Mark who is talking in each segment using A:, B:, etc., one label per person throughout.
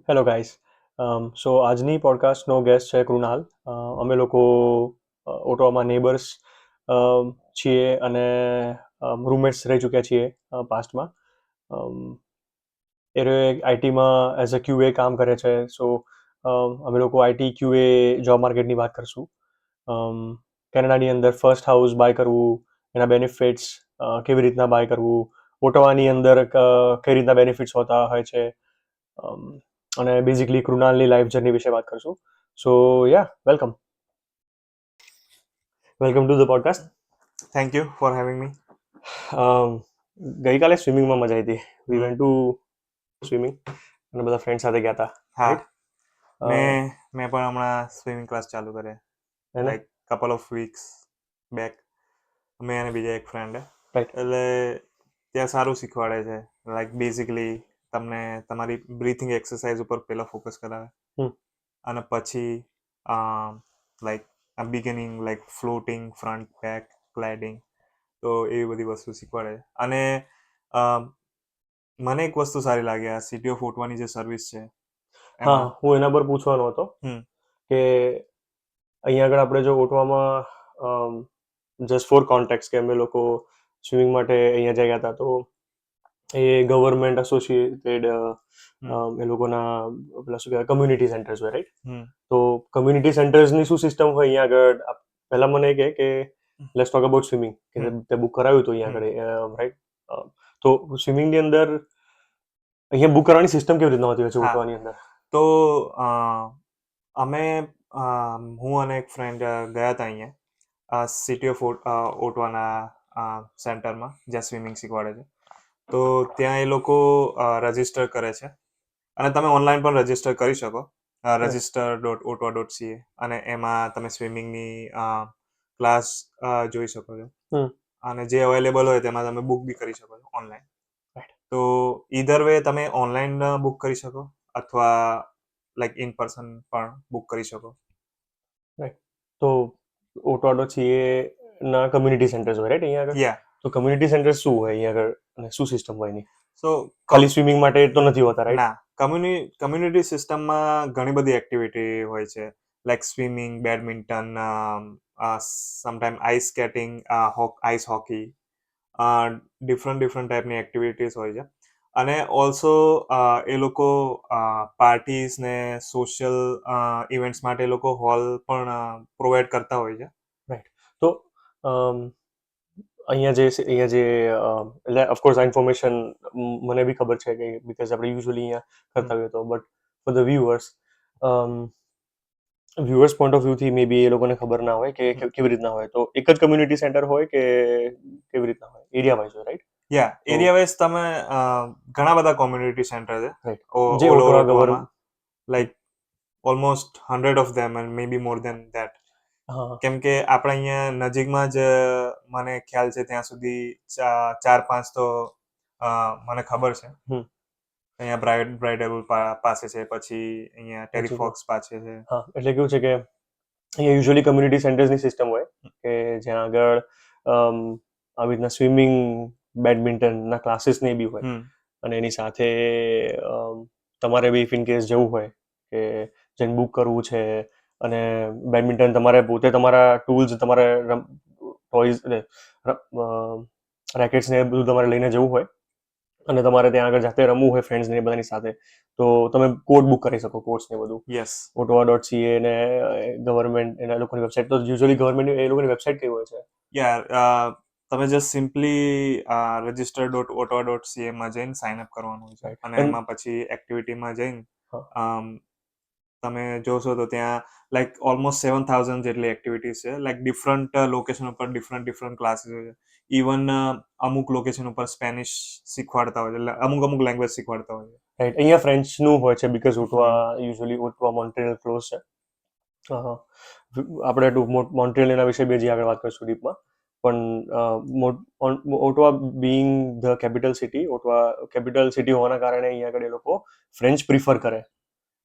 A: Hello guys. સો આજની પોડકાસ્ટનો guest છે કૃણાલ. અમે લોકો ઓટોમાં નેબર્સ છીએ અને રૂમમેટ્સ રહી ચૂક્યા છીએ પાસ્ટમાં. એ આઈટીમાં એઝ અ ક્યુએ કામ કરે છે. સો અમે લોકો આઈટી ક્યુએ જોબ માર્કેટની વાત કરશું. કેનેડાની અંદર ફર્સ્ટ હાઉસ બાય કરવું, એના બેનિફિટ્સ, કેવી રીતના બાય કરવું, ઓટોવાની અંદર કઈ રીતના બેનિફિટ્સ હોતા હોય છે, અને બેઝિકલી કૃણાલની લાઈફ જર્ની વિશે વાત કરશું. So ya welcome to the podcast.
B: Thank you for having me.
A: ગઈકાલે સ્વિમિંગમાં મજા આવી હતી. વી
B: હમ.
A: વેન્ટ ટુ સ્વિમિંગ અને બધા ફ્રેન્ડ સાથે ગયા હતા,
B: હા
A: રાઈટ?
B: મેં પણ હમણાં સ્વિમિંગ ક્લાસ ચાલુ કરે
A: એને
B: like couple of weeks back. મેં અને બીજા એક ફ્રેન્ડ
A: રાઈટ.
B: એટલે ત્યાં સારું શીખવાડે છે. લાઈક બેઝિકલી તમને તમારી બ્રીથિંગ એક્સરસાઇઝ ઉપર પહેલા ફોકસ કરાવે
A: હમ.
B: અને પછી like beginning like floating, front, back, gliding, તો એવી બધી વસ્તુ શીખવાડે છે. અને મને એક વસ્તુ સારી લાગી, આ સિટી ઓફ ઓટવાની જે સર્વિસ છે
A: હા,
B: એમાં.
A: હું એના પર પૂછવાનો હતો
B: હમ.
A: કે અહીંયા આગળ આપણે જો ઓટવામાં જસ્ટ ફોર કોન્ટેક્ટ કે અમે લોકો સ્વિમિંગ માટે અહીંયા જઈ ગયા હતા, તો એ ગવર્મેન્ટ એસોસિએટેડ એ લોકોના પેલા શું કહેવાય કમ્યુનિટી સેન્ટર્સ હોય, રાઈટ?
B: હમ.
A: તો કમ્યુનિટી સેન્ટર્સની શું સિસ્ટમ હોય અહીંયા આગળ? પહેલા મને એ કહે કે લેટ્સ ટોક અબાઉટ સ્વિમિંગ, કે તે બુક કરાવ્યું હતું અહીંયા આગળ, રાઈટ? તો સ્વિમિંગની અંદર અહીંયા બુક કરવાની સિસ્ટમ કેવી રીતના હોતી હોય છે
B: હા,
A: ઓટવાની અંદર?
B: તો અમે હું અને એક ફ્રેન્ડ ગયા હતા અહીંયા સિટી ઓફ ઓટવાના સેન્ટરમાં જ્યાં સ્વિમિંગ શીખવાડે છે. તો ત્યાં એ લોકો રજિસ્ટર કરે છે અને તમે ઓનલાઈન પણ રજિસ્ટર કરી શકો, register.otwa.ca, અને એમાં તમે સ્વિમિંગની ક્લાસ જોઈ શકો છો.
A: હમ.
B: અને જે અવેલેબલ હોય તેમાં તમે બુક બી કરી શકો છો ઓનલાઈન.
A: રાઈટ.
B: તો ઈધર વે તમે ઓનલાઈન બુક કરી શકો અથવા લાઈક ઇન પર્સન પણ બુક કરી શકો.
A: રાઈટ. તો ઓટો છે ના કમ્યુનિટી સેન્ટર્સ હોય, રાઈટ, અહીંયા આગળ?
B: યા
A: તો કમ્યુનિટી સેન્ટર શું હોય અહીંયા આગળ અને શું સિસ્ટમ હોય એની?
B: સો
A: ખાલી સ્વિમિંગ માટે તો નથી હોતા, રાઈટ?
B: ના, કમ્યુનિટી સિસ્ટમમાં ઘણી બધી એક્ટિવિટી હોય છે, like swimming, badminton, sometime ice skating, ice hockey, different different ટાઈપની એક્ટિવિટીઝ હોય છે. અને ઓલ્સો એ લોકો પાર્ટીઝ ને સોશિયલ ઇવેન્ટ્સ માટે એ લોકો હોલ પણ પ્રોવાઈડ કરતા હોય છે.
A: રાઈટ. તો અહીંયા જે એટલે ઓફકોર્સ આ ઇન્ફોર્મેશન મને બી ખબર છે કે બીકોઝ આપણે યુઝ્યુઅલી અહીંયા કરતા હોઈએ, તો but for the viewers point of વ્યૂથી મે બી એ લોકોને ખબર ના હોય કે કેવી રીતના હોય. તો એક જ કમ્યુનિટી સેન્ટર હોય કે કેવી રીતના હોય? એરિયા વાઇઝ હોય, રાઈટ?
B: યા,
A: તો
B: એરિયા વાઇઝ તમે ઘણા બધા કોમ્યુનિટી સેન્ટર છે
A: રાઈટ. જે
B: ઓલ ઓવર
A: ઓટોવા
B: ઓટવામાં, like almost 100 of them and maybe more than that.
A: હા.
B: કેમ કે આપણે અહીંયા નજીકમાં જ મને ખ્યાલ છે ત્યાં સુધી 4-5 તો મને ખબર છે.
A: હમ.
B: અહીંયા બ્રાઇડલ પાસે છે, પછી અહીંયા ટેરીફોક્સ પાસે છે.
A: હા, એટલે કેવું છે કે અહીંયા યુઝ્યુઅલી કમ્યુનિટી સેન્ટર્સની સિસ્ટમ હોય કે જ્યાં આગળ આવી રીતના સ્વિમિંગ, બેડમિન્ટનના ક્લાસીસ ને એ બી હોય.
B: હમ.
A: અને એની સાથે તમારે બી ઇફ ઇન કેસ જવું હોય કે જેને બુક કરવું છે, અને બેડમિન્ટન તમારે પોતે તમારા ટૂલ્સ, તમારે ટોયઝ, રેકેટ્સ ને એ બધું તમારે લઈને જવું હોય અને તમારે ત્યાં આગળ જાતે રમવું હોય ફ્રેન્ડ્સ ને એ બધાની સાથે, તો તમે કોડ બુક કરી શકો, કોર્સ ને બધું.
B: યસ.
A: ઓટોવા.ca ને ગવર્મેન્ટ એના લોકોની વેબસાઇટ, તો યુઝ્યુઅલી ગવર્મેન્ટ એ લોકોની વેબસાઇટ કઈ હોય છે?
B: યાર, તમે જસ્ટ સિમ્પલી register.otwa.ca માં જઈને સાઇન અપ કરવાનું હોય છે,
A: રાઈટ.
B: અને એમાં પછી એક્ટિવિટીમાં જઈને તમે જોશો તો ત્યાં લાઈક ઓલમોસ્ટ 7,000 જેટલી એક્ટિવિટીઝ છે, લાઈક ડિફરન્ટ લોકેશન ઉપર ડિફરન્ટ ડિફરન્ટ ક્લાસીસ હોય છે. ઇવન અમુક લોકેશન ઉપર સ્પેનિશ શીખવાડતા હોય છે, એટલે અમુક અમુક લેંગ્વેજ શીખવાડતા હોય છે.
A: રાઈટ. અહીંયા ફ્રેન્ચનું હોય છે બીકોઝ યુઝ્યુઅલી ઓટવા મોન્ટ્રીયલ ક્લોઝ છે. આપણે મોન્ટ્રીયલ એના વિશે બી હજી આગળ વાત કરીશું ડીપમાં. પણ Ottawa being the capital city, Ottawa capital city હોવાના કારણે અહીંયા આગળ એ લોકો ફ્રેન્ચ પ્રિફર કરે,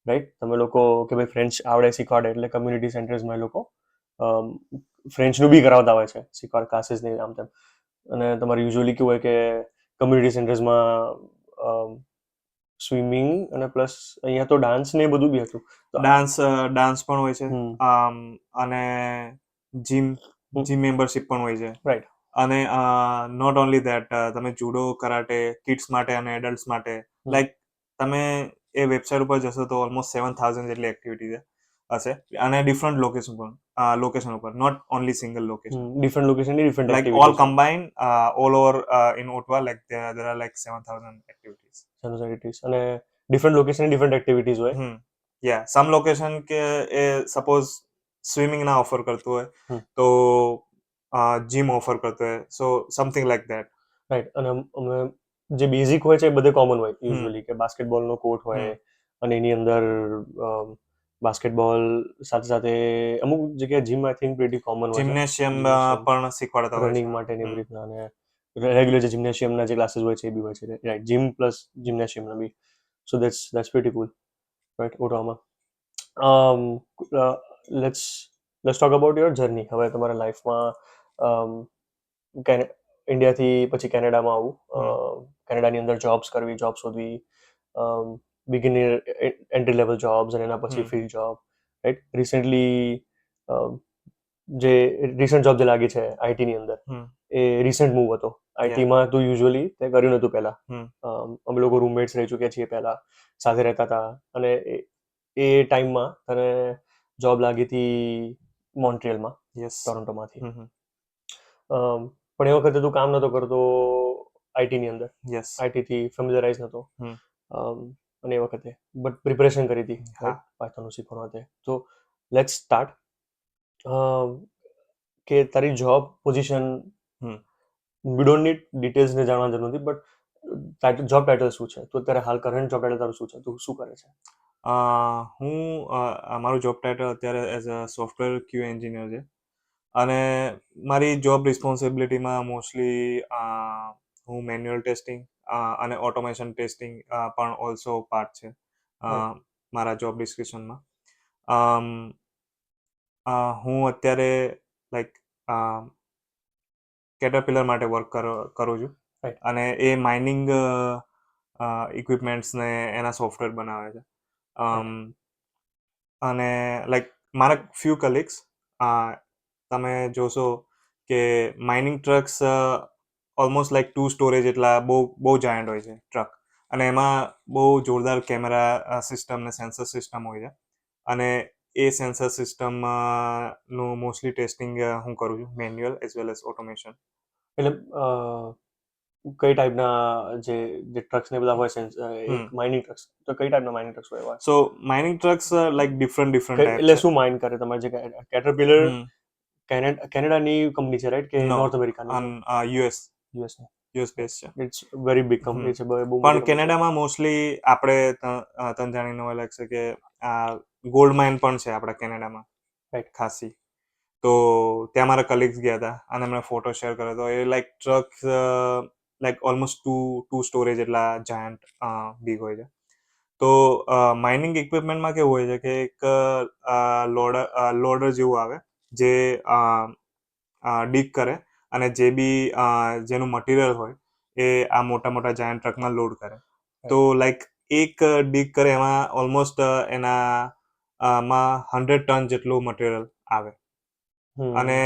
A: રાઈટ? તમે લોકો કે ભાઈ ફ્રેન્ચ આવડે, શીખવાડે, એટલે કમ્યુનિટી સેન્ટર્સમાં એ લોકો ફ્રેન્ચનું બી કરાવતા હોય છે, શીખવાડ ક્લાસીસ ને આમ તેમ. અને તમારે યુઝ્યુઅલી કેવું હોય કે કમ્યુનિટી સેન્ટર્સમાં સ્વિમિંગ અને પ્લસ અહીંયા તો ડાન્સ ને એ બધું બી હતું તો
B: ડાન્સ પણ હોય છે,
A: હમ
B: અને જીમ જીમ મેમ્બરશિપ પણ હોય છે.
A: રાઈટ
B: અને નોટ ઓનલી ધેટ, તમે જુડો, કરાટે કિડ્સ માટે અને એડલ્ટ્સ માટે, લાઈક તમે એ વેબસાઇટ ઉપર જશો તો ઓલમોસ્ટ 7,000 જેટલી એક્ટિવિટી હશે, અને ડિફરન્ટ લોકેશન ઉપર, not only single location.
A: Different લોકેશનની different
B: Like all combined, all over in Ottawa, like there are like 7,000 activities.
A: Activities અને ડિફરન્ટ લોકેશનની ડિફરન્ટ એક્ટિવિટીઝ હોય.
B: Yeah, some location કે એ સપોઝ સ્વિમિંગ ના ઓફર કરતું હોય તો જીમ ઓફર કરતું હોય, સો સમથિંગ લાઈક ધેટ.
A: રાઈટ. અને અમે જે બેઝિક હોય છે એ બધે કોમન હોય યુઝ્યુઅલી, કે બાસ્કેટબોલનો કોર્ટ હોય અને એની અંદર બાસ્કેટબોલ સાથે સાથે અમુક જગ્યાએ gym I think pretty common હોય છે.
B: જિમ્નેશિયમ પણ શીખવાડતા હોય
A: રનિંગ
B: છે.
A: માટે ને એવી રીતના, અને રેગ્યુલર જે જિમ્નેશિયમના જે ક્લાસીસ હોય છે એ બી હોય છે, રાઈટ, જીમ પ્લસ જિમ્નેશિયમના બી. So that's pretty cool, right, ઓટાવામાં. Let's talk about your journey. હવે તમારા લાઈફમાં ઇન્ડિયાથી પછી કેનેડામાં આવું, કેનેડાની અંદર જોબ્સ કરવી, જોબ શોધવી, બિગિનર એન્ટ્રી લેવલ જોબ્સ અને એના પછી ફિલ્ડ જોબ, રાઈટ. જે રિસન્ટ જોબ જે લાગી છે આઈટીની અંદર, એ રિસન્ટ મૂવ હતો. આઈટીમાં તું યુઝ્યુઅલી તે કર્યું નતું પહેલા. અમે લોકો રૂમમેટ્સ રહી ચૂક્યા છીએ પહેલા, સાથે રહેતા હતા, અને એ ટાઈમમાં તને જોબ લાગી હતી મોન્ટ્રિયલમાં, ટોરોન્ટોમાંથી. પણ એ વખતે તું કામ નતો કરતો આઈટીની અંદર, આઈટીથી ફેમિલિયરાઇઝ નતો, અને એ વખતે બટ પ્રિપરેશન કરી હતી પાયથોનનું શીખવાનું હતું. તો લેટ્સ સ્ટાર્ટ કે તારી job position, we don't need ડિટેલ્સને જાણવા જરૂર નથી, બટ જોબ ટાઇટલ શું છે? તો અત્યારે હાલ કરંટ જોબ ટાઇટલ તારું શું છે? તું શું કરે છે?
B: હું મારું જોબ ટાઇટલ અત્યારે as a software Q engineer છે, અને મારી જોબ રિસ્પોન્સિબિલિટીમાં મોસ્ટલી હું મેન્યુઅલ ટેસ્ટિંગ અને ઓટોમેશન ટેસ્ટિંગ પણ ઓલ્સો પાર્ટ છે મારા જોબ ડિસ્ક્રિપ્શનમાં. હું અત્યારે લાઈક કેટરપિલર માટે વર્ક કરું છું, અને એ માઇનિંગ ઇક્વિપમેન્ટ્સને એના સોફ્ટવેર બનાવે છે. અને લાઈક મારા ફ્યુ કલીગ્સ, તમે જોશો કે mining trucks almost like 2 storage એટલા બહુ જાયન્ટ હોય છે ટ્રક, અને એમાં બહુ જોરદાર કેમેરા સિસ્ટમ ને સેન્સર સિસ્ટમ હોય છે, અને એ સેન્સર સિસ્ટમ નું મોસ્ટલી ટેસ્ટિંગ હું કરું છું, manual as well as automation.
A: એટલે કઈ ટાઈપના જે ટ્રક્સ ને બધા હોય છે, માઇનિંગ ટ્રક્સ, તો કઈ ટાઈપના માઇનિંગ ટ્રક્સ હોય?
B: So mining trucks like different type.
A: એટલે શું માઇન કરે તમારે? જે કેટરપિલર કેનેડાની કંપની છે, રાઈટ, કે નોર્થ અમેરિકાની?
B: યુએસ બેઝ છે.
A: ઇટ્સ વેરી બિગ કંપની છે, બહુ
B: પણ કેનેડામાં મોસ્ટલી આપણે તને જાણીને હોય લાગશે કે ગોલ્ડ માઇન પણ છે આપણા કેનેડામાં, રાઈટ, ખાસી. તો ત્યાં મારા કલીગ્સ ગયા હતા અને એમણે ફોટો શેર કર્યો હતો. એ like trucks like almost two storage એટલા જાયન્ટ બિગ હોય છે. તો માઇનિંગ ઇક્વિપમેન્ટમાં કેવું હોય છે કે એક લોડર જેવું આવે જે ડીગ કરે, અને જે બી જેનું મટીરિયલ હોય એ આ મોટા મોટા જાયન્ટ ટ્રકમાં લોડ કરે. તો લાઈક એક ડીગ કરે એમાં ઓલમોસ્ટ માં 100 ટન જેટલું મટીરિયલ આવે, અને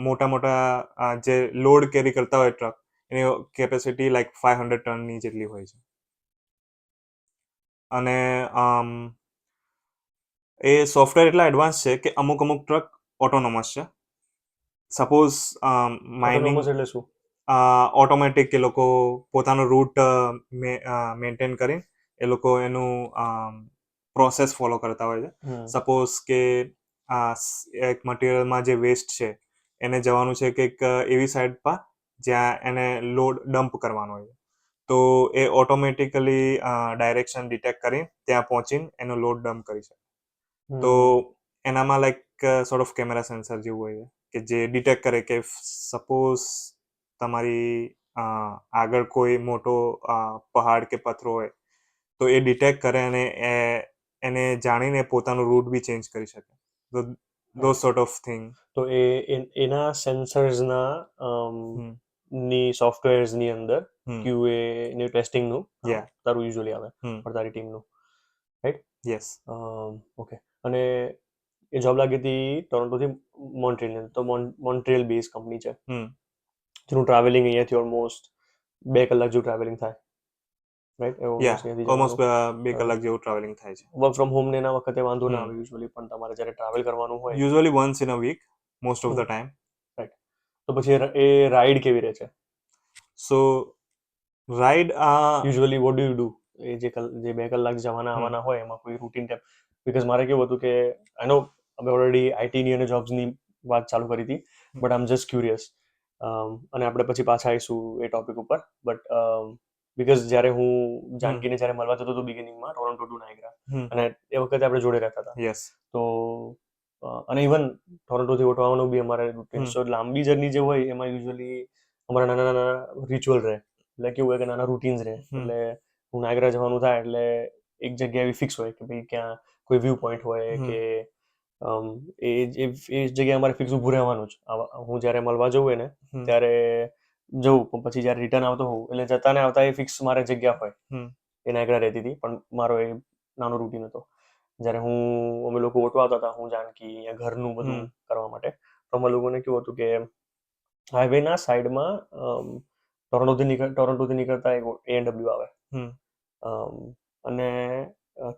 B: મોટા મોટા જે લોડ કેરી કરતા હોય ટ્રક, એની કેપેસિટી લાઈક 500 ટનની જેટલી હોય છે. અને એ સોફ્ટવેર એટલા એડવાન્સ છે કે અમુક ટ્રક ઓટોનોમસ છે. સપોઝ માઇનિંગ
A: એટલે શું?
B: ઓટોમેટિક એ લોકો પોતાનો રૂટ મેન્ટેન કરી એ લોકો એનું પ્રોસેસ ફોલો કરતા હોય છે. સપોઝ કે એક મટીરિયલમાં જે વેસ્ટ છે એને જવાનું છે કે એક એવી સાઈડ પર જ્યાં એને લોડ ડમ્પ કરવાનો હોય, તો એ ઓટોમેટિકલી ડાયરેક્શન ડિટેક્ટ કરી ત્યાં પહોંચીને એનો લોડ ડમ્પ કરી શકે. તો એનામાં like sort of camera sensor જેવું હોય છે કે જે ડિટેક્ટ કરે કે સપોઝ તમારી આગળ કોઈ મોટો પહાડ કે પથ્થરો હોય તો એ ડિટેક્ટ કરે અને એને જાણીને પોતાનું રૂટ બી ચેન્જ કરી શકે. તો those sort of thing.
A: તો એના સેન્સર્સના ની સોફ્ટવેર્સની અંદર QA ને ટેસ્ટિંગનું
B: Yeah.
A: તારું યુઝ્યુઅલી આવે
B: હમ
A: પણ તારી ટીમનું, રાઈટ?
B: Yes
A: okay. અને એ જોબ લાગી હતી ટોરન્ટોથી મોન્ટ્રીયલ, તો મોન્ટ્રીયલ બેઝ કંપની છે,
B: હમ
A: જેનું ટ્રાવેલિંગ અહીંયાથી ઓલમોસ્ટ 2 કલાક જેવું ટ્રાવેલિંગ થાય, રાઈટ?
B: યા ઓલમોસ્ટ 2
A: જવાનું
B: કલાક જેવું ટ્રાવેલિંગ થાય છે.
A: વર્ક ફ્રોમ હોમ ને એના વખતે વાંધો ના
B: હમ
A: આવે યુઝ્યુઅલી, પણ તમારે જ્યારે ટ્રાવેલ કરવાનું હોય,
B: usually once in a week most of the time.
A: Right, તો પછી એ રાઈડ કેવી રહે છે
B: so ride
A: usually? What do you do? એ જે 2 કલાક જવાના
B: હમ
A: આવવાના હોય એમાં કોઈ રૂટીન ટાઈપ? બીકોઝ મારે કેવું હતું કે આઈ નો અમે ઓલરેડી આઈટીની અને જોબ્સની વાત ચાલુ કરી હતી, but I M just curious. અને આપણે પછી પાછા આવીશું એ ટોપિક ઉપર. બટ બીકોઝ જ્યારે હું જાનકીને જ્યારે મળવા જતો હતો બિગિનિંગમાં ટોરન્ટો ટુ નાયગ્રા, અને એ વખતે આપણે જોડે રહેતા હતા,
B: યસ
A: તો અને ઇવન ટોરન્ટોથી ઓટવાનું બી અમારે રૂટીન. સો લાંબી જર્ની જે હોય એમાં યુઝ્યુઅલી અમારા નાના નાના રિચ્યુઅલ રહે, એટલે કેવું હોય કે નાના રૂટીન્સ રહે. એટલે હું નાયગ્રા જવાનું થાય એટલે એક જગ્યા એવી ફિક્સ હોય કે ભાઈ ક્યાં કોઈ વ્યૂ પોઈન્ટ હોય કે એ જગ્યાએ અમારે ફિક્સ ઊભું રહેવાનું જ. હું જ્યારે મળવા જઉં એને ત્યારે જવું, પણ પછી જ્યારે રિટર્ન આવતો હોઉં એટલે જતા ને આવતા એ ફિક્સ મારે જગ્યા હોય. એ નાયગ્રા રહેતી હતી, પણ મારો એ નાનો રૂટીન હતો. જ્યારે અમે લોકો ઓટો આવતા હતા, હું જાનકી અહીંયા ઘરનું બધું કરવા માટે, તો અમે લોકોને કેવું હતું કે હાઈવેના સાઈડમાં ટોરન્ટોથી નીકળતા એક A&W આવે, અને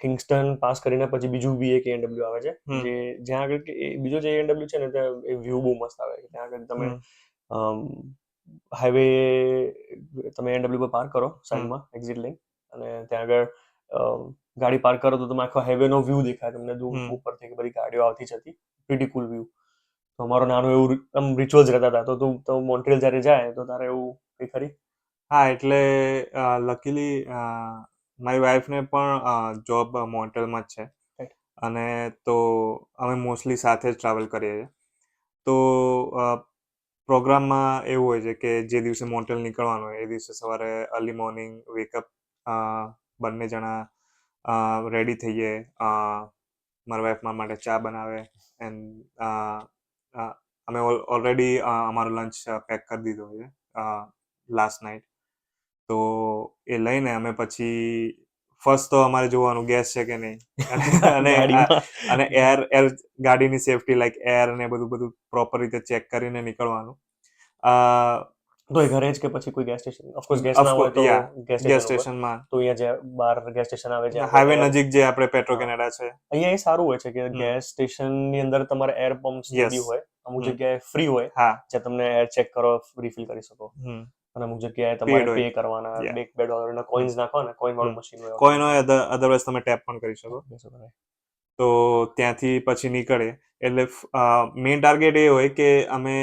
A: કિંગસ્ટન પાસ કરીને પછી બીજું બી એક A&W આવે છે, જે જ્યાં આગળ બીજો જે A&W છે ને ત્યાં એ વ્યૂ બહુ મસ્ત આવે છે. ત્યાં આગળ તમે હાઈવે તમે A&W પર પાર્ક કરો સાઈડમાં એક્ઝિટ લઈને, અને ત્યાં આગળ ગાડી પાર્ક કરો તો તમે આખો હાઈવેનો વ્યૂ દેખાય તમને દૂર ઉપરથી કે બધી ગાડીઓ આવતી જતી, પ્રીટી કુલ વ્યૂ. તો અમારો નાનું એવું આમ રિચ્યુઅલ્સ રહેતા હતા. તો તું મોન્ટ્રીયલ જ્યારે જાય તો તારે એવું કંઈ ખરી?
B: હા, એટલે લકીલી મારી વાઈફને પણ જોબ મોન્ટ્રીયલમાં જ છે,
A: Right.
B: અને તો અમે મોસ્ટલી સાથે જ ટ્રાવેલ કરીએ છીએ. તો પ્રોગ્રામમાં એવું હોય છે કે જે દિવસે મોન્ટ્રીયલ નીકળવાનું હોય એ દિવસે સવારે અર્લી મોર્નિંગ વેકઅપ બંને જણા રેડી થઈએ. મારા વાઈફ મારા માટે ચા બનાવે, એન્ડ અમે ઓલરેડી અમારો લંચ પેક કરી દીધો છે લાસ્ટ નાઇટ. તો એ લઈને અમે પછી ફર્સ્ટ તો અમારે જોવાનું ગેસ છે કે નહીં, અને અને એર ગાડીની સેફટી લાઈક એર ને બધું પ્રોપર રીતે ચેક કરીને નીકળવાનું.
A: તો એ ઘરે જ કે પછી કોઈ ગેસ સ્ટેશન? ઓફકોર્સ ગેસ ના હોય તો ગેસ
B: ગેસ
A: સ્ટેશન ઉપર.
B: સ્ટેશનમાં
A: તો અહીંયા જે બહાર ગેસ સ્ટેશન આવે છે
B: હાઈવે નજીક જે આપણે પેટ્રો કેનેડા છે,
A: અહીંયા એ સારું હોય છે કે ગેસ સ્ટેશનની અંદર તમારે એર પમ્પ્સ જે બી હોય અમુક જગ્યાએ ફ્રી હોય,
B: હા,
A: જ્યાં તમને એર ચેક કરો, રિફિલ કરી શકો. અને અમુક જગ્યાએ તમારે પે કરવાના, $2 કોઈન્સ નાખવાના, કોઈન વાળું મશીન હોય.
B: કોઈન હોય, અધરવાઇઝ તમે ટેપ પણ કરી શકો. તો ત્યાંથી પછી નીકળે એટલે મેઇન ટાર્ગેટ એ હોય કે અમે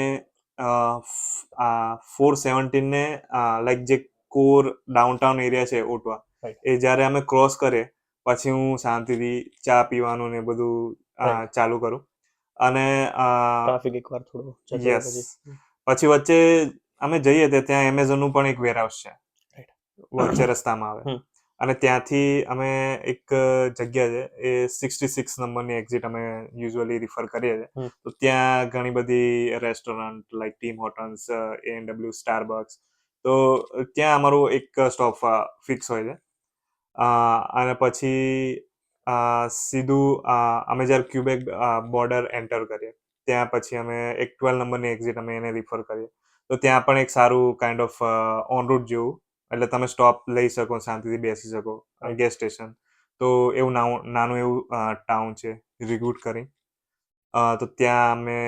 B: 417 ને લાઈક જે કોર ડાઉનટાઉન એરિયા છે ઓટવા, એ જ્યારે અમે ક્રોસ કરીએ પછી હું શાંતિથી ચા પીવાનું ને બધું ચાલુ કરું. અને
A: ટ્રાફિક એકવાર થોડો
B: યસ, પછી વચ્ચે અમે જઈએ તો ત્યાં એમેઝોનનું પણ એક વેરહાઉસ છે, વચ્ચે રસ્તામાં આવે. અને ત્યાંથી અમે એક જગ્યા છે એ 66 નંબરની એક્ઝિટ અમે યુઝ્યુઅલી રિફર કરીએ છીએ. તો ત્યાં ઘણી બધી restaurant like team hotels, A&W, Starbucks, તો ત્યાં અમારું એક સ્ટોપ ફિક્સ હોય છે. અને પછી સીધું અમે જ્યારે ક્યુબેક બોર્ડર એન્ટર કરીએ ત્યાં પછી અમે એક 12 નંબરની એક્ઝિટ અમે એને રિફર કરીએ. તો ત્યાં પણ એક સારું કાઇન્ડ ઓફ ઓન રૂટ જેવું, એટલે તમે સ્ટોપ લઈ શકો, શાંતિથી બેસી શકો, ગેસ સ્ટેશન. તો એવું નાનું એવું ટાઉન છે રિગુટ કરી. તો ત્યાં અમે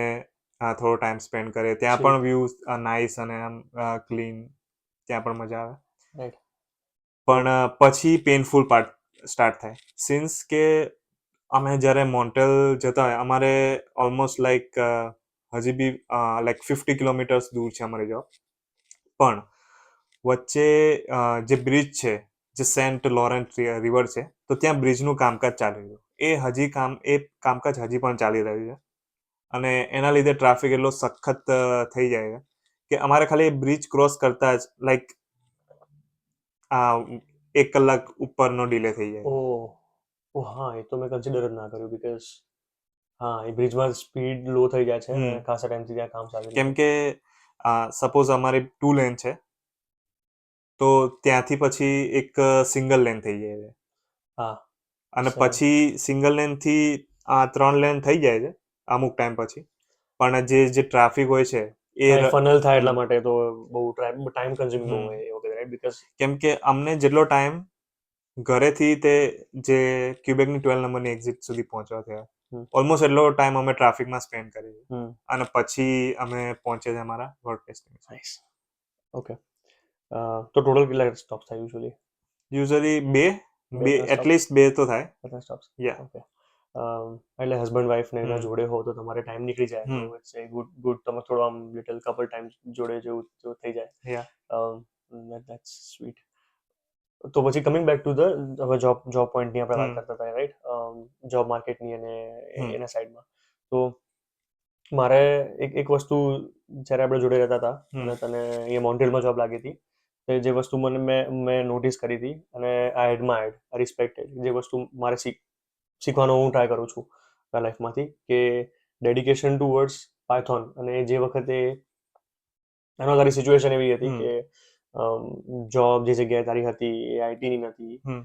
B: થોડો ટાઈમ સ્પેન્ડ કરીએ. ત્યાં પણ વ્યૂ નાઇસ અને ક્લીન, ત્યાં પણ મજા આવે. પણ પછી પેનફુલ પાર્ટ સ્ટાર્ટ થાય, સિન્સ કે અમે જ્યારે મોન્ટ્રીયલ જતા હોય અમારે ઓલમોસ્ટ લાઈક હજી બી લાઈક 50 કિલોમીટર્સ દૂર છે અમારી જોબ. પણ વચ્ચે જે બ્રિજ છે, જે સેન્ટ લોરેન્ટ રિવર છે, તો ત્યાં બ્રિજનું કામકાજ ચાલી રહ્યું. એ કામકાજ હજી પણ ચાલી રહ્યું છે. અને એના લીધે ટ્રાફિક એટલો સખત થઈ જાય છે કે અમારે ખાલી બ્રિજ ક્રોસ કરતા જ લાઈક 1 કલાક ઉપરનો ડિલે થઈ જાય.
A: હા, એ તો મેં કન્સિડર જ ના કર્યું, બીકોઝ હા, એ બ્રિજમાં સ્પીડ લો થઈ જાય છે અને ખાસા ટાઈમથી ત્યાં કામ ચાલી રહ્યું છે.
B: કેમ કે સપોઝ અમારી 2 લેન છે, તો ત્યાંથી પછી એક સિંગલ લેન થઈ જાય છે
A: હા
B: અને
A: સર
B: પછી સિંગલ લેનથી 3 લેન થઈ જાય છે અમુક ટાઈમ પછી. પણ જે ટ્રાફિક હોય છે એ
A: હા ફનલ થાય
B: હમ,
A: એટલા માટે તો બહુ ટાઈમ કન્ઝ્યુમિંગ બહુ
B: હમ.
A: હોય એ વખતે રાઈટ બીકોઝ
B: કેમ કે અમને જેટલો ટાઈમ ઘરેથી તે જે ક્યુબેકની 12 નંબરની એક્ઝિટ સુધી પહોંચવા થયા
A: હમ.
B: ઓલમોસ્ટ એટલો ટાઈમ અમે ટ્રાફિકમાં સ્પેન્ડ કરીએ છીએ
A: હમ
B: અને પછી અમે પહોંચે છે અમારા વર્ક ડેસ્ટિનેશન.
A: નાઇસ ઓકે તો ટોટલ કેટલા સ્ટોપ થાય યુઝ્યુઅલી
B: યુઝલી બે
A: બે
B: બે
A: સ્ટોપ
B: એટલીસ્ટ બે તો થાય.
A: બધા સ્ટોપ્સ
B: યા
A: ઓકે એટલે હસબન્ડ વાઈફ ને એના
B: હમ
A: જોડે હો તો તમારે ટાઈમ નીકળી જાય તો
B: હમ
A: ઇટ્સ એ ગુડ તમે થોડો આમ લિટલ કપલ ટાઈમ જોડે જેવું થઈ જાય
B: યા
A: ધેટ્સ સ્વીટ તો પછી કમિંગ બેક ટુ ધ હવે જોબ પોઈન્ટની આપણે વાત
B: હમ
A: કરતા હતા રાઈટ જોબ માર્કેટની અને
B: હમ
A: એના સાઈડમાં તો મારે એક વસ્તુ જ્યારે આપણે જોડે રહેતા હતા
B: હમ
A: અને તને અહીંયા મોન્ટ્રીયલમાં જોબ લાગી હતી તો જે વસ્તુ મેં નોટિસ કરી હતી અને આઈ એડમાયર્ડ આઈ રિસ્પેક્ટેડ જે વસ્તુ મારે શીખવાનો હું ટ્રાય કરું છું મારા લાઈફમાંથી કે ડેડિકેશન ટુ વર્ડ્સ પાયથોન અને જે વખતે એનો તારી સિચ્યુએશન એવી હતી
B: હમ
A: કે જોબ જે જગ્યાએ તારી હતી એ આઈટીની નથી
B: હમ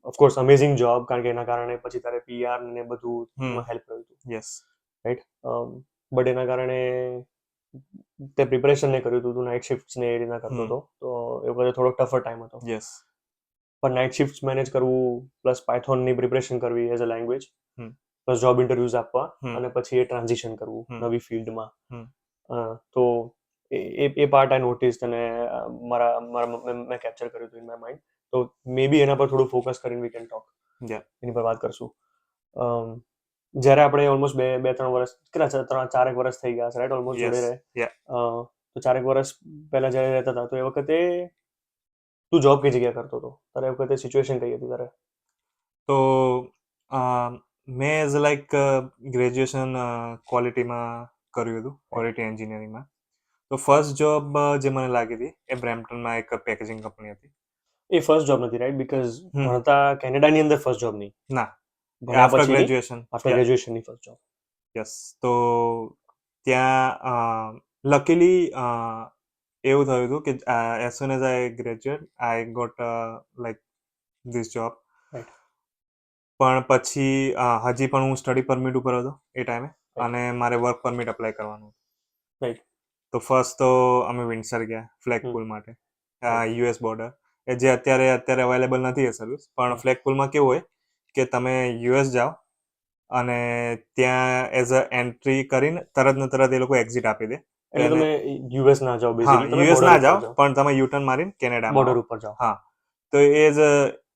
A: ઓફકોર્સ અમેઝિંગ જોબ કારણ કે એના કારણે પછી તારે પીઆર ને બધું
B: હમ
A: એમાં હેલ્પ કર્યું હતું
B: યસ
A: રાઈટ બટ એના કારણે તે પ્રિપરેશન ને કર્યું હતું તું નાઇટ શિફ્ટ ને એ રીતના કરતો
B: હમ
A: હતો તો એ વખતે થોડો ટફર ટાઈમ હતો
B: યસ
A: પણ નાઇટ શિફ્ટ મેનેજ કરવું પ્લસ પાયથોનની પ્રિપરેશન કરવી as a language
B: hmm
A: plus job interviews આપવા
B: હમ
A: અને પછી એ ટ્રાન્ઝિશન કરવું
B: હમ
A: નવી ફિલ્ડમાં
B: હમ
A: તો એ પાર્ટ આઈ નોટિસ અને મેં કેપ્ચર કર્યું હતું ઇન માય માઇન્ડ તો મે બી એના પર થોડું ફોકસ કરીને વી કેન ટોક
B: યા
A: એની પર વાત કરશું જ્યારે આપણે ઓલમોસ્ટ બે ત્રણ વર્ષ કેટલા ચારેક વર્ષ થઈ ગયા છે રાઈટ ઓલમોસ્ટ જોડે
B: યસ
A: રહે
B: યા
A: તો ચારેક વર્ષ પહેલા જ્યારે રહેતા હતા તો એ વખતે તું જોબ કઈ જગ્યાએ કરતો હતો તારે એ વખતે સિચ્યુએશન કઈ હતી તારે
B: તો મેં એઝ લાઈક ગ્રેજ્યુએશન ક્વોલિટીમાં કર્યું હતું ક્વોલિટી એન્જિનિયરિંગમાં તો ફર્સ્ટ જોબ જે મને લાગી હતી એ બ્રેમ્પટનમાં એક પેકેજિંગ કંપની હતી.
A: એ ફર્સ્ટ જોબ નથી રાઈટ બીકોઝ
B: હમ
A: ભણતા કેનેડાની અંદર ફર્સ્ટ જોબ નહીં
B: ના
A: ભણ્યા
B: આફ્ટર
A: પછીની
B: ગ્રેજ્યુએશન
A: આફ્ટર ગ્રેજ્યુએશનની ફર્સ્ટ જોબ
B: યસ તો ત્યાં લકીલી એવું થયું હતું કે as soon as I graduate I got like this job
A: right
B: પણ પછી હજી પણ હું સ્ટડી પરમિટ ઉપર હતો એ ટાઈમે
A: રાઈટ
B: અને મારે વર્ક પરમિટ અપ્લાય કરવાનું હતું.
A: રાઈટ
B: તો ફર્સ્ટ તો અમે વિન્ડસર ગયા ફ્લેગ
A: હમ
B: પુલ માટે
A: રાઈટ
B: યુએસ બોર્ડર એ જે અત્યારે અવેલેબલ નથી એ સર્વિસ પણ
A: હમ
B: ફ્લેગ પુલમાં કેવું હોય કે તમે યુએસ જાઓ અને ત્યાં એઝ અ એન્ટ્રી કરીને તરત ને તરત એ લોકો એક્ઝિટ આપી દે તો
A: એટલે
B: એને
A: તમે યુએસ ના જાઓ
B: હા
A: બેઝિકલી તમે
B: યુએસ
A: બોર્ડર
B: ના
A: ઉપર
B: જાઓ
A: જાઓ
B: પણ તમે યુટર્ન મારીને કેનેડામાં
A: બોર્ડર
B: આવો.
A: ઉપર જાઓ
B: હા તો એ એઝ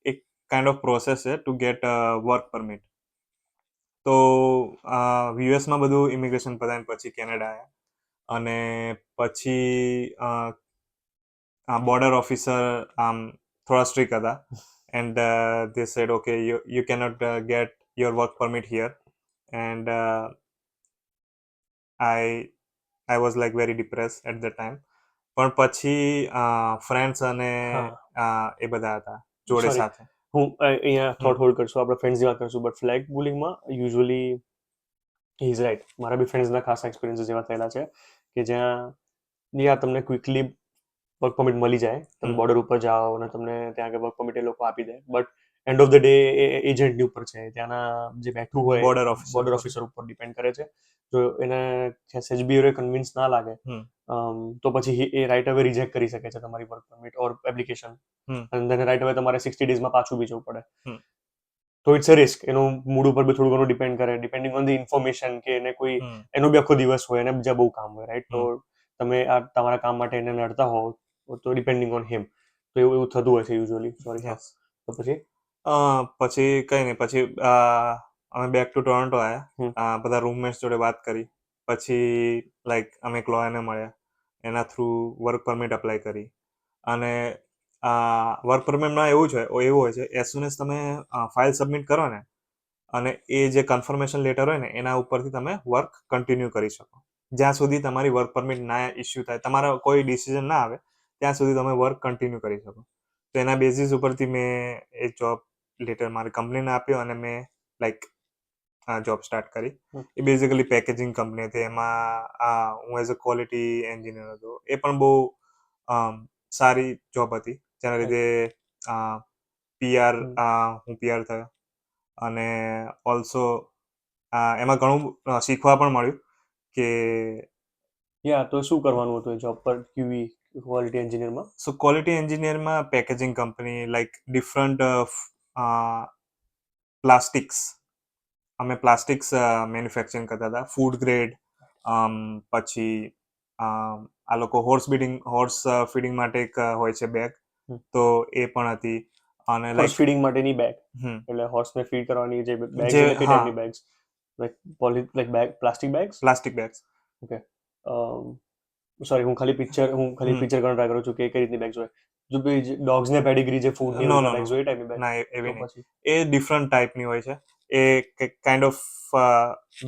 B: એક કાઇન્ડ ઓફ પ્રોસેસ છે ટુ ગેટ વર્ક પરમિટ. તો યુએસમાં બધું ઇમિગ્રેશન પતાવીને પછી કેનેડા આવ્યા અને પછી બોર્ડર ઓફિસર આમ થોડા સ્ટ્રિક હતા and they said okay you cannot get your work permit here and I I was like very depressed at the time પણ પછી ફ્રેન્ડ્સ અને
A: હા
B: એ બધા હતા જોડે
A: સોરી
B: સાથે.
A: હું અહીંયા
B: હમ
A: થોટ હોલ્ડ કરશું આપણે ફ્રેન્ડ્સની વાત કરશું બટ ફ્લેગ પુલિંગમાં યુઝ્યુઅલી ઇઝ રાઈટ મારા બી ફ્રેન્ડ્સના ખાસ એક્સપિરિયન્સીસ એવા થયેલા છે કે જ્યાં યા તમને ક્વિકલી વર્ક પરમિટ મળી જાય તમે
B: હમ
A: બોર્ડર ઉપર જાઓ અને તમને ત્યાં આગળ વર્ક પરમિટ એ લોકો આપી દે but end of the day એ એજન્ટની ઉપર છે ત્યાંના જે બેઠું હોય
B: બોર્ડર ઓફિસર
A: બોર્ડર
B: પર
A: ઓફિસર ઉપર ડિપેન્ડ કરે છે જો એને સેજ બી કન્વિન્સ ના લાગે
B: હમ
A: તો પછી એ રાઈટ અવે રિજેક્ટ કરી શકે છે તમારી વર્ક પરમિટ ઓર એપ્લિકેશન
B: હમ
A: અને તેને રાઈટ અવે તમારે 60 ડેઝમાં પાછું બી જવું પડે
B: હમ
A: તો ઇટ્સ અ રિસ્ક એનું મૂડ ઉપર બી થોડું ઘણું ડિપેન્ડ કરે ડિપેન્ડિંગ ઓન ધ ઇન્ફોર્મેશન કે એને કોઈ
B: હમ
A: એનો બી આખો દિવસ હોય એને બીજા બહુ કામ હોય રાઈટ તો
B: હમ
A: તમે આ તમારા કામ માટે એને લડતા હોવ તો ડિપેન્ડિંગ ઓન હિમ તો એવું થતું હોય છે યુઝ્યુઅલી સોરી હા
B: યસ
A: તો પછી
B: પછી કઈ નહીં પછી અમે બેક ટુ ટોરન્ટો
A: હમ
B: આવ્યા બધા રૂમમેટ્સ જોડે વાત કરી પછી લાઈક અમે એક લોયરને મળ્યા એના થ્રુ વર્ક પરમિટ અપ્લાય કરી અને વર્ક પરમિટમાં એવું હોય છે એઝ સુન એઝ તમે ફાઇલ સબમિટ કરો ને અને એ જે કન્ફર્મેશન લેટર હોય ને એના ઉપરથી તમે વર્ક કન્ટિન્યુ કરી શકો જ્યાં સુધી તમારી વર્ક પરમિટ ના ઇસ્યુ થાય તમારા કોઈ ડિસિઝન ના આવે ત્યાં સુધી તમે વર્ક કન્ટિન્યુ કરી શકો તો એના બેઝિસ ઉપરથી મેં એ જોબ લેટર મારી કંપનીને આપ્યો અને મેં લાઈક જોબ સ્ટાર્ટ કરી.
A: હમ
B: એ બેઝિકલી પેકેજિંગ કંપની હતી એમાં હું એઝ અ ક્વોલિટી એન્જિનિયર હતો એ પણ બહુ સારી જોબ હતી જેના લીધે પીઆર
A: હમ.
B: હું પીઆર થયો અને ઓલ્સો એમાં ઘણું શીખવા પણ મળ્યું કે
A: તો શું કરવાનું હતું એ જોબ પર ક્યુવી ક્વોલિટી એન્જિનિયરમાં?
B: સો ક્વોલિટી એન્જિનિયરમાં packaging company like different plastics અમે પ્લાસ્ટિક્સ મેન્યુફેક્ચરિંગ કરતા હતા ફૂડ ગ્રેડ પછી આ લોકો હોર્સ ફીડિંગ માટે એક હોય છે બેગ
A: હમ.
B: તો એ પણ હતી અને
A: હોર્સ
B: લાઈક
A: ફીડિંગ માટેની બેગ,
B: હમ
A: એટલે હોર્સને ફીડ કરવાની જે બેગ્સ,
B: જે
A: એટલે કઈ
B: હા
A: ટાઈપની bags? Like bag, plastic bags?
B: Plastic bags
A: okay. Sorry, હું ખાલી પિક્ચર
B: હમ
A: કરવાનો ટ્રાય કરું છું કે કઈ રીતની બેગ્સ હોય. જો ડોગ્સને પેડિગ્રી, જે ફૂડ ની
B: નો નો
A: રીતના
B: નો
A: બેગ્સ હોય, એ ટાઈપની બેગ?
B: ના એવી
A: તો
B: નહીં
A: પછી
B: એ ડિફરન્ટ ટાઈપની હોય છે એ કાઇન્ડ ઓફ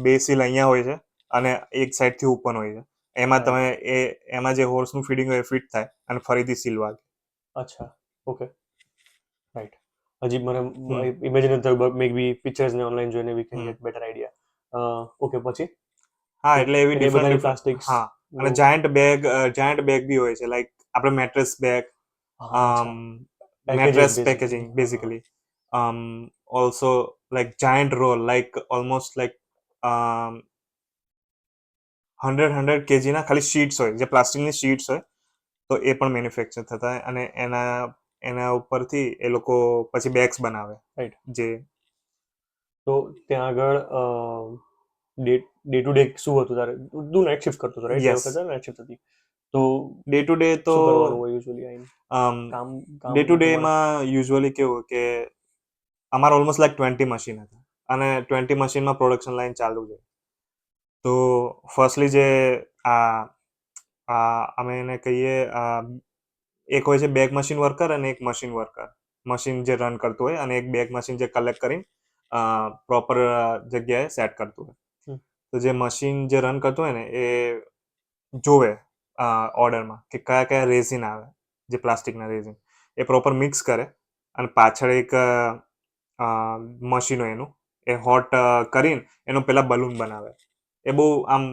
B: બે સીલ અહીંયા હોય છે અને એક સાઈડથી ઓપન હોય છે એમાં
A: રાઈટ.
B: તમે એમાં જે હોર્સનું ફીડિંગ હોય એ ફિટ થાય અને ફરીથી સીલ વાગે
A: અચ્છા. ઓકે. રાઈટ. હજી મને
B: હમ
A: ઇમેજિન નથી થયું, મે બી પિક્ચર્સ ને ઓનલાઈન જોઈને we can
B: hmm
A: get better idea. Okay, પછી?
B: હા
A: તો
B: એટલે એવી
A: એ
B: ડિફરન્ટ
A: બધાની
B: ડિફરન્ટ
A: પ્લાસ્ટિક્સ
B: હા અને
A: નું.
B: જાયન્ટ બેગ બી હોય છે લાઈક આપણે મેટ્રેસ બેગ
A: હા, અચ્છા. Packaging
B: mattress
A: basically.
B: packaging
A: હા, હા.
B: basically also like giant roll like almost like um 100 kg ના ખાલી શીટ્સ હોય જે પ્લાસ્ટિકની શીટ્સ હોય તો એ પણ મેન્યુફેક્ચર થતા હોય અને એના ઉપરથી એ લોકો પછી બેગ્સ બનાવે
A: રાઈટ.
B: જે
A: તો ત્યાં આગળ ડે ડે ટુ ડે શું હતું તારે? તું નાઇટ શિફ્ટ કરતો હતો, રાઈટ? એ
B: યસ
A: વખતે નાઇટ શિફ્ટ હતી. તો
B: ડે ટુ ડે તો
A: શું કરવાનું હોય યુઝ્યુઅલી આઈને? કામ
B: ડે ટુ
A: કામમાં તમારે?
B: ડેમાં યુઝ્યુઅલી કેવું કે અમારે ઓલમોસ્ટ લાઈક 20 મશીન હતા અને 20 મશીનમાં પ્રોડક્શન લાઈન ચાલુ છે તો ફર્સ્ટલી જે આ અમે એને કહીએ એક હોય છે બેગ મશીન વર્કર અને એક મશીન વર્કર મશીન જે રન કરતું હોય અને એક બેગ મશીન જે કલેક્ટ કરીને પ્રોપર જગ્યાએ સેટ કરતું હોય
A: હમ.
B: તો જે મશીન જે રન કરતું હોય ને એ જોવે ઓર્ડરમાં કે કયા કયા રેઝિન આવે જે પ્લાસ્ટિકના રેઝિન એ પ્રોપર મિક્સ કરે અને પાછળ એક મશીન હોય એનું એ હોટ કરીને એનું પેલા બલૂન બનાવે એ બહુ આમ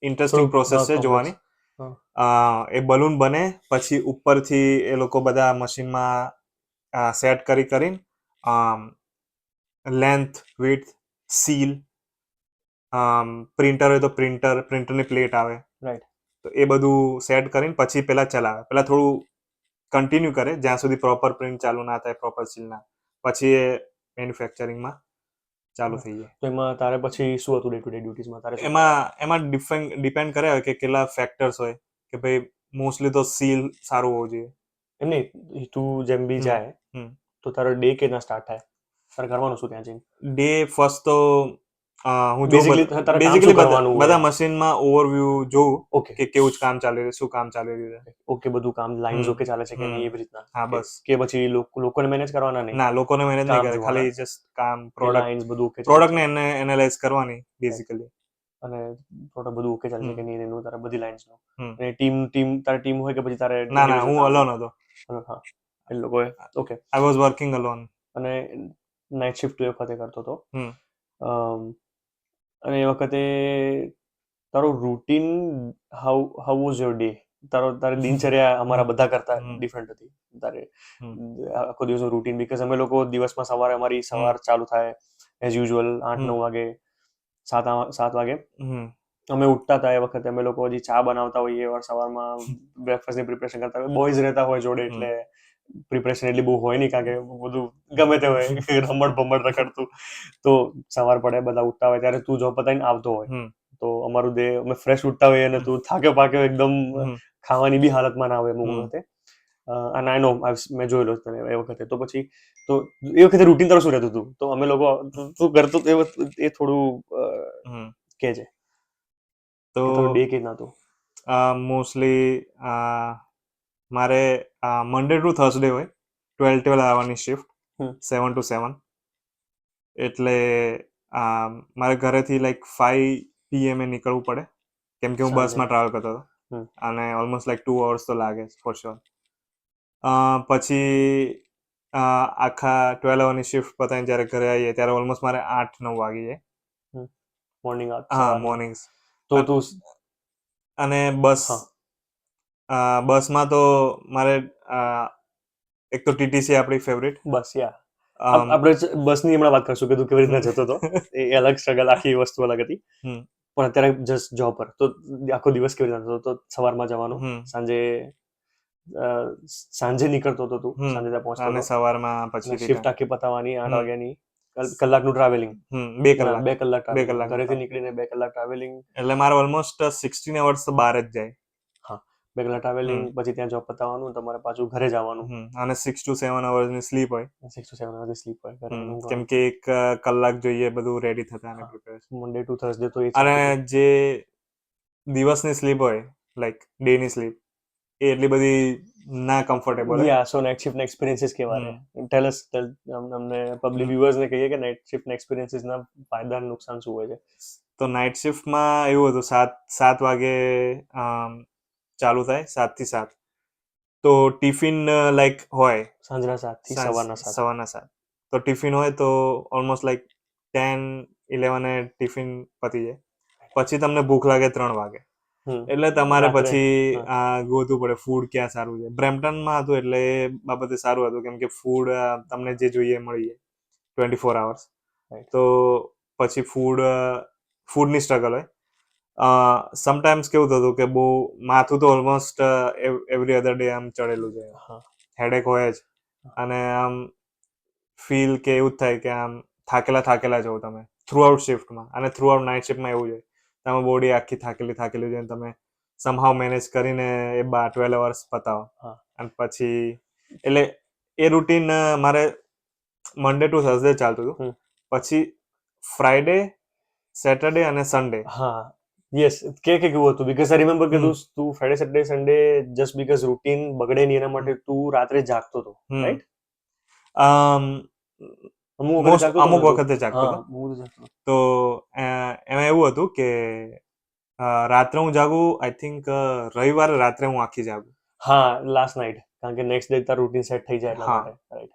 B: ઇન્ટરેસ્ટિંગ પ્રોસેસ
A: થોડુંક
B: છે
A: કોમ્પ્લેક્સ.
B: જોવાની
A: હા.
B: એ બલૂન બને પછી ઉપરથી એ લોકો બધા મશીનમાં સેટ કરીને લેન્થ વિડ્થ સીલ પ્રિન્ટર હોય તો પ્રિન્ટરની પ્લેટ આવે
A: રાઈટ.
B: તો એ બધું સેટ કરીને પછી પેલા ચલાવે પેલા થોડું કન્ટિન્યુ કરે જ્યાં સુધી પ્રોપર પ્રિન્ટ ચાલુ ના થાય પ્રોપર સીલ ના પછી એ મેન્યુફેક્ચરિંગમાં ચાલુ થઈ જાય
A: તો એમાં તારે પછી શું હતું? ડે ટુ ડે ડ્યુટીઝમાં તારે શું કરવાનું?
B: એમાં ડિપેન્ડ કરે કે કેટલા ફેક્ટર્સ હોય કે ભાઈ મોસ્ટલી તો સીલ સારું હોવું જોઈએ
A: એમ નહીં, તું જેમ બી
B: હમ
A: જાય
B: હમ
A: તો તારો ડે કેના સ્ટાર્ટ થાય? તારે કરવાનું શું ત્યાં જઈને?
B: ડે ફર્સ્ટ તો હું જોઉં
A: બેઝિકલી તારે કામ
B: બેઝિકલી
A: શું કરવાનું
B: બધા
A: હોય?
B: મશીનમાં ઓવરવ્યૂ જોઉં
A: ઓકે.
B: કે કેવું જ કામ ચાલી રહ્યું શું કામ ચાલી રહ્યું છે
A: ઓકે, બધું કામ લાઇન્સ
B: હમ
A: ઓકે ચાલે છે કે
B: હમ
A: નહીં, એવી રીતના?
B: હા
A: કે
B: બસ
A: કે પછી લોકોને મેનેજ કરવાના? નહીં,
B: ના લોકોને મેનેજ નહીં
A: કામ
B: કરે
A: જોવાના
B: ખાલી જસ્ટ કામ
A: કે લાઇન્સ બધું ઓકે ચાલે છે,
B: પ્રોડક્ટને એને એનાલાઇઝ કરવાની
A: right?
B: બેઝિકલી
A: અને પ્રોડક્ટ બધું ઓકે ચાલે છે
B: હમ
A: કે નહીં એનું તારે બધી લાઇન્સનું.
B: હમ
A: અને તારે ટીમ હોય કે પછી તારે
B: ના
A: ઇન્ડિવિજ્યુઅલ
B: હું
A: કામ
B: અલોન
A: હોય?
B: હતો
A: હા, એ લોકોએ. Okay.
B: I was working alone
A: અને નાઇટ શિફ્ટ એ વખતે કરતો હતો.
B: હમ
A: અમ, અને એ વખતે તારો routine, how was your day? તારી દિનચર્યા અમારા બધા કરતા
B: હમ
A: ડિફરન્ટ હતી. તારે
B: હમ
A: આખો દિવસનું રૂટીન, બીકોઝ અમે લોકો દિવસમાં સવારે અમારી
B: હમ
A: સવાર ચાલુ થાય એઝ યુઝ્યુઅલ
B: હમ
A: 8-9 વાગે, 7 વાગે
B: હમ
A: અમે ઉઠતા હતા. એ વખતે અમે લોકો હજી ચા બનાવતા હોઈએ or સવારમાં બ્રેકફાસ્ટની પ્રિપરેશન કરતા હોય. બોયઝ રહેતા હોય જોડે
B: હમ
A: એટલે પ્રિપરેશન એટલી બહુ હોય નહીં, કારણ કે બધું ગમે તે હોય રમણ ભમણ રખડતું. તો સવાર પડે, બધા ઉઠતા હોય ત્યારે તું જોબ પતાવીને આવતો હોય
B: હમ
A: તો અમારું ડે, અમે ફ્રેશ ઉઠતા હોઈએ અને તું થાક્યો પાક્યો એકદમ,
B: હમ
A: ખાવાની બી હાલતમાં ના હોય અમુક
B: હમ
A: વખતે. અને આઈ નો, મેં જોયેલો છે તને એ વખતે. તો પછી તો એ વખતે રૂટીન તારું શું રહેતું હતું? તો અમે લોકો તું કરતો તો એ થોડું
B: હમ
A: કે છે
B: તો
A: કે તારું ડે કેવી હતું?
B: મોસ્ટલી મારે મંડે ટુ થર્સડે હોય 12 આવવાની શિફ્ટ
A: હમ.
B: 7 to 7 એટલે મારે ઘરેથી લાઈક 5 PM નીકળવું પડે કેમ કે હું
A: સાંજે.
B: બસમાં ટ્રાવેલ કરતો હતો
A: હમ.
B: અને ઓલમોસ્ટ લાઈક 2 hours તો લાગે ફોર શ્યોર પછી આખા 12 આવરની શિફ્ટ પતાવીને જ્યારે ઘરે આવીએ ત્યારે ઓલમોસ્ટ મારે 8-9 વાગી જાય
A: મોર્નિંગ,
B: હા
A: સવારના.
B: મોર્નિંગ્સ
A: તો તું.
B: અને બસ
A: હા.
B: બસમાં તો મારે એક તો ટીટીસી આપણી ફેવરિટ.
A: બસ આપણે બસની હમણાં વાત કરશું કે તું કેવી રીતના જતો હતો. એ અલગ સ્ટ્રગલ, આખી વસ્તુ અલગ હતી. પણ અત્યારે જસ્ટ જોબ પર તો આખો દિવસ કેવી રીતના થતો? તો સવારમાં જવાનું, સાંજે નીકળતો હતો તું, સાંજે ત્યાં પહોંચતો
B: અને
A: હતો,
B: સવારમાં પછી
A: શિફ્ટ આખી પતાવવાની 8 વાગ્યાની, કલાકનું ટ્રાવેલિંગ,
B: 2 કલાક
A: 2 કલાક
B: બે
A: ટ્રાવેલિંગ,
B: કલાક
A: ઘરેથી નીકળીને 2 કલાક ટ્રાવેલિંગ.
B: એટલે મારે ઓલમોસ્ટ 16 અવર્સ તો બહાર જ જાય.
A: 2 કલાક ટ્રાવેલિંગ, પછી ત્યાં જોબ પતાવવાનું, તમારે પાછું ઘરે જવાનું,
B: અને 6 to 7 અવર્સની સ્લીપ હોય.
A: 6 to 7 અવર્સની સ્લીપ હોય, ઘરે
B: કેમ
A: ઊંઘવાનું.
B: કે 1 કલાક જોઈએ બધું રેડી થતા અને પ્રિપેરેશન.
A: મંડે ટુ થર્સડે તો એ
B: અને
A: ચાલતું હતું.
B: જે દિવસની સ્લીપ હોય, લાઈક ડેની સ્લીપ, એ એટલી બધી ના કમ્ફર્ટેબલ હોય.
A: સો નાઇટ શિફ્ટના એક્સપિરિયન્સીસ કેવા રહે? ટેલ અસ, અમને પબ્લિક વ્યુઅર્સને કહીએ કે નાઇટ શિફ્ટના એક્સપિરિયન્સીસના ફાયદા અને નુકસાન શું હોય છે?
B: તો નાઇટ શિફ્ટમાં એવું હતું, 7 વાગે ચાલુ થાય, 7 થી 7. તો ટિફિન લાઈક હોય
A: સાંજના 7 થી સવારના 7.
B: સવારના 7. તો ટિફિન હોય તો ઓલમોસ્ટ લાઈક 10-11 ટિફિન પતી જાય. પછી તમને ભૂખ લાગે 3 વાગે, એટલે તમારે પછી ગોતવું પડે ફૂડ ક્યાં સારું છે. બ્રેમ્પટનમાં હતું એટલે એ બાબતે સારું હતું, કેમ કે ફૂડ તમને જે જોઈએ મળી જાય 24 hours. તો પછી ફૂડની સ્ટ્રગલ હોય. સમટાઈમ્સ કેવું થતું કે બહુ માથું તો ઓલમોસ્ટ એવરી અધર ડે આમ ચડેલું છે, હેડેક હોય જ, અને આમ ફીલ કે એવું જ થાય કે આમ થાકેલા છો તમે થ્રુ આઉટ શિફ્ટમાં. અને થ્રુ આઉટ નાઇટ શિફ્ટમાં એવું છે, તમે બોડી આખી થાકેલી છે, તમે સમહાવ મેનેજ કરીને એ 12 અવર્સ પતાવો. અને પછી એટલે એ રૂટીન મારે મંડે ટુ થર્સડે ચાલતું હતું. પછી ફ્રાઈડે, સેટરડે અને સન્ડે.
A: યસ, કે કેવું હતું? બીકોઝ આઈ રિમેમ્બર કે તું Friday, Saturday, Sunday just because routine બગડે નહીં એના માટે તું રાત્રે જાગતો હતો, રાઈટ?
B: અમુક વખતે જાગતો હતો. તો એમાં એવું હતું કે રાત્રે હું જાગું, આઈ થિંક રવિવારે રાત્રે હું આખી જાગું.
A: લાસ્ટ નાઇટ, કારણ કે નેક્સ્ટ ડે તારું રૂટીન સેટ થઈ જાય એટલા માટે, રાઈટ?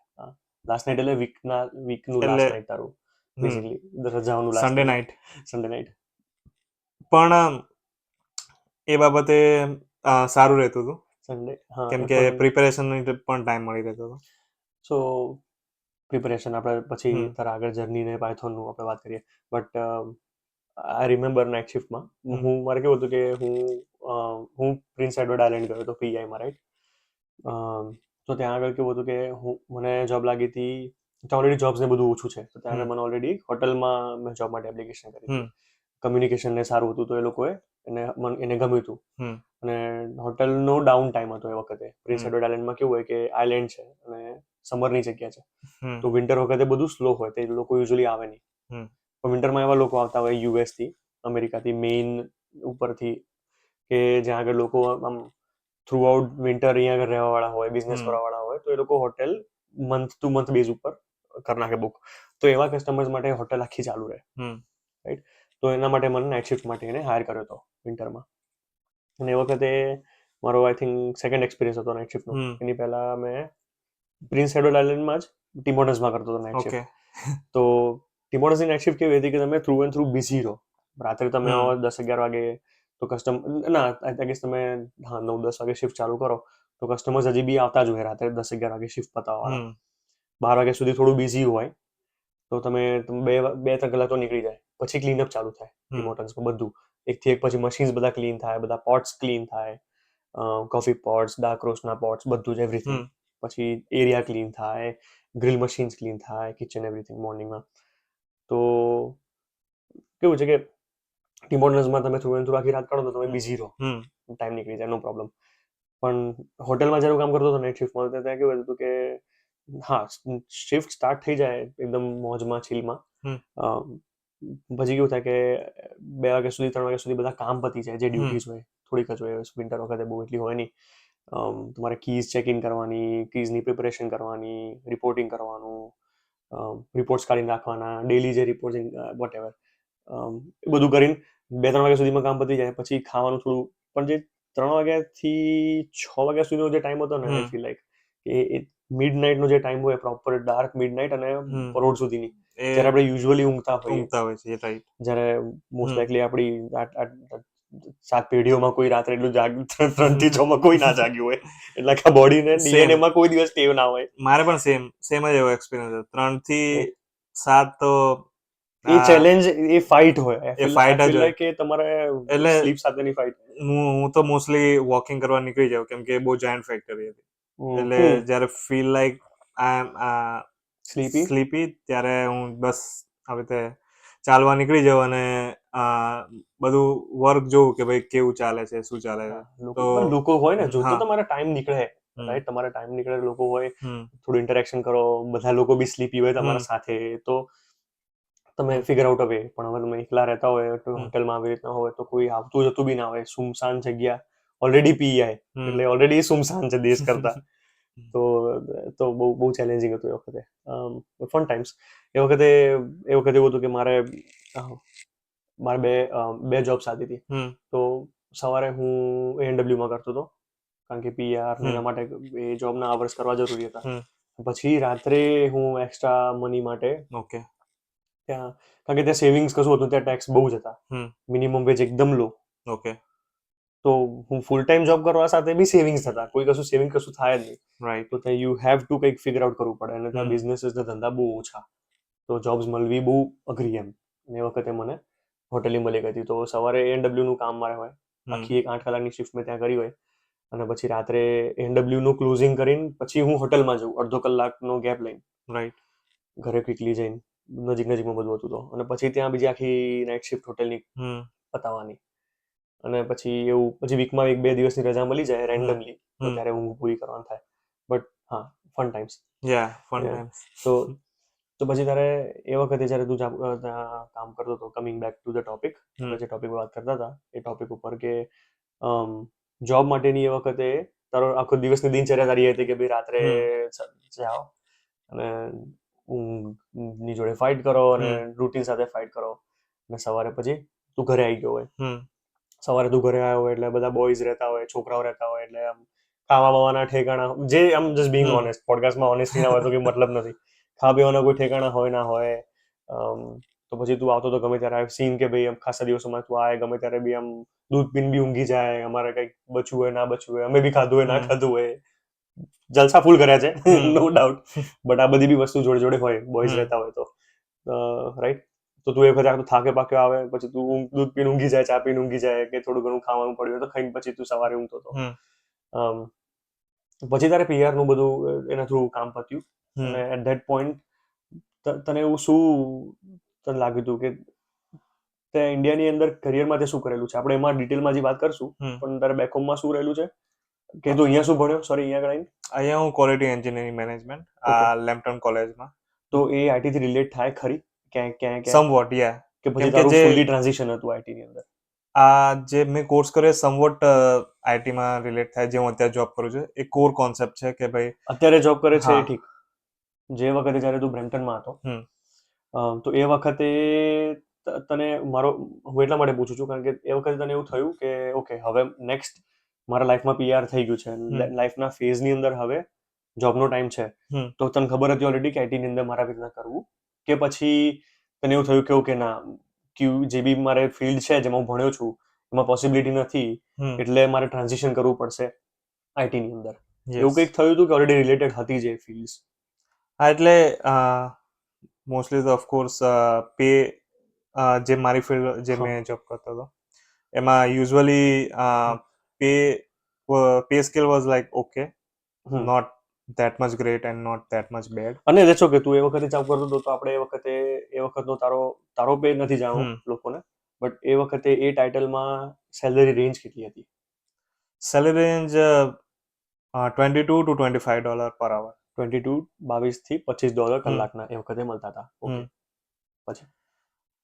A: લાસ્ટ નાઇટ એટલે વીકનું લાસ્ટ નાઇટ તારું, બેઝિકલી રજાઓનું last
B: Sunday night.
A: Sunday night.
B: પણ એ બાબતે સારું રહેતું હતું,
A: સન્ડે,
B: કેમ કે પ્રિપેરેશનનો પણ ટાઈમ મળી રહેતો હતો.
A: સો પ્રિપેરેશન આપણે પછી તારા આગળ જર્નીને પાયથોનનું આપણે વાત કરીએ. બટ આઈ રિમેમ્બર નાઇટ શિફ્ટમાં મારે કેવું હતું કે હું પ્રિન્સ એડવર્ડ આઇલેન્ડ ગયો હતો પીઆઈમાં, રાઈટ? તો ત્યાં આગળ કેવું હતું કે મને જોબ લાગી હતી, ત્યાં ઓલરેડી જોબ્સ ને બધું ઓછું છે, તો ત્યાં આગળ મને ઓલરેડી હોટલમાં મેં જોબ માટે એપ્લિકેશન કરી હતી. કમ્યુનિકેશન ને સારું હતું, તો એ લોકોએ એને ગમ્યું હતું. અને હોટલનો ડાઉન ટાઈમ હતો એ વખતે. પ્રિન્સ એડવર્ડ આઇલેન્ડમાં કેવું હોય કે આઇલેન્ડ છે અને સમરની જગ્યા છે, તો વિન્ટર વખતે બધું સ્લો હોય, તે લોકો યુઝ્યુઅલી આવે નહીં. પણ વિન્ટરમાં એવા લોકો આવતા હોય યુએસથી, અમેરિકાથી, મેઇન ઉપરથી, કે જ્યાં આગળ લોકો આમ થ્રુ આઉટ વિન્ટર અહીંયા આગળ રહેવાવાળા હોય, બિઝનેસ કરવાવાળા હોય, તો એ લોકો hotel month to month base ઉપર કરી નાખે બુક. તો એવા કસ્ટમર્સ માટે હોટેલ આખી ચાલુ રહે, રાઈટ? તો એના માટે મને નાઇટ શિફ્ટ માટે એને હાયર કર્યો હતો વિન્ટરમાં. અને એ વખતે મારો આઈ થિંક સેકન્ડ એક્સપિરિયન્સ હતો નાઇટ શિફ્ટનો. એની પહેલા મેં પ્રિન્સ એડવર્ડ આઇલેન્ડમાં જ ટીમ હોર્ટન્સમાં કરતો હતો નાઇટ શિફ્ટ. તો ટીમ હોર્ટન્સની નાઇટ શિફ્ટ કેવી હતી કે તમે થ્રુ એન્ડ થ્રુ બિઝી રહો. રાત્રે તમે આવો 10-11 વાગે તો આઈ ગેસ તમે 9-10 વાગે શિફ્ટ ચાલુ કરો તો કસ્ટમર્સ હજી બી આવતા જ હોય રાત્રે 10-11 વાગે શિફ્ટ પતાવવાળા. 12 વાગ્યા સુધી થોડું બિઝી હોય તો તમે 2-3 કલાક તો નીકળી જાય. પછી ક્લીનઅપ ચાલુ થાય ટીમ હોર્ટન્સમાં, બધું એકથી એક. પછી મશીન્સ બધા ક્લીન થાય, બધા પોટ્સ ક્લીન થાય, કોફી પોટ્સ, ડાર્ક રોસ્ટના પોટ્સ, બધું જ એવરીથિંગ. પછી એરિયા ક્લીન થાય, ગ્રીલ મશીન્સ ક્લીન થાય, કિચન એવરીથિંગ મોર્નિંગમાં. તો કેવું છે કે ટીમ હોર્ટન્સમાં તમે થ્રુ એન્ડ થ્રુ આખી રાત કાઢો તો તમે બિઝી રહો, ટાઈમ નીકળી જાય, નો પ્રોબ્લેમ. પણ હોટલમાં જ્યારે હું કામ કરતો હતો નાઇટ શિફ્ટમાં, ત્યાં કેવું હતું કે શિફ્ટ સ્ટાર્ટ થઈ જાય એકદમ મોજમાં, ચીલમાં. પછી કેવું થાય કે 2 વાગ્યા સુધી, 3 વાગ્યા સુધી બધા કામ પતી જાય, જે ડ્યુટીઝ હોય થોડીક જ હોય. વિન્ટર વખતે બહુ એટલી હોય નહીં. તમારે કીઝ ચેક ઇન કરવાની, કીઝની પ્રિપરેશન કરવાની, રિપોર્ટિંગ કરવાનું, રિપોર્ટ્સ કાઢીને રાખવાના, ડેલી જે રિપોર્ટિંગ વોટ એવર, એ બધું કરીને 2-3 વાગ્યા સુધીમાં કામ પતી જાય. પછી ખાવાનું થોડું, પણ જે 3 વાગ્યાથી 6 વાગ્યા સુધીનો જે ટાઈમ હતો ને, આઈ ફીલ લાઈક કે મિડ નાઇટનો જે ટાઈમ હોય, પ્રોપર ડાર્ક મિડ નાઇટ અને રોડ સુધીની, જ્યારે આપણે યુઝ્યુઅલી ઊંઘતા હોઈએ,
B: ઊંઘતા હોય છે, રાઈટ.
A: જ્યારે મોસ્ટ લાઇકલી આપણી 7 પેઢીઓમાં કોઈ રાત્રે એટલું 3 થી 6 માં કોઈ ના જાગ્યું હોય, એટલે આખા બોડીને ડીએનએ માં કોઈ દિવસ ટેવ ના હોય.
B: મારે પણ સેમ જ એવો એક્સપિરિયન્સ છે. 3 થી
A: Right.
B: 7 તો
A: એ ચેલેન્જ, એ ફાઇટ હોય.
B: એ fight જ હોય.
A: કે તમારે
B: એટલે
A: સ્લીપ સાથેની ફાઇટ.
B: હું તો મોસ્ટલી વોકિંગ કરવા નીકળી જાઉં, કેમ કે બહુ જાયન્ટ ફેક્ટરી હતી. એટલે જ્યારે feel like I am sleepy, ત્યારે હું બસ આવી રીતે ચાલવા નીકળી જાઉં અને બધું વર્ક જોઉં કે ભાઈ કેવું ચાલે છે, શું ચાલે છે.
A: લોકો હોય ને, જો તો
B: હા.
A: તમારે ટાઈમ નીકળે, રાઈટ, તમારે ટાઈમ નીકળે, લોકો હોય, થોડું ઇન્ટરેક્શન કરો, બધા લોકો બી સ્લીપી હોય તમારા સાથે, તો તમે ફિગર આઉટ અ વે. પણ હવે તમે એકલા રહેતા હોય, હોટલમાં આવી રીતના હોય, તો કોઈ આવતું જતું બી ના હોય, સુમસાન જગ્યા, ઓલરેડી પીઆઈ, એટલે ઓલરેડી સુમસાન છે દેશ કરતા. તો બહુ ચેલેન્જિંગ હતું એ વખતે. Fun times. એ વખતે એવું હતું કે મારે બે જોબ સાથે હતી. તો સવારે હું ANW માં કરતો હતો, કારણ કે પીઆર એના માટે એ જોબના આવર્સ કરવા જરૂરી હતા. પછી રાત્રે હું એક્સ્ટ્રા મની માટે ત્યાં, કારણ કે ત્યાં સેવિંગ્સ કશું હતું, ત્યાં ટેક્સ બહુ જ હતા, મિનિમમ વેજ એકદમ લો. તો હું ફૂલ ટાઈમ જોબ કરવા સાથે બી સેવિંગ્સ હતા, કોઈ સેવિંગ કશું થાય જ નહીં.
B: રાઈટ.
A: તો ત્યાં યુ હેવ ટુ કંઈક ફિગર આઉટ કરવું પડે, અને ત્યાં બિઝનેસીસ ના ધંધા બહુ ઓછા, તો જોબ્સ મળવી બહુ અઘરી એમ. એ વખતે મને હોટેલી મળી ગઈ હતી. તો સવારે ANW નું કામ મારે હોય, આખી એક 8 કલાકની શિફ્ટ મેં ત્યાં કરી હોય, અને પછી રાત્રે ANW નું ક્લોઝિંગ કરીને પછી હું હોટલમાં જઉં, અડધો કલાકનો ગેપ લઈને,
B: રાઈટ,
A: ઘરે ક્વિકલી જઈને, નજીકમાં બધું હતું તો, અને પછી ત્યાં બીજી આખી નાઇટ શિફ્ટ હોટલની પતાવવાની. અને પછી વીકમાં 1-2 દિવસની રજા મળી જાય રેન્ડમલી, તો ત્યારે ઊંઘ પૂરી કરવાનું થાય. બટ હા, ફન ટાઈમ્સ.
B: Fun times.
A: તો પછી તારે એ વખતે જ્યારે તું કામ કરતો હતો, coming back to the topic, જે ટોપિક વાત કરતા હતા એ ટોપિક ઉપર, કે જોબ માટેની એ વખતે તારો આખો દિવસની દિનચર્યા તારી હતી કે ભાઈ રાત્રે જાઓ અને ઊંઘની જોડે ફાઇટ કરો, અને રૂટીન સાથે ફાઇટ કરો, અને સવારે પછી તું ઘરે આવી ગયો હોય. સવારે તું ઘરે આવ્યો હોય એટલે બધા બોયઝ રહેતા હોય, છોકરાઓ રહેતા હોય, એટલે આમ ખાવા બાવાના ઠેકાણા, જે આમ જસ્ટ બિંગ ઓનેસ્ટ, પોડકાસ્ટમાં ઓનેસ્ટી ના હોય તો કંઈ મતલબ નથી. ખાવા પીવાના કોઈ ઠેકાણા હોય ના હોય. તો પછી તું આવતો તો ગમે ત્યારે આઈ સીન કે ભાઈ ખાસા દિવસોમાં તું આવે, ગમે ત્યારે બી આમ દૂધ પીને બી ઊંઘી જાય, અમારે કંઈક બચવું હોય ના બચવું હોય, અમે બી ખાધું હોય ના ખાધું હોય, જલસા ફૂલ કર્યા છે, નો ડાઉટ. બટ આ બધી બી વસ્તુ જોડે જોડે હોય, બોયઝ રહેતા હોય તો, રાઈટ. તો તું એ વખતે આખું થાકે પાકે આવે, પછી તું દૂધ પીને ઊંઘી જાય, ચા પીને ઊંઘી જાય, કે થોડું ઘણું ખાવાનું પડ્યું તો ખાઈને પછી તું સવારે ઊંઘતો હતો. પછી તારે PR નું બધું એના થ્રુ કામ પત્યું, અને એટ ધેટ પોઈન્ટ તને એવું શું તને લાગ્યું હતું કે તે ઇન્ડિયાની અંદર કરિયરમાં તે શું કરેલું છે? આપણે એમાં ડિટેલમાં જે વાત કરશું, પણ તારે બેક હોમમાં શું રહેલું છે, કે તું અહીંયા શું ભણ્યો? સોરી,
B: અહીંયા હું ક્વોલિટી એન્જિનિયરિંગ મેનેજમેન્ટ લેમ્પટન કોલેજમાં.
A: તો એ આઈટી થી રિલેટ થાય ખરી ક્યાં
B: સમવોટ,
A: કે પછી તારું ફૂલી ટ્રાન્ઝિશન હતું આઈટી ની અંદર?
B: જે મેં કોર્સ કર્યો સમવોટ આઈટીમાં રિલેટ થાય, જે હું અત્યારે જોબ કરું છું. એ કોર કોન્સેપ્ટ છે કે ભાઈ
A: અત્યારે જોબ કરે છે એ ઠીક. જે વખતે જ્યારે તું બ્રેમ્પટનમાં હતો, તો એ વખતે તને હું એટલા માટે પૂછું છું કારણ કે એ વખતે તને એવું થયું કે ઓકે, હવે નેક્સ્ટ મારા લાઈફમાં PR થઈ ગયું છે, લાઈફના ફેઝની અંદર હવે જોબનો ટાઈમ છે, તો તને ખબર હતી ઓલરેડી કે આઈટીની અંદર મારા રીતના કરવું, કે પછી તને એવું થયું કે ઓકે ના, જે બી મારે ફિલ્ડ છે જેમાં હું ભણ્યો છું એમાં પોસિબિલિટી નથી, એટલે મારે ટ્રાન્ઝિશન કરવું પડશે આઈટીની અંદર? એવું કંઈક થયું હતું કે ઓલરેડી રિલેટેડ હતી જે ફિલ્ડ્સ?
B: હા, એટલે મોસ્ટલી તો ઓફકોર્સ પે, જે મારી ફિલ્ડ જે મેં જોબ કરતો હતો એમાં usually pay scale was like okay, not that much great and not that much bad.
A: અને દેખો કે તું એ વખતે જોબ કરતો હતો, તો આપણે એ વખતનો તારો પે નથી જાણો લોકોને, બટ એ વખતે એ ટાઇટલમાં સેલરી રેન્જ કેટલી હતી?
B: Salary range $22 to $25 per hour.
A: 22 થી $25 કલાકના એ વખતે મળતા હતા. ઓકે, પછી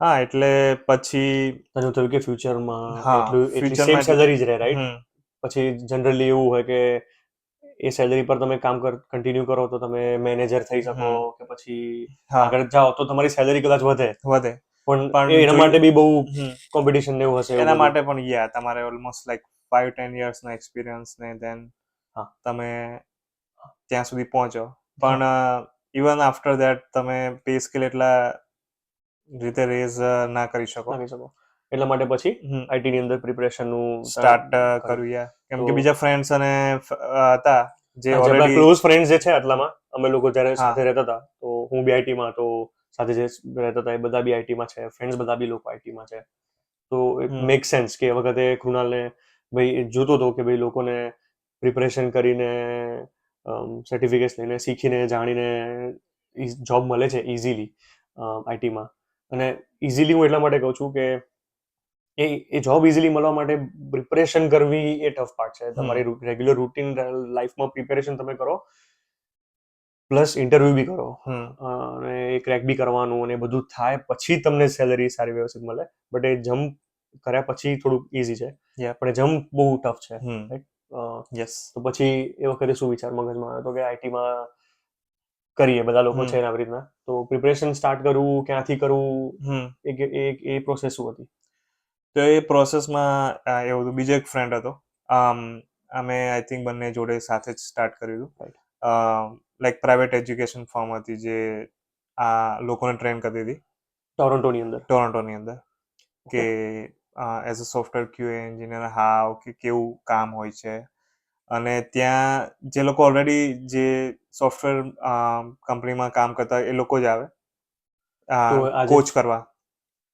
B: હા, એટલે પછી
A: તને થયું કે ફ્યુચરમાં એટલી સેમ સેલરી જ રહે, રાઈટ? પછી જનરલી એવું હોય કે એ સેલરી પર તમે કામ કન્ટિન્યુ કરો તો તમે મેનેજર થઈ શકો, કે પછી આગળ જાઓ તો તમારી સેલરી કદાચ વધે, પણ એના માટે બી બહુ કોમ્પિટિશન ને એવું હશે.
B: એના માટે પણ તમારે ઓલમોસ્ટ લાઈક 5-10 યર્સનો એક્સપિરિયન્સ ને દેન તમે ત્યાં સુધી પહોંચો. પણ ઇવન આફ્ટર ધેટ તમે પે સ્કેલ એટલા રીતે રેઝ ના કરી શકો.
A: એટલા માટે પછી
B: હમ
A: આઈટીની અંદર પ્રિપરેશનનું
B: સ્ટાર્ટ કર્યું યાર કેમ કે
A: તો
B: બીજા ફ્રેન્ડ્સ અને હતા જે
A: જે આપણા
B: ઓલરેડી
A: ક્લોઝ ફ્રેન્ડ્સ જે છે આટલામાં અમે લોકો જ્યારે
B: હા
A: સાથે રહેતા હતા તો હું બી આઈટીમાં તો સાથે જે રહેતા હતા એ બધા બી આઈટીમાં છે, ફ્રેન્ડ્સ બધા બી લોકો આઈટીમાં છે. તો ઇટ
B: હમ
A: મેક સેન્સ કે એ વખતે કૃણાલને ભાઈ જોતો હતો કે ભાઈ લોકોને પ્રિપરેશન કરીને સર્ટિફિકેટ્સ લઈને શીખીને જાણીને જોબ મળે છે ઇઝીલી આઈટીમાં. અને ઇઝીલી હું એટલા માટે કહું છું કે એ જોબ ઇઝીલી મળવા માટે પ્રિપરેશન કરવી એ ટફ પાર્ટ છે.
B: હમ
A: તમારી રેગ્યુલર રૂટીન લાઈફમાં પ્રિપેરેશન તમે કરો પ્લસ ઇન્ટરવ્યુ બી કરો
B: હમ
A: અને એ ક્રેક બી કરવાનું અને બધું થાય પછી તમને સેલરી સારી વ્યવસ્થિત મળે. બટ એ જમ્પ કર્યા પછી થોડુંક ઇઝી છે,
B: યપ
A: પણ એ જમ્પ બહુ ટફ છે,
B: હમ
A: રાઈટ?
B: યસ
A: તો પછી એ વખતે શું વિચાર મગજમાં આવ્યો હતો કે આઈટીમાં કરીએ, બધા લોકો
B: હમ
A: છે આવી રીતના, તો પ્રિપરેશન સ્ટાર્ટ કરવું ક્યાંથી કરવું,
B: હમ
A: એ પ્રોસેસ શું હતી?
B: તો એ પ્રોસેસમાં એવું હતું બીજો એક ફ્રેન્ડ હતો અમે આઈ થિંક બંને જોડે સાથે જ સ્ટાર્ટ કર્યું હતું.
A: Right.
B: Like private education firm હતી જે આ લોકોને ટ્રેન કરતી હતી
A: ટોરોન્ટોની અંદર.
B: ટોરોન્ટોની અંદર કે
A: okay.
B: As a software QA engineer how કે કેવું કામ હોય છે. અને ત્યાં જે લોકો ઓલરેડી જે સોફ્ટવેર કંપનીમાં કામ કરતા હોય એ લોકો જ આવે
A: તો આજે
B: કોચ કરવા.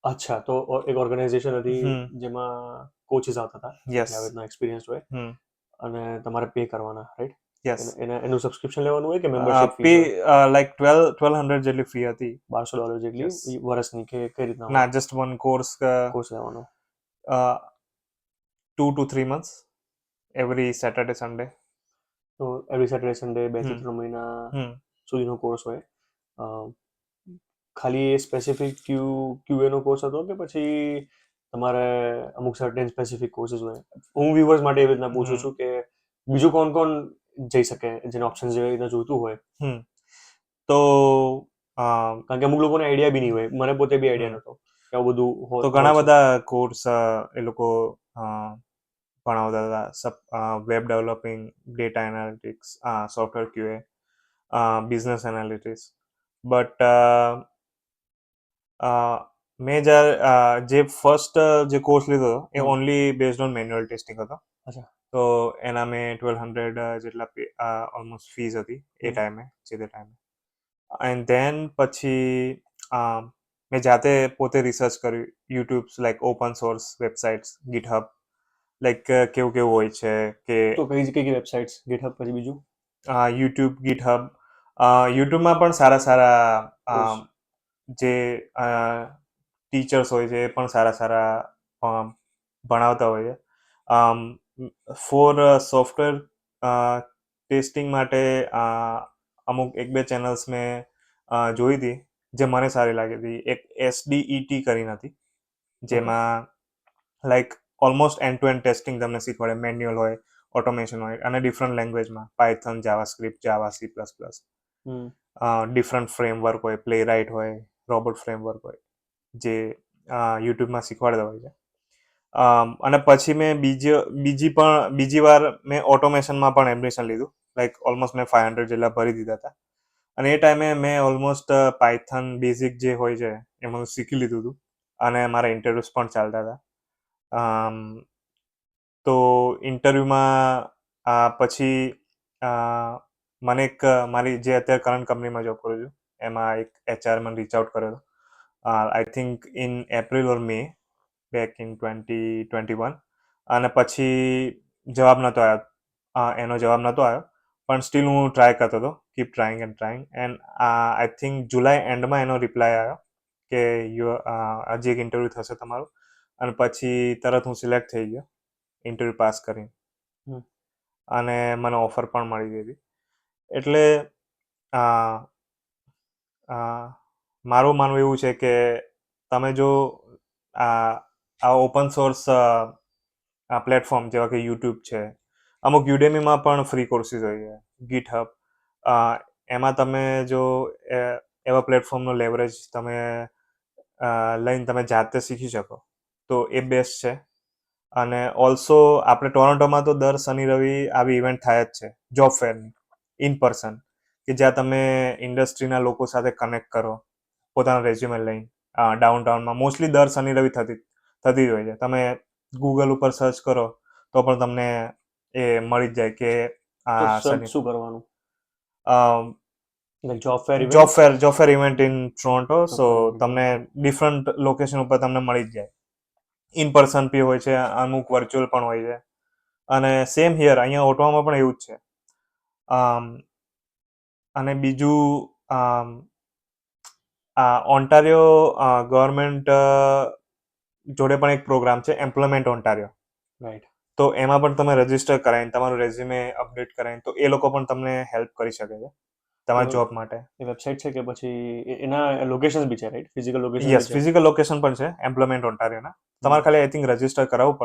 A: અચ્છા, તો એક ઓર્ગેનાઇઝેશન હતી
B: હમ
A: જેમાં કોચિસ આવતા હતા
B: યસ
A: જે આવી રીતના એક્સપિરિયન્સ હોય
B: હમ
A: અને તમારે પે કરવાના, રાઈટ?
B: યસ
A: એનું સબસ્ક્રિપ્શન લેવાનું હોય કે મેમ્બરશિપ ફીસ
B: પે
A: હોય?
B: લાઈક 1200 જેટલી ફી હતી.
A: $1200 જેટલી
B: યસ
A: વર્ષની કે કઈ રીતના
B: ના
A: હોય
B: જસ્ટ વન કોર્સ
A: કોર્સ લેવાનો?
B: 2 to 3 months every Saturday Sunday.
A: તો એવરી સેટરડે સન્ડે 2 થી
B: હમ
A: 3 મહિના
B: હમ
A: સુધીનો કોર્સ હોય. અ, ખાલી એ સ્પેસિફિક ક્યુએનો કોર્સ હતો કે પછી તમારે અમુક સર્ટેન સ્પેસિફિક કોર્सेस હોય? હું વ્યુઅર્સ માટે એવી રીતના પૂછું
B: હમ
A: છું કે બીજું કોણ કોણ જઈ શકે જેને ઓપ્શન જેવી રીતના જોઈતું હોય,
B: હમ તો
A: કારણ કે અમુક લોકોને આઈડિયા બી નહીં હોય, મને પોતે બી
B: હમ
A: આઈડિયા નહોતો કે આવું બધું
B: તો
A: હોય
B: ઘણા
A: છે.
B: બધા કોર્સ એ લોકો ભણાવતા હતા. Web developing, data analytics, software QA, business analytics. But મેં જ્યારે જે ફર્સ્ટ જે કોર્સ લીધો હતો એ
A: hmm.
B: Only based on manual testing હતો.
A: અચ્છા.
B: તો એના મેં 1200 જેટલા ઓલમોસ્ટ ફીસ હતી એ
A: હમ.
B: ટાઈમે જે તે ટાઈમે. એન્ડ ધેન પછી મેં જાતે પોતે રિસર્ચ કર્યું YouTubes like open source websites GitHub like કેવું કેવું હોય છે કે
A: તો કઈ કઈ કઈ વેબસાઇટ્સ ગેટહબ પછી બીજું
B: યુટ્યુબ ગીટહબ યુટ્યુબમાં પણ સારા સારા
A: કોર્સ?
B: જે ટીચર્સ હોય છે એ પણ સારા સારા ભણાવતા હોય છે. ફોર સોફ્ટવેર ટેસ્ટિંગ માટે અમુક એક બે ચેનલ્સ મેં જોઈ હતી જે મને સારી લાગી હતી. એક SDET કરીને હતી
A: ઓકે.
B: જેમાં like almost end to end testing તમને શીખવાડે, મેન્યુઅલ હોય, ઓટોમેશન હોય અને ડિફરન્ટ લેંગ્વેજમાં Python, JavaScript, Java, C++.
A: Hmm.
B: Different framework હોય, પ્લે રાઇટ હોય, રોબોટ ફ્રેમવર્ક હોય જે યુટ્યુબમાં શીખવાડતા હોય છે. અને પછી મેં બીજી વાર મેં ઓટોમેશનમાં પણ એડમિશન લીધું. લાઈક ઓલમોસ્ટ મેં 500 જેટલા ભરી દીધા હતા. અને એ ટાઈમે મેં ઓલમોસ્ટ પાયથન બેઝિક જે હોય છે એમાં શીખી લીધું હતું અને મારા ઇન્ટરવ્યુઝ પણ ચાલતા હતા. તો ઇન્ટરવ્યૂમાં પછી મને એક મારી જે અત્યારે કરંટ કંપનીમાં જોબ કરું છું એમાં એક HR મને રીચ આઉટ કર્યો હતો. I think in April or May back in 2021. અને પછી જવાબ નહોતો આવ્યો, એનો જવાબ નહોતો આવ્યો પણ સ્ટીલ હું ટ્રાય કરતો હતો, keep trying and trying. And I think July એન્ડમાં એનો રિપ્લાય આવ્યો કે હજી એક ઇન્ટરવ્યૂ થશે તમારું. અને પછી તરત હું સિલેક્ટ થઈ ગયો ઇન્ટરવ્યૂ પાસ કરીને
A: હમ.
B: અને મને ઓફર પણ મળી ગઈ હતી. એટલે મારું માનવું એવું છે કે તમે જો આ ઓપન સોર્સ પ્લેટફોર્મ જેવા કે યુટ્યુબ છે, અમુક યુડેમીમાં પણ ફ્રી કોર્સીસ હોય છે, ગીટહબ, એમાં તમે જો એવા પ્લેટફોર્મનો લેવરેજ તમે લઈને તમે જાતે શીખી શકો તો એ બેસ્ટ છે. અને ઓલ્સો આપણે ટોરોન્ટોમાં તો દર શનિ રવિ આવી ઇવેન્ટ થાય જ છે જોબ ફેરની ઇન પર્સન કે જ્યાં તમે ઇન્ડસ્ટ્રીના લોકો સાથે કનેક્ટ કરો પોતાના રેઝ્યુમે લઈને. ડાઉન ટાઉનમાં મોસ્ટલી દર શનિ રવિ થતી થતી જ હોય છે. તમે ગૂગલ ઉપર સર્ચ કરો તો પણ તમને એ મળી જ જાય કે
A: તો
B: આ
A: શું કરવાનું? Like
B: job fair event in Toronto. So તમને ડિફરન્ટ લોકેશન ઉપર તમને મળી જ જાય. ઇન પર્સન બી હોય છે, અમુક વર્ચ્યુઅલ પણ હોય છે. અને સેમ હિયર અહીંયા ઓટોમાં પણ એવું જ છે. અને બીજું ઓન્ટારિયો ગવર્મેન્ટ જોડે પણ એક પ્રોગ્રામ છે, એમ્પ્લોયમેન્ટ ઓન્ટારિયો.
A: રાઈટ.
B: તો એમાં પણ તમે રજીસ્ટર કરાવીને તમારું રેઝ્યુમે અપડેટ કરાવીને તો એ લોકો પણ તમને હેલ્પ કરી શકે છે તમારા જોબ માટે.
A: એ વેબસાઇટ છે કે પછી એના લોકેશન્સ બી છે, right? Physical location
B: yes, physical location પણ છે એમ્પ્લોયમેન્ટ ઓન્ટારિયોના. તમારે ખાલી આઈ થિંક રજીસ્ટર કરાવવું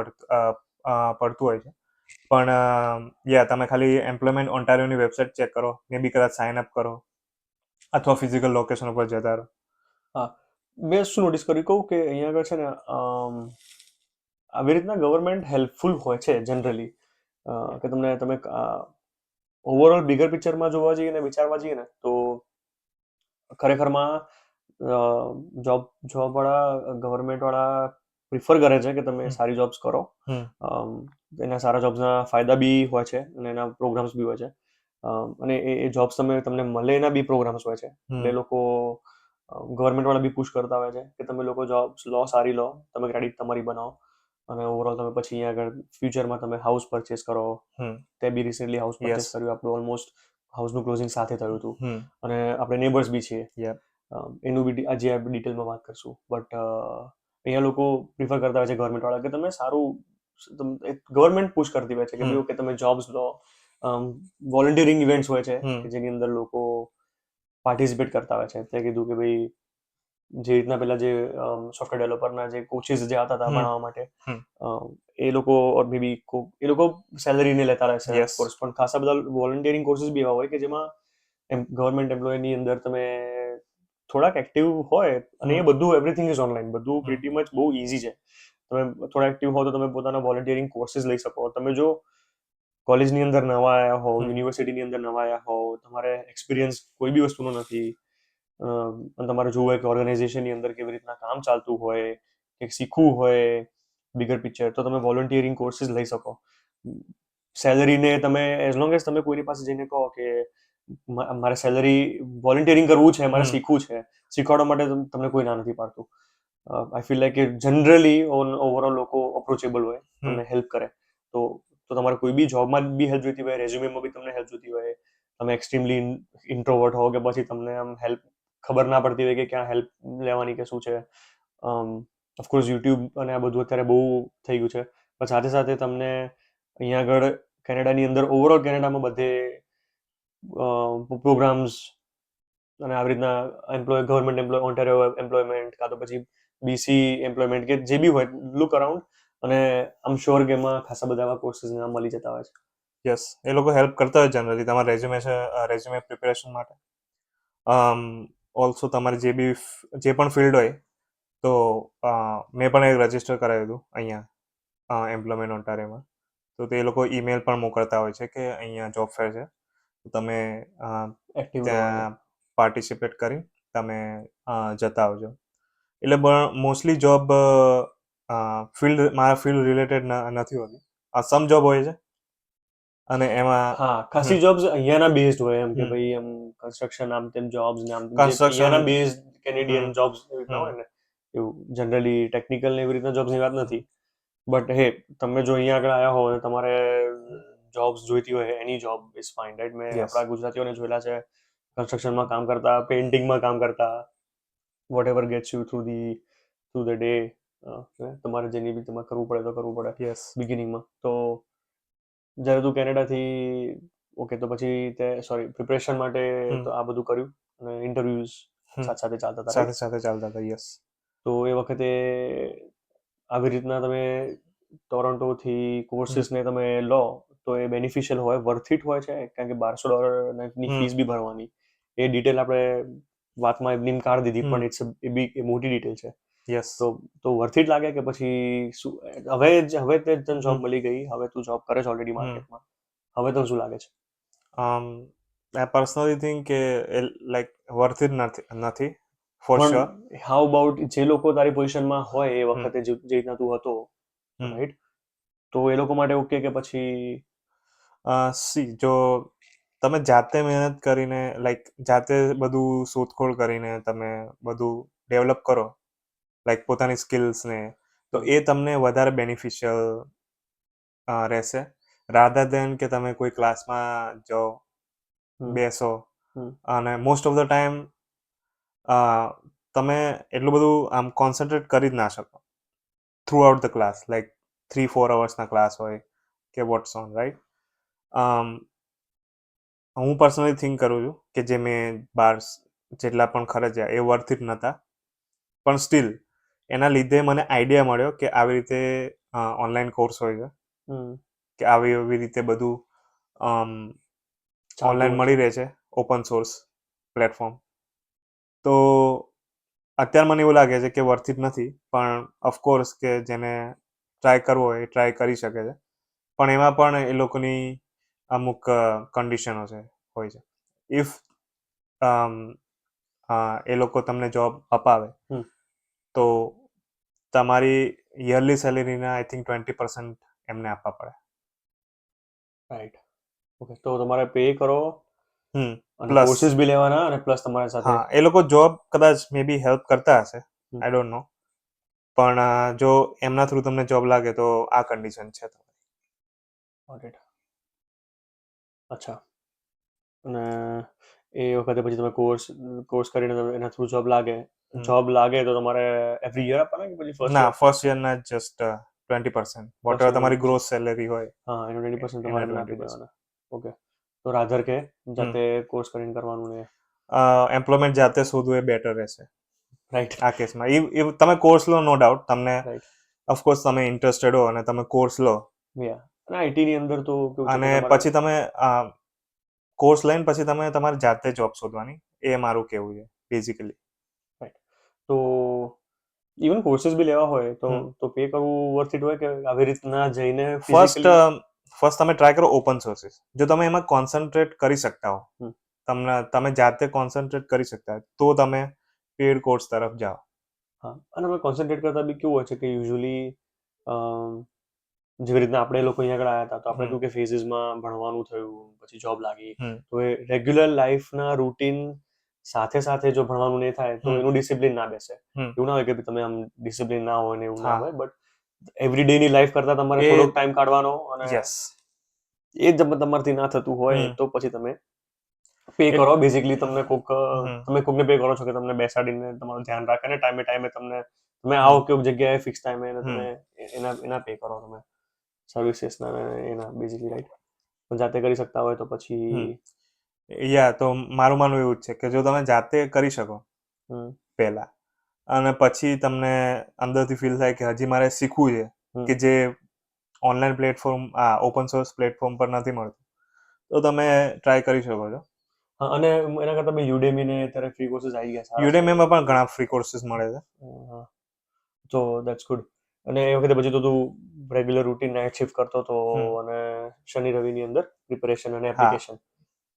B: પડતું હોય છે. પણ તમે ખાલી એમ્પ્લોયમેન્ટ ઓન્ટારિયોની વેબસાઇટ ચેક કરો, મે બી કદાચ સાઇન અપ કરો અથવા ફિઝિકલ લોકેશન ઉપર જતા રહો.
A: હા, મેં શું નોટિસ કર્યું કહું કે અહીંયા આગળ છે ને આવી રીતના ગવર્મેન્ટ હેલ્પફુલ હોય છે જનરલી, કે તમે ઓવરઓલ બિગર પિક્ચરમાં જોવા જઈએ ને વિચારવા જઈએ ને તો ખરેખરમાં જોબવાળા ગવર્મેન્ટવાળા પ્રિફર કરે છે કે તમે સારી જોબ્સ કરો. એના સારા જોબ્સના ફાયદા બી હોય છે અને એના પ્રોગ્રામ્સ બી હોય છે. અને એ જોબ્સ તમને મળે એના બી પ્રોગ્રામ્સ હોય છે. એટલે લોકો ગવર્મેન્ટવાળા બી પુશ કરતા હોય છે કે તમે લોકો જોબ્સ લો, સારી લો, તમે ક્રેડિટ તમારી બનાવો અને ઓવરઓલ તમે પછી અહીંયા આગળ ફ્યુચરમાં તમે હાઉસ પરચેસ કરો. તે બી રિસેન્ટલી હાઉસ પરચેસ કર્યું આપણું, ઓલમોસ્ટ હાઉસનું ક્લોઝિંગ સાથે થયું હતું. અને આપણે નેબર્સ બી છીએ. એનું બી આજે આપણે ડિટેલમાં વાત કરશું. બટ અહીંયા લોકો પ્રિફર કરતા હોય છે ગવર્મેન્ટવાળા કે તમે સારું, ગવર્મેન્ટ પુશ કરતી હોય છે કે ભાઈ ઓકે તમે જોબ્સ લો. વોલન્ટિયરિંગ ઇવેન્ટ્સ હોય છે કે જેની અંદર લોકો પાર્ટિસિપેટ કરતા હોય છે. તે કીધું કે ભાઈ જે રીતના પેલા જે સોફ્ટવેર ડેવલપરના જે કોચિસ જે આવતા હતા ભણાવવા માટે, એ લોકો મે બી એ લોકો સેલરીને લેતા રહેશે ઓફકોર્સ, પણ ખાસા બધા વોલન્ટિયરિંગ કોર્સિસ બી એવા હોય કે જેમાં ગવર્મેન્ટ એમ્પ્લોયની અંદર તમે થોડાક એક્ટિવ હોય અને એ બધું એવરીથિંગ ઇઝ ઓનલાઈન, બધું પ્રીટી મચ બહુ ઇઝી છે. તમે થોડા એક્ટિવ હો તો તમે પોતાના વોલન્ટિયરિંગ કોર્સિસ લઈ શકો. તમે જો કોલેજની અંદર નવા આવ્યા હો, યુનિવર્સિટીની અંદર નવા આવ્યા હો, તમારે એક્સપિરિયન્સ કોઈ બી વસ્તુનો નથી અને તમારે જોવું હોય કે ઓર્ગેનાઇઝેશનની અંદર કેવી રીતના કામ ચાલતું હોય, કંઈક શીખવું હોય બિગર પિક્ચર, તો તમે વોલન્ટિયરિંગ કોર્સિસ લઈ શકો. સેલરીને તમે એઝ લોંગ એઝ તમે કોઈની પાસે જઈને કહો કે મારે સેલરી વોલન્ટિયરિંગ કરવું છે, મારે શીખવું છે, શીખવાડવા માટે તમને કોઈ ના નથી પાડતું. આઈ ફીલ લાઈક કે જનરલી ઓવરઓલ લોકો અપ્રોચેબલ હોય, તમને હેલ્પ કરે. તો તમારે કોઈ બી જોબમાં બી હેલ્પ જોઈતી હોય, રેઝ્યુમેમાં બી તમને હેલ્પ જોઈતી હોય, તમે એક્સ્ટ્રીમલી ઇન્ટ્રોવર્ટ હો કે પછી તમને આમ હેલ્પ ખબર ના પડતી હોય કે ક્યાં હેલ્પ લેવાની કે શું છે. ઓફકોર્સ યુટ્યુબ અને આ બધું અત્યારે બહુ થઈ ગયું છે. પણ સાથે સાથે તમને અહીંયા આગળ કેનેડાની અંદર ઓવરઓલ કેનેડામાં બધે પ્રોગ્રામ્સ અને આવી રીતના ગવર્મેન્ટ ઓન્ટારિયો એમ્પ્લોયમેન્ટ કાં તો પછી BC એમ્પ્લોયમેન્ટ કે જે બી હોય, લુક અરાઉન્ડ અને આમ શ્યોર કે એમાં ખાસા બધા એવા કોર્સિસ મળી જતા હોય છે.
B: યસ, એ લોકો હેલ્પ કરતા હોય જનરલી તમારા રેઝ્યુમે પ્રિપેરેશન માટે. ઓલ્સો તમારે જે પણ ફિલ્ડ હોય, તો મેં પણ એક રજીસ્ટર કરાવ્યું હતું અહીંયા એમ્પ્લોયમેન્ટ ઓન્ટારિયોમાં. તો તે લોકો ઈમેલ પણ મોકલતા હોય છે કે અહીંયા જોબ ફેર છે, તમે ત્યાં પાર્ટિસિપેટ કરી તમે જતા આવજો. એટલે મોસ્ટલી જોબ મારા ફિલ્ડ રિલેટેડ નથી હોતી. સમ જોબ હોય છે અને એમાં
A: ખાસી જોબ્સ અહીંયાના બેઝડ હોય, એમ કે ભાઈ એમ કન્સ્ટ્રક્શન આમ તેમ જોબ્સ ને આમ અહીંયાના બેઝડ કેનેડિયન જોબ્સ એવી રીતના હોય ને, એવું જનરલી ટેકનિકલ ને એવી રીતના જોબ્સની વાત નથી. બટ હે, તમે જો અહીંયા આગળ આવ્યા હો અને તમારે જોબ્સ જોઈતી હોય, એની જોબ ઇઝ ફાઇન, રાઈટ? મેં આપણા ગુજરાતીઓને જોયેલા છે કન્સ્ટ્રક્શનમાં કામ કરતા, પેઇન્ટિંગમાં કામ કરતા, whatever gets you through the day. તમારે જેની બી તમારે કરવું પડે તો કરવું પડે બિગિનિંગમાં. તો જ્યારે તું કેનેડાથી ઓકે, તો પછી તે પ્રિપરેશન માટે તો આ બધું કર્યું અને ઇન્ટરવ્યુઝ સાથે સાથે ચાલતા હતા, રાઈટ?
B: સાથે ચાલતા હતા, યસ.
A: તો એ વખતે આવી રીતના તમે ટોરોન્ટોથી કોર્સિસને તમે લો તો એ બેનિફિશિયલ હોય, વર્થ ઇટ હોય છે, કારણ કે $1200ની ફીસ બી ભરવાની. એ ડિટેલ આપણે વાતમાં એમની કાઢી દીધી, પણ એ બી મોટી ડિટેલ છે.
B: યસ.
A: તો વર્થ ઇટ લાગે કે પછી શું? હવે તે તને જોબ મળી ગઈ, હવે તું જોબ કરે છે ઓલરેડી માર્કેટમાં, હવે તને શું લાગે છે?
B: આઈ પર્સનલી થિંક કે લાઈક વર્થ ઇટ નથી. For sure.
A: પણ હાઉ અબાઉટ જે લોકો તારી પોઝિશનમાં હોય એ વખતે જે રીતના તું હતો, રાઈટ, તો એ લોકો માટે ઓકે કે પછી
B: સી જો તમે જાતે મહેનત કરીને લાઈક જાતે બધું શોધખોળ કરીને તમે બધું ડેવલપ કરો લાઈક પોતાની સ્કિલ્સને, તો એ તમને વધારે બેનિફિશિયલ રહેશે રાધર દેન કે તમે કોઈ ક્લાસમાં જાઓ, બેસો અને મોસ્ટ ઓફ ધ ટાઈમ તમે એટલું બધું આમ કોન્સન્ટ્રેટ કરી જ ના શકો throughout the class, like 3-4 અવર્સના ક્લાસ હોય કે વોટ્સ ઓન, રાઈટ. હું પર્સનલી થિંક કરું છું કે જે મેં બાર જેટલા પણ ખર્ચ્યા એ વર્થ ઇટ નહોતા, પણ સ્ટીલ એના લીધે મને આઈડિયા મળ્યો કે આવી રીતે ઓનલાઈન કોર્સ હોય છે, કે આવી રીતે બધું ઓનલાઈન મળી રહે છે, ઓપન સોર્સ પ્લેટફોર્મ. તો અત્યારે મને એવું લાગે છે કે વર્થ ઇટ નથી, પણ ઓફકોર્સ કે જેને ટ્રાય કરવો હોય એ ટ્રાય કરી શકે છે, પણ એમાં પણ એ લોકોની અમુક કન્ડિશનો હોય છે. ઇફ એ લોકો તમને જોબ અપાવે તો તમારી યરલી સેલેરીના આઈ થિંક 20% એમને આપવા પડે.
A: Right, okay. તો તમારે પે કરો અને
B: પ્લસ
A: કોર્સિસ બી લેવાના અને પ્લસ તમારી સાથે
B: હા, એ લોકો જોબ કદાચ મે બી હેલ્પ કરતા હશે, આઈ ડોન્ટ નો, પણ જો એમના થ્રુ તમને જોબ લાગે તો આ કન્ડિશન છે.
A: અચ્છા. અને એ વખતે પછી તમે કોર્સ કરીને એના થ્રુ જોબ લાગે તો તમારે એવરી યર આપવાના કે પછી ફર્સ્ટ
B: ના,
A: યર?
B: ફર્સ્ટ યરના જસ્ટ 20%, વોટ તમારી ગ્રોસ સેલેરી હોય
A: હા, એનું 20%
B: એના
A: તમારે
B: 20%.
A: આપી દેવાના. ઓકે. તો રાધર કે જાતે કોર્સ કરીને કરવાનું ને
B: એમ્પ્લોયમેન્ટ જાતે શોધવું એ બેટર રહેશે
A: રાઈટ,
B: આ કેસમાં. if તમે કોર્સ લો, નો ડાઉટ તમને
A: રાઈટ,
B: ઓફકોર્સ તમે ઇન્ટરેસ્ટેડ હો અને તમે કોર્સ લો
A: યા. અને આઈટી ની અંદર તો કેવું છે
B: અને
A: કે તમારે
B: પછી તમે કોર્સ લઈને પછી તમે તમારી જાતે જોબ શોધવાની, એ મારું કેવું છે બેઝિકલી.
A: તો ઇવન કોર્सेस બી લેવા હોય તો પે કરવું વર્થ ઇટ હોય કે આવી રીતના જઈને
B: ફર્સ્ટ
A: ફિઝિકલી
B: તમે ટ્રાય કરો ઓપન સોર્સિસ. જો તમે એમાં કોન્સન્ટ્રેટ કરી શકતા હો, તમે જાતે કોન્સન્ટ્રેટ કરી શકતા હોય તો તમે પેડ કોર્સ તરફ જાઓ.
A: હા, અને અમે કોન્સન્ટ્રેટ કરતા બી કેવું હોય છે કે યુઝ્યુઅલી જેવી રીતના આપણે લોકો અહીંયા આગળ આવ્યા હતા તો આપણે કેવું કે ફેઝિસમાં ભણવાનું થયું, પછી જોબ લાગી, તો એ રેગ્યુલર લાઈફના રૂટીન સાથે સાથે જો ભણવાનું નહીં થાય તો એનું ડિસિપ્લિન ના બેસે. એવું ના હોય કે તમે આમ ડિસિપ્લિન ના હોય ને એવું ના હોય, બટ એવરી ડે ની લાઈફ કરતા તમારે થોડોક ટાઈમ કાઢવાનો, અને એ જ તમારથી ના થતું હોય તો પછી તમે પે કરો. બેઝિકલી તમે કોકને પે કરો છો કે તમને બેસાડીને તમારું ધ્યાન રાખે ને ટાઈમે ટાઈમે તમે આવો કે જગ્યાએ ફિક્સ ટાઈમે તમે એના પે કરો તમે સર્વિસીસના એના બેઝિકલી, રાઈટ. પણ જાતે કરી શકતા હોય તો પછી
B: તો મારું માનવું એવું જ છે કે જો તમે જાતે કરી શકો પહેલા અને પછી તમને અંદરથી ફીલ થાય કે હજી મારે શીખવું છે કે જે online platform open source platform પર નથી મળતું, તો તમે ટ્રાય કરી શકો છો.
A: અને એના કરતા મેં યુડેમી ને અત્યારે ફ્રી કોર્सेस આવી ગયા છે.
B: યુડેમીમાં પણ ઘણા ફ્રી કોર્सेस મળે છે.
A: તો ધેટ્સ ગુડ. અને એ વખતે પછી તો તું રેગ્યુલર રૂટીન નાઇટ શિફ્ટ કરતો હતો અને શનિ રવિની અંદર પ્રિપેરેશન અને એપ્લિકેશન,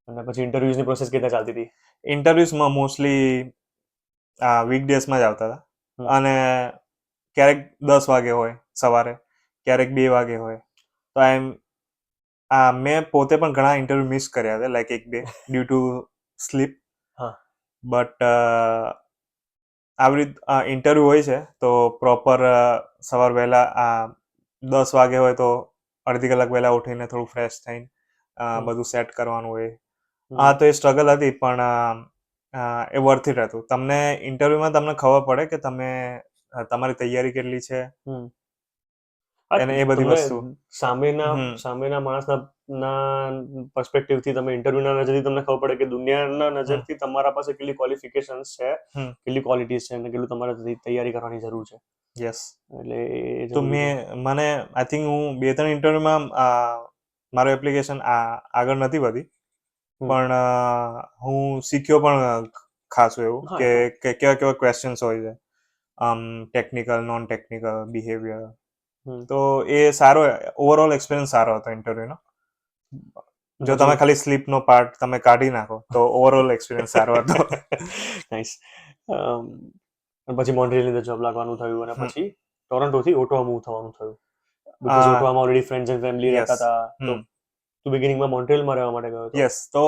A: અને પછી ઇન્ટરવ્યુઝની પ્રોસેસ કેવી રીતે ચાલતી હતી?
B: ઇન્ટરવ્યુઝમાં મોસ્ટલી વીકડેઝમાં જ આવતા હતા અને ક્યારેક 10 વાગે હોય સવારે, ક્યારેક 2 વાગે હોય. તો મેં પોતે પણ ઘણા ઇન્ટરવ્યુ મિસ કર્યા હતા, like 1-2 due to sleep. But આવી રીત ઇન્ટરવ્યુ હોય છે તો પ્રોપર સવાર વહેલા 10 વાગે હોય તો અડધી કલાક વહેલા ઉઠીને થોડું ફ્રેશ થઈને બધું સેટ કરવાનું હોય. તો એ સ્ટ્રગલ હતી, પણ એ વર્થ ઇટ હતું. તમને ઇન્ટરવ્યુમાં તમને ખબર પડે કે તમારી તૈયારી કેટલી છે અને એ બધી વસ્તુ
A: સામેના માણસના પર્સપેક્ટિવથી તમે ઇન્ટરવ્યુના નજરથી તમને ખબર પડે કે દુનિયાના નજરથી તમારા પાસે કેટલી ક્વોલિફિકેશન્સ છે, કેટલી ક્વોલિટીઝ છે, અને કેટલું તમારે તૈયારી કરવાની જરૂર છે.
B: યસ.
A: એટલે
B: તો મને આઈ થિંક હું 2-3 ઇન્ટરવ્યુમાં મારું એપ્લિકેશન આગળ નથી વધી, પણ હું શીખ્યો પણ ખાસું એવું કે કેવા કેવા ક્વેશ્ચન્સ હોય છે, ટેકનિકલ, નોન ટેકનિકલ, બિહેવિયર. તો એ સારો ઓવરઓલ એક્સપિરિયન્સ સારો હતો ઇન્ટરવ્યુનો. જો તમે ખાલી સ્લીપનો પાર્ટ તમે કાઢી નાખો તો ઓવરઓલ એક્સપિરિયન્સ સારો હતો.
A: નાઈસ. અને પછી મોન્ટ્રીયલની અંદર જોબ લાગવાનું થયું અને
B: હમ.
A: પછી ટોરન્ટોથી ઓટોવા મૂવ થવાનું થયું બીકોઝ ઓટોવામાં ઓલરેડી ફ્રેન્ડ્સ એન્ડ ફેમિલી રહેતા
B: યસ.
A: હતા. તો તું બિગિનિંગમાં મોન્ટ્રીયલમાં રહેવા માટે ગયો હતો?
B: યસ, તો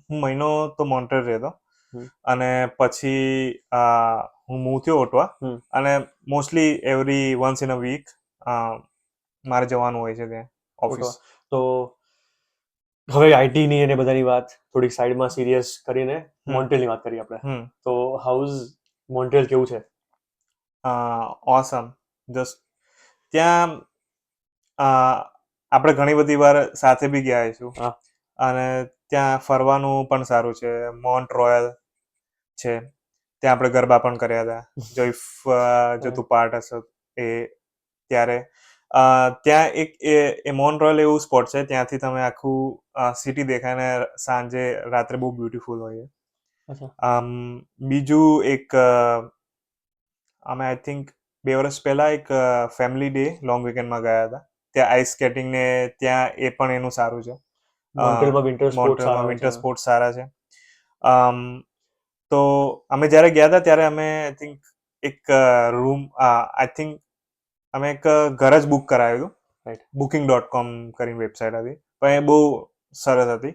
B: હું મહિનો તો મોન્ટ્રીયલ રહેતો
A: હમ.
B: અને પછી હું મૂવ થયો ઓટવા.
A: હમ.
B: અને mostly every once in a week મારે જવાનું હોય છે ત્યાં ઓફિસ.
A: ઓટોવા. તો હવે આઈટીની અને બધાની વાત થોડીક સાઈડમાં સિરિયસ કરીને મોન્ટ્રીયલની વાત કરીએ આપણે. તો હાઉઝ મોન્ટ્રીયલ કેવું છે?
B: ઓસમ. જસ્ટ ત્યાં આપણે ઘણી બધી વાર સાથે બી ગયા છું
A: હા.
B: અને ત્યાં ફરવાનું પણ સારું છે. મોન્ટ રોયલ છે, ત્યાં આપણે ગરબા પણ કર્યા હતા. જો તું પાર્ટ હશે એ ત્યારે ત્યાં એક એ મોન્ટ રોયલ એવું સ્પોટ છે, ત્યાંથી તમે આખું સિટી દેખાય ને સાંજે રાત્રે બહુ બ્યુટીફુલ હોય છે.
A: અચ્છા.
B: બીજું એક અમે આઈ થિંક 2 વર્ષ પહેલા એક ફેમિલી ડે લોંગ વીકેન્ડમાં ગયા હતા. ત્યાં આઈસ સ્કેટિંગ ને ત્યાં એ પણ એનું સારું છે.
A: મોન્ટ્રીયલમાં વિન્ટર સ્પોર્ટ્સ સારા
B: મોન્ટ્રીયલમાં
A: હોય
B: વિન્ટર
A: છે.
B: સ્પોર્ટ્સ સારા છે. તો અમે જ્યારે ગયા હતા ત્યારે અમે આઈ થિંક એક રૂમ આઈ થિંક અમે એક ઘર જ બુક કરાવ્યું હતું.
A: રાઈટ.
B: booking.com કરીને વેબસાઇટ હતી, પણ એ બહુ સરસ હતી.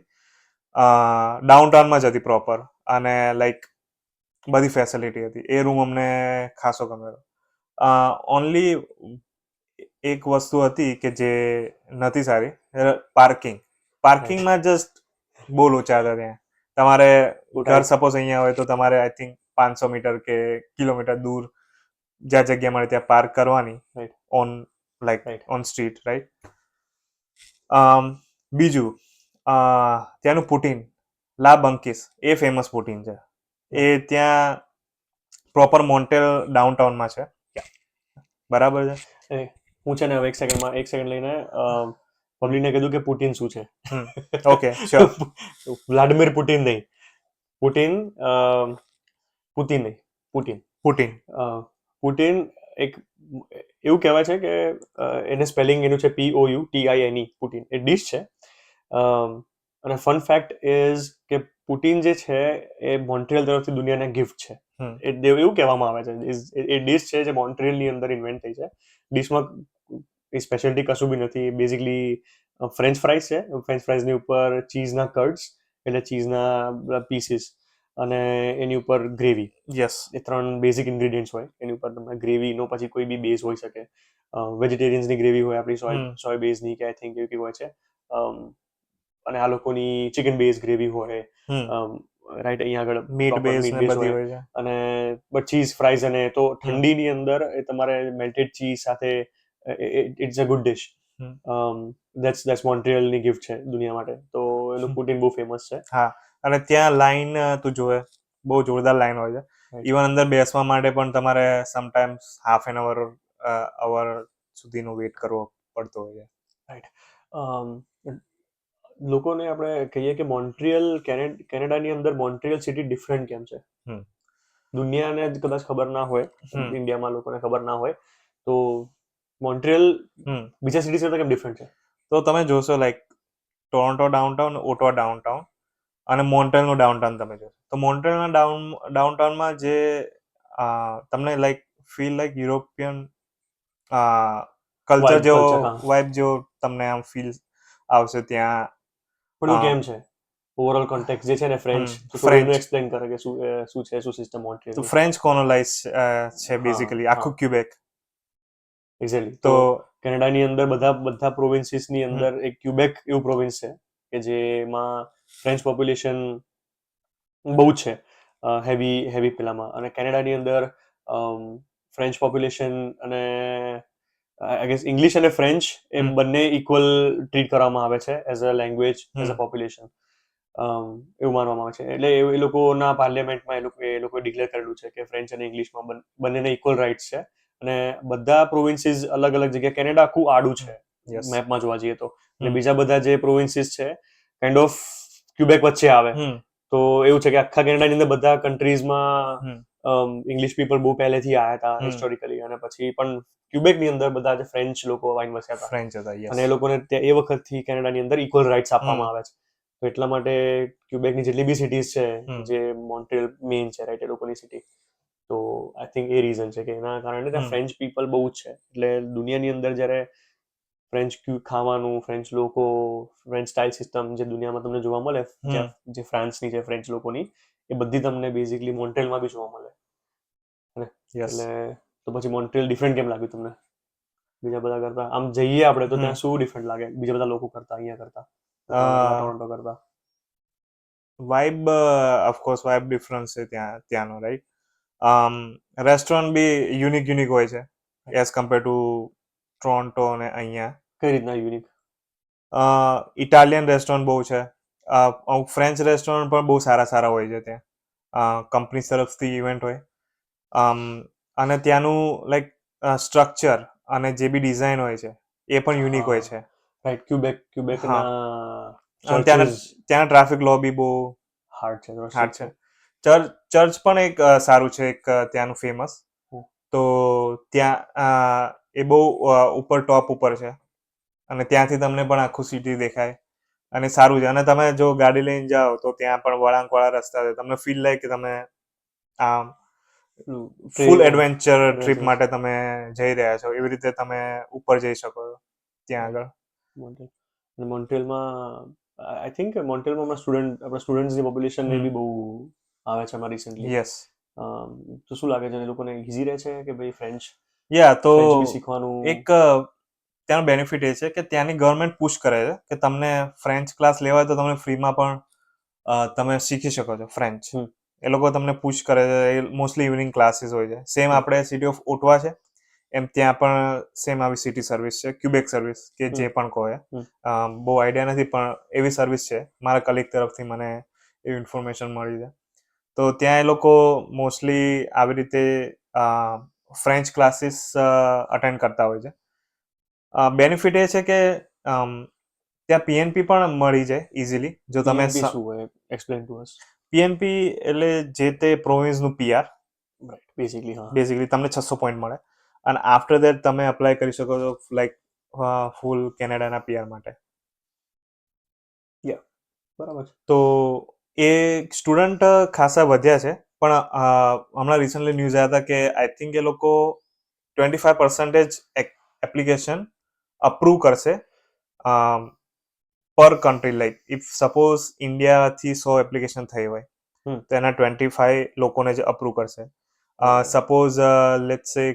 B: ડાઉનટાઉનમાં જ હતી પ્રોપર અને લાઈક બધી ફેસિલિટી હતી. એ રૂમ અમને ખાસો ગમ્યો. ઓનલી એક વસ્તુ હતી કે જે નથી સારી, પાર્કિંગમાં જસ્ટ બહુ લોચા હતા ત્યાં. તમારે ઘર સપોઝ અહીંયા હોય તો તમારે આઈ થિંક 500 મીટર કે કિલોમીટર દૂર જ્યાં જગ્યા મળે ત્યાં પાર્ક કરવાની ઓન સ્ટ્રીટ, રાઈટ. બીજું ત્યાંનું પુટીન, લા બંકીસ, એ ફેમસ પુટીન છે. એ ત્યાં પ્રોપર મોન્ટેલ ડાઉનટાઉનમાં છે, બરાબર છે.
A: હું છે ને હવે એક સેકન્ડ લઈને પબ્લિકને કીધું કે પુટિન શું છે.
B: Okay, sure.
A: વ્લાડિમીર પુટિન નહીં, પુટિન પુતિન નહીં, પુટિન. પુટિન એક એવું કહેવાય છે કે એને સ્પેલિંગ એનું છે POUTINE, પુટિન. એ ડિશ છે. અને ફન ફેક્ટ ઇઝ કે પુટિન જે છે એ મોન્ટ્રીયલ તરફથી દુનિયાને ગિફ્ટ છે. એવું કહેવામાં આવે છે. એ ડિશ છે જે મોન્ટ્રીયલની અંદર ઇન્વેન્ટ થઈ છે. ડિશમાં એ સ્પેશિયાલિટી કશું બી નથી. બેઝિકલી ફ્રેન્ચ ફ્રાઈઝ છે. ફ્રેન્ચ ફ્રાઈઝની ઉપર ચીઝના કર્ડ્સ, એટલે ચીઝના પીસીસ, અને એની ઉપર ગ્રેવી.
B: યસ.
A: એ 3 બેઝિક ઇન્ગ્રેડિયન્ટ્સ હોય. એની ઉપર તમને ગ્રેવીનો પછી કોઈ બી બેઝ હોઈ શકે. વેજીટેરિયન્સની ગ્રેવી હોય, આપણી સોય બેઝની કે આઈ થિંક એવી હોય છે. અને આ લોકોની ચિકન બેઝ ગ્રેવી હોય. રાઈટ, અહીંયા આગળ
B: મીટ
A: પ્રોપર
B: બેઝ
A: મીટ
B: ને
A: બેઝ
B: બધી
A: હોય.
B: હોય છે.
A: અને બટ ચીઝ ફ્રાઈઝ અને તો ઠંડીની અંદર એ તમારે મેલ્ટેડ ચીઝ સાથે it's a good dish. That's મોન્ટ્રીયલની ગિફ્ટ છે દુનિયા માટે. તો એનું પુટિન બહુ ફેમસ છે.
B: હા, અને ત્યાં લાઈન તું જોવે બહુ જોરદાર લાઈન હોય છે. ઇવન અંદર બેસવા માટે પણ તમારે સમટાઈમ્સ હાફ એન અવર સુધીનો વેઇટ કરવો પડતો હોય છે.
A: રાઈટ. લોકોને આપણે કહીએ કે મોન્ટ્રીયલ, કેનેડાની અંદર મોન્ટ્રીયલ સિટી ડિફરન્ટ કેમ છે? દુનિયાને જ કદાચ ખબર ના હોય, ઇન્ડિયામાં લોકોને ખબર ના હોય, તો મોન્ટ્રીયલ બીજા સિટીઝ કરતા કેમ ડિફરન્ટ છે?
B: તો તમે જોશો લાઈક ટોરોન્ટો ડાઉનટાઉન, ઓટવા ડાઉનટાઉન અને મોન્ટ્રીયલનું ડાઉનટાઉન તમે જોશો. તો મોન્ટ્રીયલના ડાઉનટાઉનમાં જે તમને like feel like European culture જેવો વાઇબ જેવો તમને આમ ફીલ આવશે ત્યાં.
A: પણ એવું કેમ છે? ઓવરઓલ કોન્ટેક્ટ જે છે ને ફ્રેન્ચ, તો થોડું એનું એક્સપ્લેન કરે કે શું છે, શું સિસ્ટમ મોન્ટ્રીયલની.
B: તો ફ્રેન્ચ કોલોનાઇઝ છે બેઝિકલી આખું ક્યુબેક.
A: એક્ઝેક્ટલી. તો કેનેડાની અંદર બધા પ્રોવિન્સીસની અંદર એક ક્યુબેક એવું પ્રોવિન્સ છે કે જેમાં ફ્રેન્ચ પોપ્યુલેશન બહુ છે, હેવી પેલામાં. અને કેનેડાની અંદર ફ્રેન્ચ પોપ્યુલેશન અને આઈ ગેસ ઇંગ્લિશ અને ફ્રેન્ચ એ બંને ઇક્વલ ટ્રીટ કરવામાં આવે છે as a language, as a population. એવું માનવામાં આવે છે. એટલે એ લોકોના પાર્લિયામેન્ટમાં એ લોકોએ ડિક્લેર કરેલું છે કે ફ્રેન્ચ અને ઇંગ્લિશમાં બંનેને ઇક્વલ રાઇટ્સ છે. અને બધા પ્રોવિન્સીસ અલગ અલગ જગ્યાએ, કેનેડા આખું આડું છે મેપમાં જોવા જઈએ તો. અને બીજા બધા જે પ્રોવિન્સીસ છે કાઇન્ડ ઓફ ક્યુબેક વચ્ચે આવે. તો એવું છે કે આખા કેનેડાની અંદર બધા કન્ટ્રીઝમાં ઇંગ્લિશ પીપલ બહુ પહેલેથી આવ્યા હતા હિસ્ટોરિકલી, અને પછી પણ ક્યુબેકની અંદર બધા જે ફ્રેન્ચ લોકો આવીને વસ્યા હતા.
B: ફ્રેન્ચ હતા,
A: અને એ લોકોને એ વખતથી કેનેડાની અંદર ઇક્વલ રાઇટ્સ આપવામાં આવે છે. તો એટલા માટે ક્યુબેકની જેટલી બી સિટીઝ છે, જે મોન્ટ્રીયલ મેઇન છે, રાઈટ, એ લોકોની સિટી, તો આઈ થિંક એ રીઝન છે કે એના કારણે ત્યાં ફ્રેન્ચ પીપલ બહુ જ છે, એટલે દુનિયાની અંદર જ્યારે ફ્રેન્ચ ખાવાનું, ફ્રેન્ચ લોકો, ફ્રેન્ચ સ્ટાઇલ સિસ્ટમ જે દુનિયામાં તમને જોવા મળે, જે ફ્રાન્સની છે ફ્રેન્ચ લોકોની, એ બધી તમને બેઝિકલી મોન્ટ્રેલમાં બી જોવા મળે. એટલે તો પછી મોન્ટ્રીયલ ડિફરન્ટ કેમ લાગ્યું તમને બીજા બધા કરતા? આમ જઈએ આપણે તો ત્યાં શું ડિફરન્ટ લાગે બીજા બધા લોકો કરતા, અહીંયા કરતા, ટોરોન્ટો કરતા?
B: વાઇબ ઓફકોર્સ વાઇબ ડિફરન્સ છે ત્યાંનો, રાઈટ. રેસ્ટોરન્ટ બી યુનિક હોય છે એઝ કમ્પેર ટુ ટોરોન્ટો અને અહીંયા.
A: કઈ રીતના યુનિક?
B: ઇટાલિયન રેસ્ટોરન્ટ બહુ છે, અમુક ફ્રેન્ચ રેસ્ટોરન્ટ પણ બહુ સારા હોય છે ત્યાં, કંપની તરફથી ઇવેન્ટ હોય. અને ત્યાંનું લાઈક સ્ટ્રક્ચર અને જે બી ડિઝાઇન હોય છે એ પણ યુનિક હોય છે.
A: રાઈટ, ક્યુબેકના
B: અને ત્યાં ટ્રાફિક લો બી બહુ
A: હાર્ડ છે.
B: ચર્ચ પણ એક સારું છે, એક ત્યાંનું ફેમસ. તો ત્યાં એ બહુ ઉપર ટોપ ઉપર છે અને ત્યાંથી તમને પણ આખું સિટી દેખાય અને સારું છે. અને તમે જો ગાડી લઈને જાઓ તો ત્યાં પણ વળાંકવાળા રસ્તા છે, તમને ફીલ લાઈક કે તમે ફૂલ એડવેન્ચર ટ્રીપ માટે તમે જઈ રહ્યા છો, એવી રીતે તમે ઉપર જઈ શકો છો ત્યાં આગળ.
A: મોન્ટ્રીયલમાં આઈ થિંક મોન્ટ્રીયલમાં આપણા સ્ટુડન્ટ્સની પોપ્યુલેશન બી બહુ આવે છે અમારી રિસન્ટલી.
B: યસ.
A: તો શું લાગે છે એ લોકોને ઇઝી રહે છે કે ભાઈ ફ્રેન્ચ
B: તો
A: શીખવાનું?
B: એક ત્યાંનો બેનિફિટ એ છે કે ત્યાંની ગવર્મેન્ટ પુશ કરે છે કે તમને ફ્રેન્ચ ક્લાસ લેવાય તો તમે ફ્રીમાં પણ તમે શીખી શકો છો ફ્રેન્ચ. એ લોકો તમને પુશ કરે છે, એ મોસ્ટલી ઇવનિંગ ક્લાસીસ હોય છે. સેમ આપણે સિટી ઓફ ઓટવા છે એમ ત્યાં પણ સેમ આવી સિટી સર્વિસ છે, ક્યુબેક સર્વિસ કે જે પણ કહો એ. બહુ આઈડિયા નથી પણ એવી સર્વિસ છે, મારા કલીગ તરફથી મને એવી ઇન્ફોર્મેશન મળી છે. તો ત્યાં એ લોકો મોસ્ટલી આવી રીતે ફ્રેન્ચ ક્લાસીસ અટેન્ડ કરતા હોય છે. બેનિફિટ એ છે કે ત્યાં પીએનપી પણ મળી જાય ઇઝીલી જો તમે.
A: શું હોય? એક્સપ્લેન ટુ અસ.
B: પીએનપી એટલે જે તે પ્રોવિન્સનું પીઆર.
A: બેઝિકલી
B: તમને 600 પોઈન્ટ મળે અને આફ્ટર ધેટ તમે અપ્લાય કરી શકો છો લાઈક ફૂલ કેનેડાના પીઆર માટે.
A: બરાબર છે.
B: તો એ સ્ટુડન્ટ ખાસા વધ્યા છે પણ હમણાં રિસન્ટલી ન્યૂઝ આવ્યા હતા કે આઈ થિંક એ લોકો 25% એપ્લિકેશન અપ્રૂવ કરશે પર કન્ટ્રી. લાઈક ઇફ સપોઝ ઇન્ડિયાથી 100 એપ્લિકેશન થઈ હોય તો એના 25 લોકોને જ અપ્રૂવ કરશે. Suppose let's say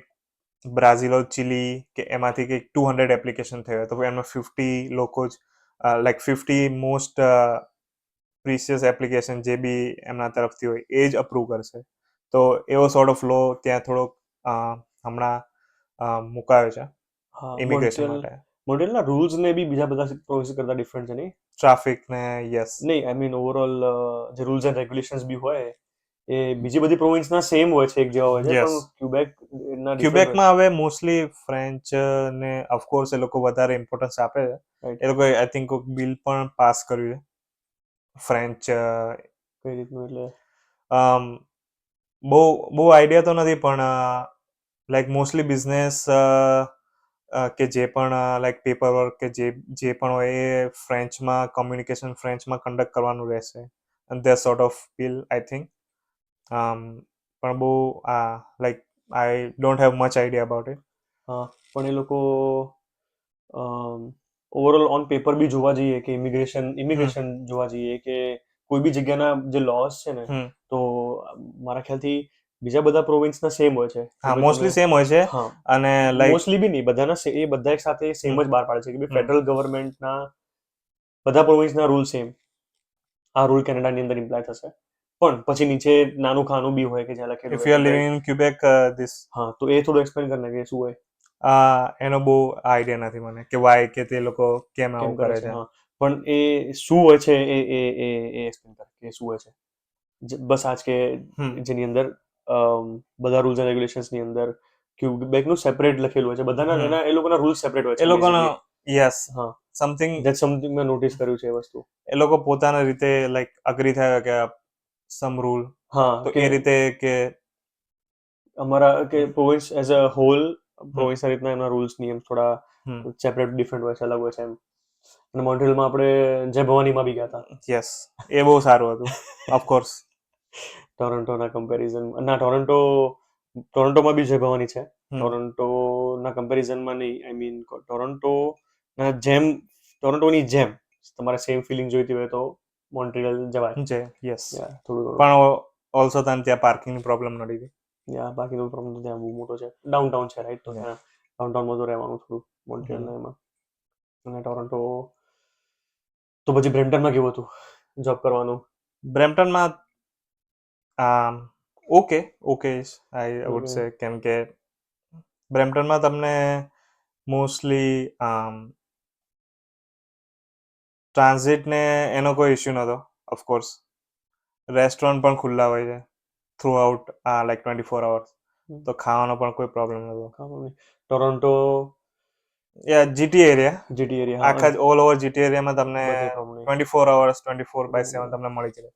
B: Brazil, Chile કે એમાંથી કંઈક 200 એપ્લિકેશન થઈ હોય તો એમાં 50 લોકો જ લાઈક 50 મોસ્ટ પ્રીસિયસ એપ્લિકેશન જે બી એમના તરફથી હોય એ જ અપ્રૂવ કરશે. તો એવો સોર્ટ ઓફ લો ત્યાં થોડોક હમણાં મુકાયો છે ઇમિગ્રેશન માટે.
A: મોન્ટ્રીયલના રૂલ્સ ને બી બીજા બધા પ્રોવિન્સ કરતા ડિફરન્ટ છે નહીં?
B: ટ્રાફિક ને યસ.
A: નહીં, આઈ મીન ઓવરઓલ જે રૂલ્સ એન્ડ રેગ્યુલેશન્સ બી હોય એ બીજી બધી પ્રોવિન્સના સેમ હોય છે, એક જેવા હોય છે, પણ
B: ક્યુબેકમાં હવે મોસ્ટલી ફ્રેન્ચ ને ઓફકોર્સ એ લોકો વધારે ઇમ્પોર્ટન્સ આપે છે. એ લોકો આઈ થિંક બિલ પણ પાસ કર્યું છે ફ્રેન્ચ.
A: કઈ રીતનું એટલે?
B: બહુ આઈડિયા તો નથી પણ લાઈક મોસ્ટલી બિઝનેસ કે જે પણ લાઈક પેપર વર્ક કે જે પણ હોય એ ફ્રેન્ચમાં કમ્યુનિકેશન ફ્રેન્ચમાં કન્ડક્ટ કરવાનું રહેશે અને that sort of bill I think. પણ બહુ like I don't have much idea about it.
A: પણ એ લોકો ઓવરઓલ ઓન પેપર બી જોવા જઈએ કે ઇમિગ્રેશન જોવા જઈએ કે કોઈ બી જગ્યાના જે લોસ છે ને, તો મારા ખ્યાલથી બીજા બધા પ્રોવિન્સના સેમ હોય છે.
B: મોસ્ટલી સેમ હોય છે. અને
A: મોસ્ટલી બી નહીં, એ બધા એક સાથે સેમ જ બહાર પાડે છે કે ફેડરલ ગવર્મેન્ટના બધા પ્રોવિન્સના રૂલ સેમ. આ રૂલ કેનેડાની અંદર ઇમ્પ્લાય થશે, પણ પછી નીચે નાનું ખાનું બી હોય કે જ્યાં લખેલું
B: if you are living in Quebec this.
A: તો એ થોડું એક્સપ્લેન કર ને કે શું હોય.
B: એનો બહુ આઈડિયા નથી મને કે વાય કે તે લોકો કેમ આવું કરે છે.
A: પણ એ શું હોય છે એ એક્સપ્લેન કર કે શું હોય છે. બસ આજ કે જેની અંદર બધા રૂલ્સ એન્ડ રેગ્યુલેશન્સની અંદર ક્યુબેકનું સેપરેટ લખેલું હોય છે, બધાના એ લોકોના રૂલ્સ સેપરેટ હોય છે.
B: એ લોકોનો યસ
A: સમથિંગ મેં નોટિસ કર્યું છે એ વસ્તુ.
B: એ લોકો પોતાના રીતે લાઈક અગ્રી થયા કે સમ રૂલ તો એ રીતે કે
A: અમારા કે પ્રોવિન્સ એઝ અ હોલ પ્રોવિન્સના રીતના એમના રૂલ્સ નિયમ થોડા સેપરેટ ડિફરન્ટ હોય છે, અલગ હોય છે એમ. અને મોન્ટ્રીયલમાં આપણે જય ભવાનીમાં બી ગયા હતા.
B: યસ, એ બહુ સારું હતું ઓફકોર્સ.
A: ટોરોન્ટોના કમ્પેરિઝન ના, ટોરોન્ટો ટોરન્ટોમાં બી જય ભવાની છે.
B: હમ.
A: ટોરન્ટોના કમ્પેરિઝનમાં નહીં, આઈ મીન ટોરન્ટોની જેમ તમારે સેમ ફિલિંગ જોઈતી હોય તો મોન્ટ્રીયલ જવાય.
B: છે યસ,
A: થોડું
B: પણ ઓલ્સો તને ત્યાં પાર્કિંગની પ્રોબ્લેમ નડી હતી.
A: બાકીનો પ્રોબ્લેમ તો ત્યાં બહુ મોટો છે. ડાઉનટાઉન છે રાઈટ, તો
B: Yeah.
A: ત્યાં ડાઉનટાઉનમાં તો રહેવાનું થોડું મોન્ટ્રીયલના એમાં. અને ટોરન્ટો તો પછી બ્રેમ્પટનમાં કેવું હતું જોબ કરવાનું?
B: બ્રેમ્પટનમાં ઓકે આઈ વુડ સે, કેમ કે બ્રેમ્પટનમાં તમને મોસ્ટલી ટ્રાન્ઝિટ ને એનો કોઈ ઇશ્યુ નહોતો. ઓફકોર્સ રેસ્ટોરન્ટ પણ ખુલ્લા હોય છે થ્રુ આઉટ લાઈક 24 hours, તો ખાવાનો પણ કોઈ પ્રોબ્લેમ નહોતો.
A: Toronto
B: GT area,
A: GT area
B: આખા ઓલ ઓવર જીટી એરિયામાં તમને
A: બધે પ્રોબ્લેમ
B: 24 hours 24/7 તમને મળી જાય.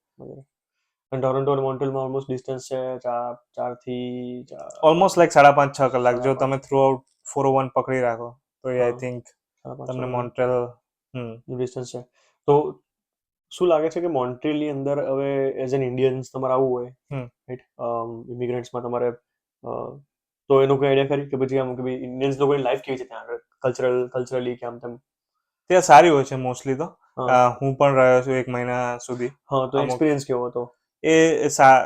A: અને ટોરન્ટો અને મોન્ટ્રીયલમાં ઓલમોસ્ટ ડિસ્ટન્સ છે 4 થી
B: ઓલમોસ્ટ લાઈક 5.5-6 કલાક. જો
A: 5.5
B: તમે થ્રુ આઉટ 401 પકડી રાખો તો આઈ થિંક
A: 5.5
B: તમને
A: કલાક
B: મોન્ટ્રેલ
A: ડિસ્ટન્સ છે. તો શું લાગે છે કે મોન્ટ્રીયલની અંદર હવે એઝ એન ઇન્ડિયન્સ તમારે આવવું હોય, રાઈટ, ઇમિગ્રન્ટ્સમાં તમારે તો એનો કોઈ આઈડિયા ખરી કે પછી આમ કે ભાઈ ઇન્ડિયન્સ લોકોની લાઈફ કેવી છે ત્યાં આગળ, કલ્ચરલી કે આમ તેમ?
B: ત્યાં સારી હોય છે મોસ્ટલી તો.
A: હા.
B: હું પણ રહ્યો છું 1 મહિના સુધી.
A: હા, તો એક્સપિરિયન્સ કેવો હતો?
B: એ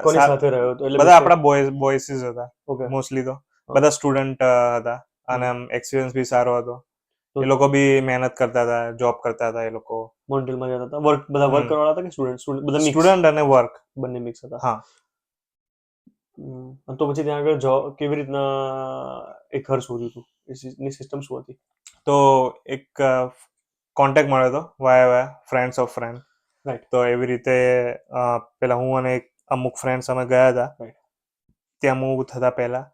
A: કોની સાથે રહ્યો હતો? એટલે
B: બધા આપણા બોયઝ જ હતા
A: ઓકે.
B: મોસ્ટલી તો.
A: હા.
B: બધા સ્ટુડન્ટ હતા અને એક્સપિરિયન્સ બી સારો હતો. એ લોકો બી મહેનત કરતા હતા, જોબ કરતા હતા. એ લોકો
A: મોન્ટ્રીયલમાં જતા હતા બધા વર્ક કરવાના હતા કે સ્ટુડન્ટ? બધા
B: સ્ટુડન્ટ અને વર્ક
A: બંને મિક્સ હતા.
B: હા.
A: તો પછી ત્યાં આગળ કેવી રીતના એક ઘર શોધ્યું હતું? એની સિસ્ટમ શું હતી?
B: તો એક કોન્ટેક્ટ મળ્યો હતો વાયા ફ્રેન્ડ્સ ઓફ ફ્રેન્ડ.
A: રાઈટ.
B: તો એવી રીતે પેલા હું અને અમુક ફ્રેન્ડ્સ અમે ગયા હતા.
A: રાઈટ.
B: ત્યાં મૂવ થતા પહેલા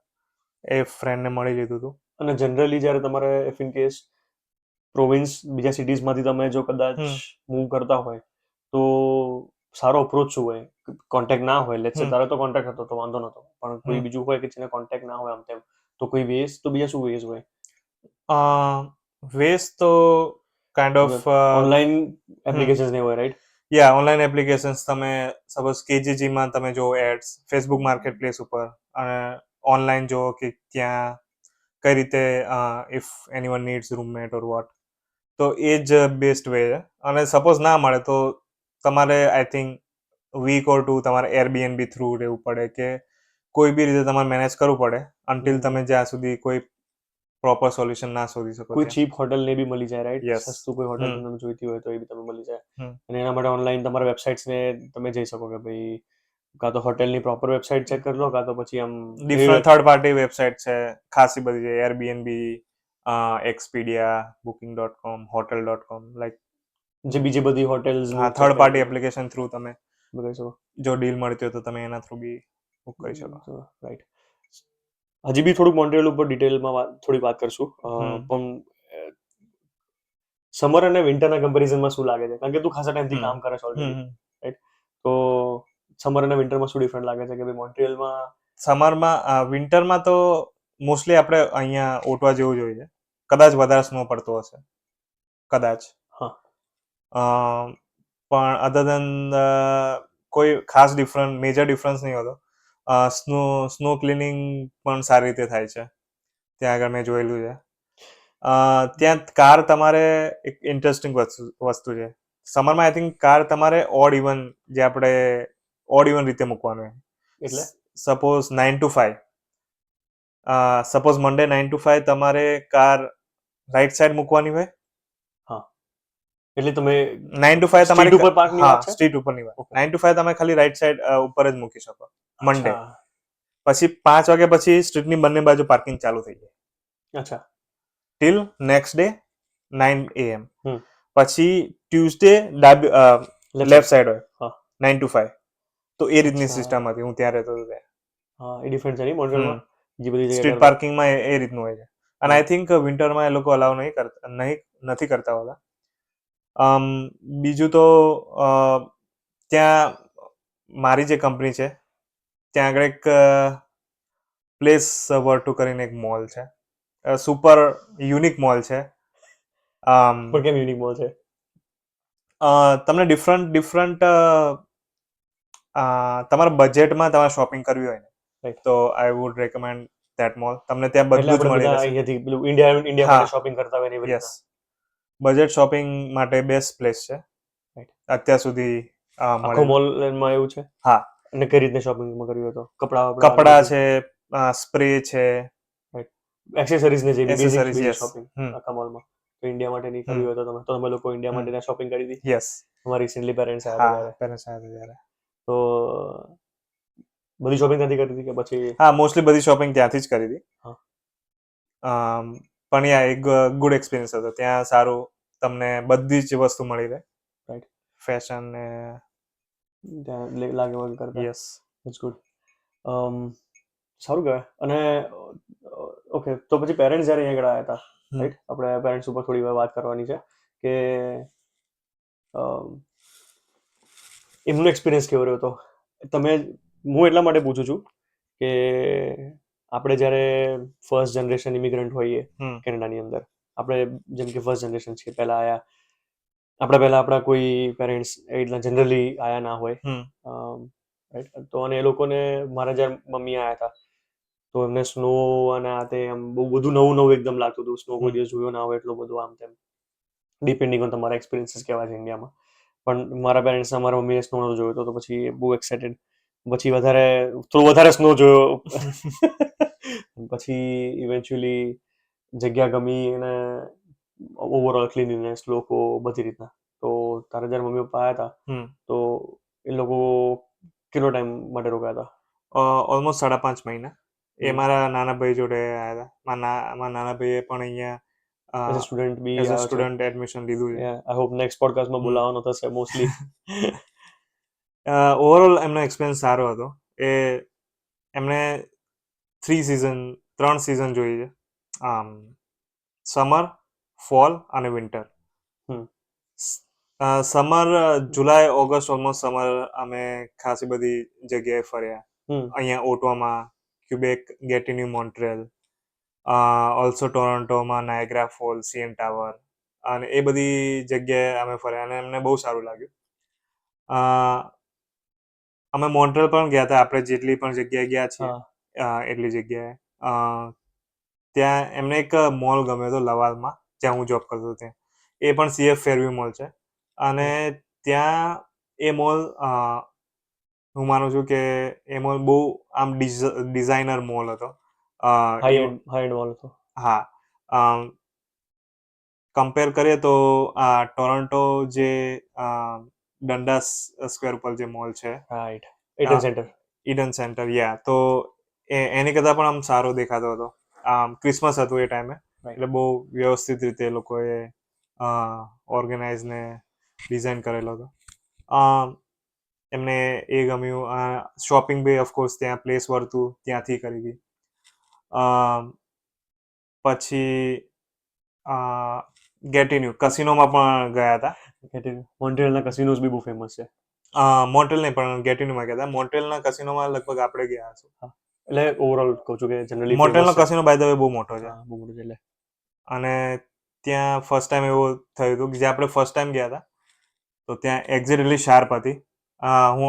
B: એ ફ્રેન્ડને મળી લીધું હતું.
A: અને જનરલી જ્યારે તમારે ઇફ ઇન કેસ પ્રોવિન્સ બીજા સિટીઝમાંથી તમે જો કદાચ મૂવ કરતા હોય તો સારો અપ્રોચ શું હોય? કોન્ટેક્ટ ના હોય, લેટ્સ સે તારો તો કોન્ટેક્ટ હતો તો વાંધો નતો, પણ કોઈ બીજું હોય કે જેને કોન્ટેક્ટ ના હોય આમ તેમ, તો કોઈ વેઝ તો બીજા શું વેઝ હોય?
B: વેઝ તો કાઇન્ડ ઓફ
A: ઓનલાઈન એપ્લિકેશન્સ ને હોય રાઈટ?
B: Online applications. તમે સપોઝ કેજીજીમાં તમે જો એડ્સ ફેસબુક માર્કેટ પ્લેસ ઉપર, અને ઓનલાઈન જો કે ત્યાં કઈ રીતે if anyone needs roommate or vote, તો એ જ બેસ્ટ વે છે. અને સપોઝ ના મળે તો તમારે આઈ થિંક વીક ઓર 2 તમારે એરબીએનબી થ્રુ રહેવું પડે કે કોઈ બી રીતે તમારે મેનેજ કરવું પડે અન્ટિલ તમે જ્યાં સુધી કોઈ પ્રોપર સોલ્યુશન ના શોધી શકો.
A: કોઈ ચીપ હોટલ ને બી મળી જાય રાઈટ?
B: Yes.
A: સસ્તું કોઈ હોટલ તમને જોઈતી હોય તો એ બી તમને મળી જાય.
B: હમ.
A: અને એના માટે ઓનલાઈન તમારા વેબસાઇટ્સ ને તમે જઈ શકો કે ભાઈ કાં તો હોટલની પ્રોપર વેબસાઇટ ચેક કરી લો, કાં તો પછી આમ
B: ડિફરન્ટ થર્ડ પાર્ટી વેબસાઇટ છે ખાસી બધી છે. એરબીએનબી, એક્સપીડિયા, booking.com, hotel.com, લાઈક
A: જે બીજી બધી hotels
B: third party application through તમે
A: કરી શકો.
B: જો ડીલ મળતી હોય તો તમે એના થ્રુ બી બુક કરી શકો.
A: રાઈટ. હજી બી થોડુંક મોન્ટ્રીયલ ઉપર ડિટેલમાં થોડી વાત કરશું, પણ સમર અને વિન્ટરના કમ્પેરિઝનમાં શું લાગે છે? કારણ કે તું ખાસા ટાઈમથી કામ કરે છે ઓલરેડી, રાઈટ? તો સમર અને વિન્ટરમાં શું ડિફરન્ટ લાગે છે કે ભાઈ મોન્ટ્રીયલમાં?
B: વિન્ટરમાં તો મોસ્ટલી આપણે અહીંયા ઓટવા જેવું જ હોય છે. કદાચ વધારે સ્નો પડતો હશે, કદાચ.
A: હા.
B: પણ અધર દેન કોઈ ખાસ મેજર ડિફરન્સ નહીં હોતો. સ્નો ક્લિનિંગ પણ સારી રીતે થાય છે ત્યાં આગળ, મેં જોયેલું છે. ત્યાં કાર તમારે એક ઇન્ટરેસ્ટિંગ વસ્તુ છે. સમરમાં આઈ થિંક કાર તમારે ઓડ ઇવન રીતે મૂકવાનું હોય.
A: એટલે
B: suppose 9 to 5, suppose Monday 9 to 5 તમારે કાર રાઈટ સાઈડ મૂકવાની હોય.
A: હા, એટલે તમે
B: 9 to 5 તમારે
A: સ્ટ્રીટ ઉપર પાર્કની વાત છે?
B: સ્ટ્રીટ ઉપરની વાત. 9 to 5 તમે ખાલી રાઈટ સાઈડ ઉપર જ મૂકી શકો મંડે.
A: અચ્છા.
B: પછી 5 વાગ્યા પછી સ્ટ્રીટની બંને બાજુ પાર્કિંગ ચાલુ થઈ જાય.
A: અચ્છા.
B: Till next day 9 AM.
A: હમ.
B: પછી ટ્યુઝડે લેફ્ટ સાઈડ હોય.
A: હા.
B: 9 to 5. તો એ રીતની
A: અચ્છા.
B: સિસ્ટમ હતી હું ત્યાં રહેતો હતો ત્યાં.
A: હા, એ ડિફરન્ટ છે નહીં મોન્ટ્રીયલમાં? જે બધી જગ્યાએ
B: સ્ટ્રીટ પાર્કિંગમાં એ રીતનું હોય છે. અને આઈ થિંક વિન્ટરમાં એ લોકો અલાઉ નથી કરતા હોતા. બીજું તો ત્યાં મારી જે કંપની છે ત્યાં આગળ એક પ્લેસ વર્ટુ કરીને એક મોલ છે. સુપર યુનિક મોલ છે.
A: પણ કેમ યુનિક મોલ છે?
B: તમને ડિફરન્ટ તમારા બજેટમાં તમારે શોપિંગ કરવી હોય ને
A: રાઈટ.
B: તો I would recommend that mall. તમને ત્યાં
A: એટલે
B: બધું જ
A: આપણે
B: મળી
A: બધા
B: રહેશે.
A: અહીંયાથી પેલું ઇન્ડિયા
B: હા.
A: માટે શોપિંગ કરતા હોય ને એવી
B: યસ,
A: રીતના.
B: બજેટ શોપિંગ માટે બેસ્ટ પ્લેસ છે
A: Right.
B: અત્યાર સુધી
A: આખો
B: મળેલું.
A: મોલમાં એવું છે.
B: હા,
A: અને કઈ રીતની શોપિંગમાં કર્યું હતો? કપડા
B: કપડા છે, સ્પ્રે છે,
A: એક્સેસરીઝ ને જે બી
B: એસેસરીઝ.
A: Basic
B: yes.
A: શોપિંગ આખા મોલમાં. તો ઇન્ડિયા માટે નહીં કર્યું હોય તો તમે લોકો ઇન્ડિયા માટે ત્યાં શોપિંગ કરી હતી?
B: યસ.
A: તમારા રિસેન્ટલી પેરેન્ટ્સ આવ્યા હતા
B: હા,
A: ત્યારે.
B: પેરેન્ટ્સ આવ્યા હતા ત્યારે.
A: તો બધી શોપિંગ ત્યાંથી કરી હતી કે પછી?
B: હા, મોસ્ટલી બધી શોપિંગ ત્યાંથી જ કરી હતી.
A: હા.
B: પણ યા એક ગુડ એક્સપિરિયન્સ હતો. ત્યાં સારું તમને બધી જ વસ્તુ મળી રહે.
A: રાઈટ.
B: ફેશન ને
A: ત્યાં લાગે વગર કરતા.
B: યસ.
A: It's good. સારું કહેવાય. અને ઓકે, તો પછી પેરેન્ટ્સ જ્યારે અહીંયા આગળ આવ્યા હતા, રાઈટ, આપણે પેરેન્ટ્સ ઉપર થોડી વાર વાત કરવાની છે કે એમનો એક્સપિરિયન્સ કેવો રહ્યો હતો? હું એટલા માટે પૂછું છું કે આપણે જ્યારે ફર્સ્ટ જનરેશન ઇમિગ્રન્ટ હોઈએ કેનેડાની અંદર, આપણે જેમ કે ફર્સ્ટ જનરેશન છીએ, પહેલા આવ્યા, આપણા કોઈ પેરેન્ટ્સ એ રીતના જનરલી આવ્યા ના હોય, રાઈટ. તો અને એ લોકોને, મારા જ્યારે મમ્મી આવ્યા હતા તો એમને સ્નો અને આ તે આમ બહુ બધું નવું નવું એકદમ લાગતું હતું. સ્નો કોઈ દિવસ જોયો ના હોય એટલું બધું, આમ તેમ, ડિપેન્ડિંગ ઓન તમારા એક્સપિરિયન્સીસ કેવા છે ઇન્ડિયામાં. પણ મારા પેરેન્ટ્સ, મારા મમ્મીએ સ્નો નહોતો જોયો તો પછી બહુ એક્સાઇટેડ, પછી થોડો વધારે સ્નો જોયો. પછી ઇવેન્ચ્યુઅલી જગ્યા ગમી અને ઓવરઓલ ક્લીનલીનેસ, લોકો, બધી રીતના. તો તારા જ્યારે મમ્મી પપ્પા આવ્યા હતા તો એ લોકો કેટલો ટાઈમ માટે રોકાયા હતા?
B: ઓલમોસ્ટ 5.5 મહિના. એ મારા નાના ભાઈ જોડે આવ્યા હતા. મારા નાના ભાઈએ પણ અહીંયા
A: as a student be
B: as a
A: આવ્યો છે.
B: સ્ટુડન્ટ એડમિશન લીધું છે.
A: આઈ હોપ નેક્સ્ટ પોડકાસ્ટમાં બોલાવવાનો થશે મોસ્ટલી.
B: ઓવરઓલ એમનો એક્સપિરિયન્સ સારો હતો. એમણે 3 સિઝન જોઈ છે. સમર, ફોલ અને winter. Summer, July, August, almost summer અમે ખાસી બધી જગ્યાએ ફર્યા. અહીંયા ઓટોમાં, ક્યુબેક, ગેટિન્યુ, મોન્ટ્રીયલ, ઓલ્સો ટોરોન્ટોમાં નાયગ્રા ફોલ, સીએન ટાવર, અને એ બધી જગ્યાએ અમે ફર્યા અને એમને બહુ સારું લાગ્યું. અમે મોન્ટ્રીયલ પણ ગયા હતા. આપણે જેટલી પણ જગ્યાએ ગયા છીએ એટલી જગ્યાએ. ત્યાં એમને એક મોલ ગમ્યો હતો લવાલમાં, જ્યાં હું જોબ કરતો હતો ત્યાં. એ પણ CF ફેરવ્યુ મોલ છે. અને ત્યાં એ મોલ, હું માનું છું કે એ મોલ બહુ આમ ડિઝાઇનર મોલ હતો.
A: હાઈ એન્ડ મોલ હતો.
B: હા. કમ્પેર કરીએ તો ટોરોન્ટો જે ડંડાસ સ્ક્વેર ઉપર જે મોલ છે,
A: right, Eden centre.
B: Eden centre, yeah, તો એની કરતાં પણ આમ સારો દેખાતો હતો. ક્રિસમસ હતું એ ટાઈમે, એટલે બહુ વ્યવસ્થિત રીતે એ લોકોએ ઓર્ગેનાઇઝ ને ડિઝાઇન કરેલો હતો. એમને એ ગમ્યું. શોપિંગ બી ઓફકોર્સ ત્યાં પ્લેસ વર્તું ત્યાંથી કરી હતી. પછી ગેટિન્યુ કસિનોમાં પણ ગયા હતા.
A: મોન્ટ્રીયલના કસિનોઝ બી બહુ ફેમસ છે.
B: મોન્ટ્રીયલ નહીં, પણ ગેટિન્યુમાં ગયા હતા. મોન્ટ્રીયલના કસિનોમાં લગભગ આપણે ગયા હશું.
A: એટલે ઓવરઓલ કહું છું કે જનરલી
B: મોન્ટ્રીયલનો કસિનો બાય ધ વે બહુ મોટો છે.
A: બહુ મોટો છે. એટલે
B: અને ત્યાં ફર્સ્ટ ટાઈમ એવું થયું હતું કે જે આપણે ફર્સ્ટ ટાઈમ ગયા હતા તો ત્યાં એક્ઝિટ એટલી શાર્પ હતી.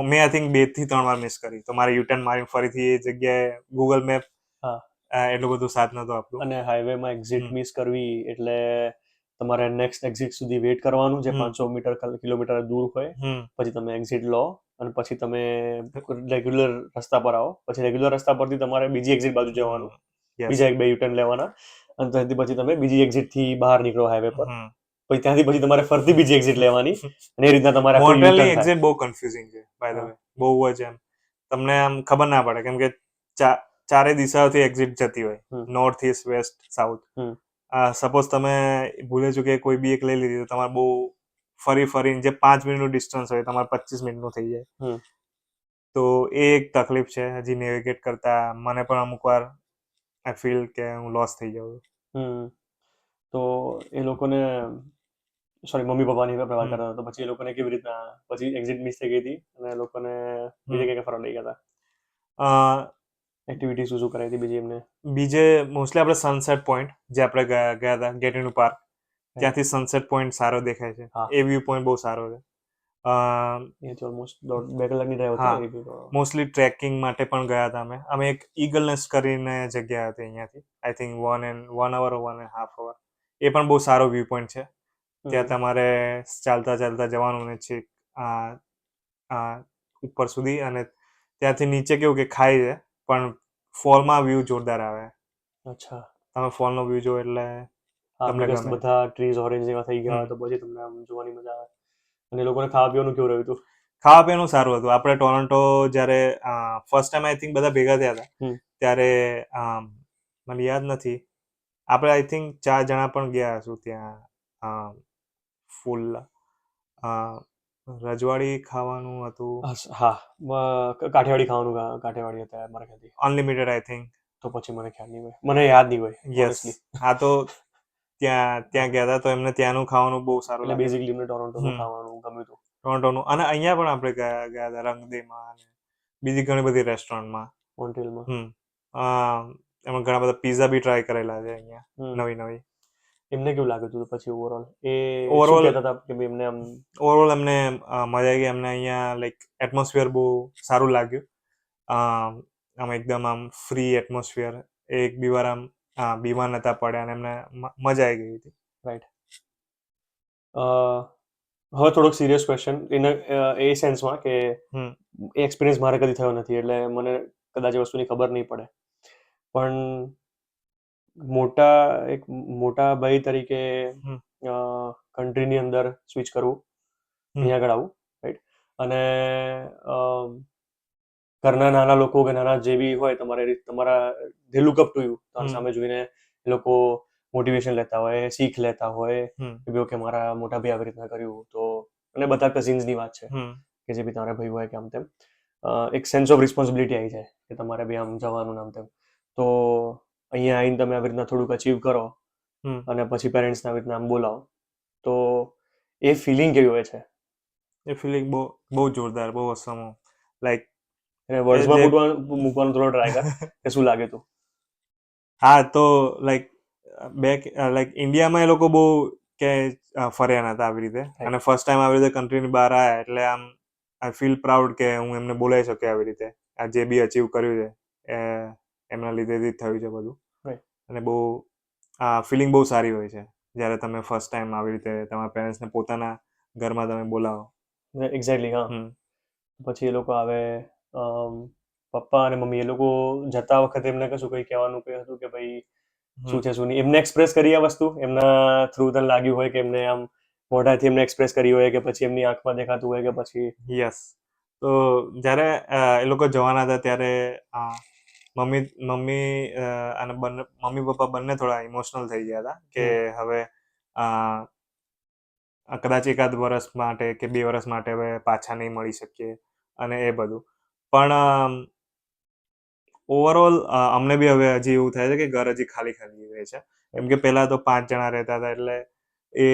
B: મેં આઈ થિંક 2 થી 3 વાર મિસ કરી, તો મારે યુટર્ન મારી ફરીથી એ જગ્યાએ ગૂગલ મેપ એટલું બધું સાથ નહોતું આપતું.
A: અને હાઈવેમાં એક્ઝિટ મિસ કરવી એટલે તમારે નેક્સ્ટ એક્ઝિટ સુધી વેઇટ કરવાનું, જે 500 કિલોમીટર દૂર હોય. પછી તમે એક્ઝિટ લો અને પછી તમે રેગ્યુલર રસ્તા પર આવો. પછી રેગ્યુલર રસ્તા પરથી તમારે બીજી એક્ઝિટ બાજુ જવાનું, બીજા 1-2 યુટર્ન લેવાના, અને ત્યાંથી પછી તમે બીજી એક્ઝિટ થી બહાર નીકળો હાઈવે પર. પછી ત્યાંથી પછી તમારે ફરતી બીજી એક્ઝિટ લેવાની, અને એ રીતના તમારે
B: મોન્ટ્રીયલની એક્ઝિટ બહુ કન્ફ્યુઝિંગ છે બાય ધ વે, બહુ જ. એમ તમને આમ ખબર ના પડે, કેમ કે ચારે દિશાઓથી એક્ઝિટ જતી હોય, north, east, west, south. Suppose તમે ભૂલે ચૂકે કોઈ બી એક લઈ લીધી તો તમારે બહુ ફરીને જે 5 મિનિટનું ડિસ્ટન્સ હોય તમારે 25 મિનિટનું થઈ જાય. તો એ એક તકલીફ છે હજી નેવિગેટ કરતા. મને પણ અમુક વાર આઈ ફીલ કે હું લોસ થઈ જાઉં છું.
A: તો એ લોકોને, સોરી, મમ્મી પપ્પાની વાત કરતા હતા, તો પછી એ લોકોને કેવી રીતના પછી એક્ઝિટ મિસ થઈ ગઈ હતી અને એ લોકોને બીજે ક્યાં ફરવા લઈ ગયા હતા? એક્ટિવિટી શું કરાવી હતી બીજી એમને?
B: બીજે મોસ્ટલી આપણે સનસેટ પોઈન્ટ, જે આપણે ગયા હતા ગેટિન્યુ પાર્ક, ત્યાંથી સનસેટ પોઈન્ટ સારો દેખાય છે. એ વ્યૂ પોઈન્ટ બહુ સારો છે.
A: અહીંયાથી ઓલમોસ્ટ 2 કલાકની ડ્રાઈવ
B: હા
A: હતી review કરવા.
B: મોસ્ટલી ટ્રેકિંગ માટે પણ ગયા હતા અમે એક ઈગલનેસ કરીને જગ્યા હતી અહીંયાથી I think 1 hour or 1.5 hour. એ પણ બહુ સારો વ્યૂ પોઈન્ટ છે. ત્યાં તમારે ચાલતા ચાલતા જવાનું ને છેક ઉપર સુધી, અને ત્યાંથી નીચે કેવું કે ખાઈ છે, પણ ફોલમાં વ્યૂ જોરદાર આવે.
A: અચ્છા.
B: તમે ફોલનો વ્યૂ જો એટલે
A: હા,
B: તમને
A: because
B: ગમે.
A: બધા ટ્રીઝ ઓરેન્જ જેવા થઈ ગયા હોય તો પછી તમને આમ જોવાની મજા આવે. અને એ લોકોને ખાવા પીવાનું કેવું રહ્યું હતું?
B: ખાવા પીવાનું સારું હતું. આપણે ટોરન્ટો જ્યારે ફર્સ્ટ ટાઈમ આઈ થિંક બધા ભેગા થયા હતા ત્યારે મને યાદ નથી, આપણે આઈ થિંક 4 જણા પણ ગયા હશું ત્યાં. ફૂલ રજવાડી ખાવાનું હતું,
A: હા, કાઠિયાવાડી ખાવાનું કાઠિયાવાડી હતા મારા ખ્યાલથી.
B: Unlimited I think.
A: તો પછી મને ખ્યાલ નહીં હોય, મને યાદ નહીં હોય
B: યસ.
A: honestly.
B: હા, તો ત્યાં ગયા હતા તો એમને ત્યાંનું ખાવાનું બહુ સારું
A: એટલે
B: લાગ્યું.
A: બેઝિકલી એમને ટોરોન્ટોનું ખાવાનું ગમ્યું હતું.
B: ટોરન્ટોનું, અને અહીંયા પણ આપણે ગયા હતા રંગદેમાં અને બીજી ઘણી બધી રેસ્ટોરન્ટમાં.
A: મોન્ટ્રીયલમાં.
B: એમાં ઘણા બધા પીઝા બી ટ્રાય કરેલા છે અહીંયા, નવી નવી.
A: એમને કેવું લાગ્યું હતું પછી ઓવરઓલ? એ શું
B: ઓવરઓલ
A: કહેતા હતા કે ભાઈ એમને આમ
B: ઓવરઓલ એમને મજા આવી ગઈ. એમને અહીંયા લાઈક એટમોસ્ફિયર બહુ સારું લાગ્યું. આમ એકદમ આમ ફ્રી એટમોસ્ફિયર, એક બી વાર આમ બીમાર નતા પડ્યા અને એમને મજા આવી ગઈ હતી.
A: રાઈટ. હવે થોડોક સિરિયસ ક્વેશ્ચન એ સેન્સમાં કે એ એક્સપિરિયન્સ મારે કદી થયો નથી એટલે મને કદાચ એ વસ્તુની ખબર નહીં પડે, પણ એક મોટા ભાઈ તરીકે કન્ટ્રીની અંદર સ્વિચ કરવું, અહીંયા આગળ આવું, રાઈટ, અને ઘરના નાના લોકો કે નાના જે બી હોય તમારા they look up to you, તમારી સામે જોઈને એ લોકો મોટિવેશન લેતા હોય, શીખ લેતા હોય કે ઓકે મારા મોટા ભાઈ આવી રીતના કર્યું તો, અને બધા કઝિન્સની વાત છે કે જે બી તમારા ભાઈ હોય કે આમ તેમ, એક સેન્સ ઓફ રિસ્પોન્સિબિલિટી આવી જાય કે તમારે બી આમ જવાનું આમ તેમ. તો અહીંયા આવીને તમે આવી રીતના થોડુંક અચીવ કરો અને પછી પેરેન્ટ્સને આવી રીતના આમ બોલાવો તો એ ફિલિંગ કેવી હોય છે?
B: એ ફિલિંગ બહુ જોરદાર, બહુ અસમ. લાઈક
A: વર્ડ્સમાં મૂકવાનો થોડો ટ્રાય કર કે શું લાગે તું?
B: હા, તો લાઈક ઇન્ડિયામાં એ લોકો બહુ ક્યાંય ફર્યા નતા આવી રીતે, અને ફર્સ્ટ ટાઈમ આવી રીતે કન્ટ્રીની બહાર આવ્યા એટલે આમ આઈ ફીલ પ્રાઉડ કે હું એમને બોલાવી શક્યો આવી રીતે. આ જે બી અચીવ કર્યું છે એ એમના લીધેથી જ થયું છે બધું. અને બહુ ફિલિંગ બહુ સારી હોય છે જ્યારે તમે ફર્સ્ટ ટાઈમ આવી રીતે તમારા પેરેન્ટ્સને પોતાના ઘરમાં તમે બોલાવો.
A: એક્ઝેક્ટલી. હા. પછી એ લોકો આવે, પપ્પા અને મમ્મી એ લોકો જતા વખતે એમને કશું કંઈ કહેવાનું કંઈ હતું કે ભાઈ શું છે શું નહીં? એમને એક્સપ્રેસ કરી આ વસ્તુ એમના થ્રુ તને લાગ્યું હોય કે એમને આમ મોઢાથી એમને એક્સપ્રેસ કરી હોય કે પછી એમની આંખમાં દેખાતું હોય કે પછી?
B: યસ. તો જ્યારે એ લોકો જવાના હતા ત્યારે મમ્મી અને મમ્મી પપ્પા બંને થોડા ઇમોશનલ થઈ ગયા હતા કે હવે કદાચ એકાદ વર્ષ માટે કે 2 વર્ષ માટે હવે પાછા નહીં મળી શકીએ અને એ બધું. પણ ઓવરઓલ અમને બી હવે હજી એવું થાય છે કે ઘર હજી ખાલી ખાલી રહે છે, કેમ કે પહેલા તો 5 જણા રહેતા હતા એટલે એ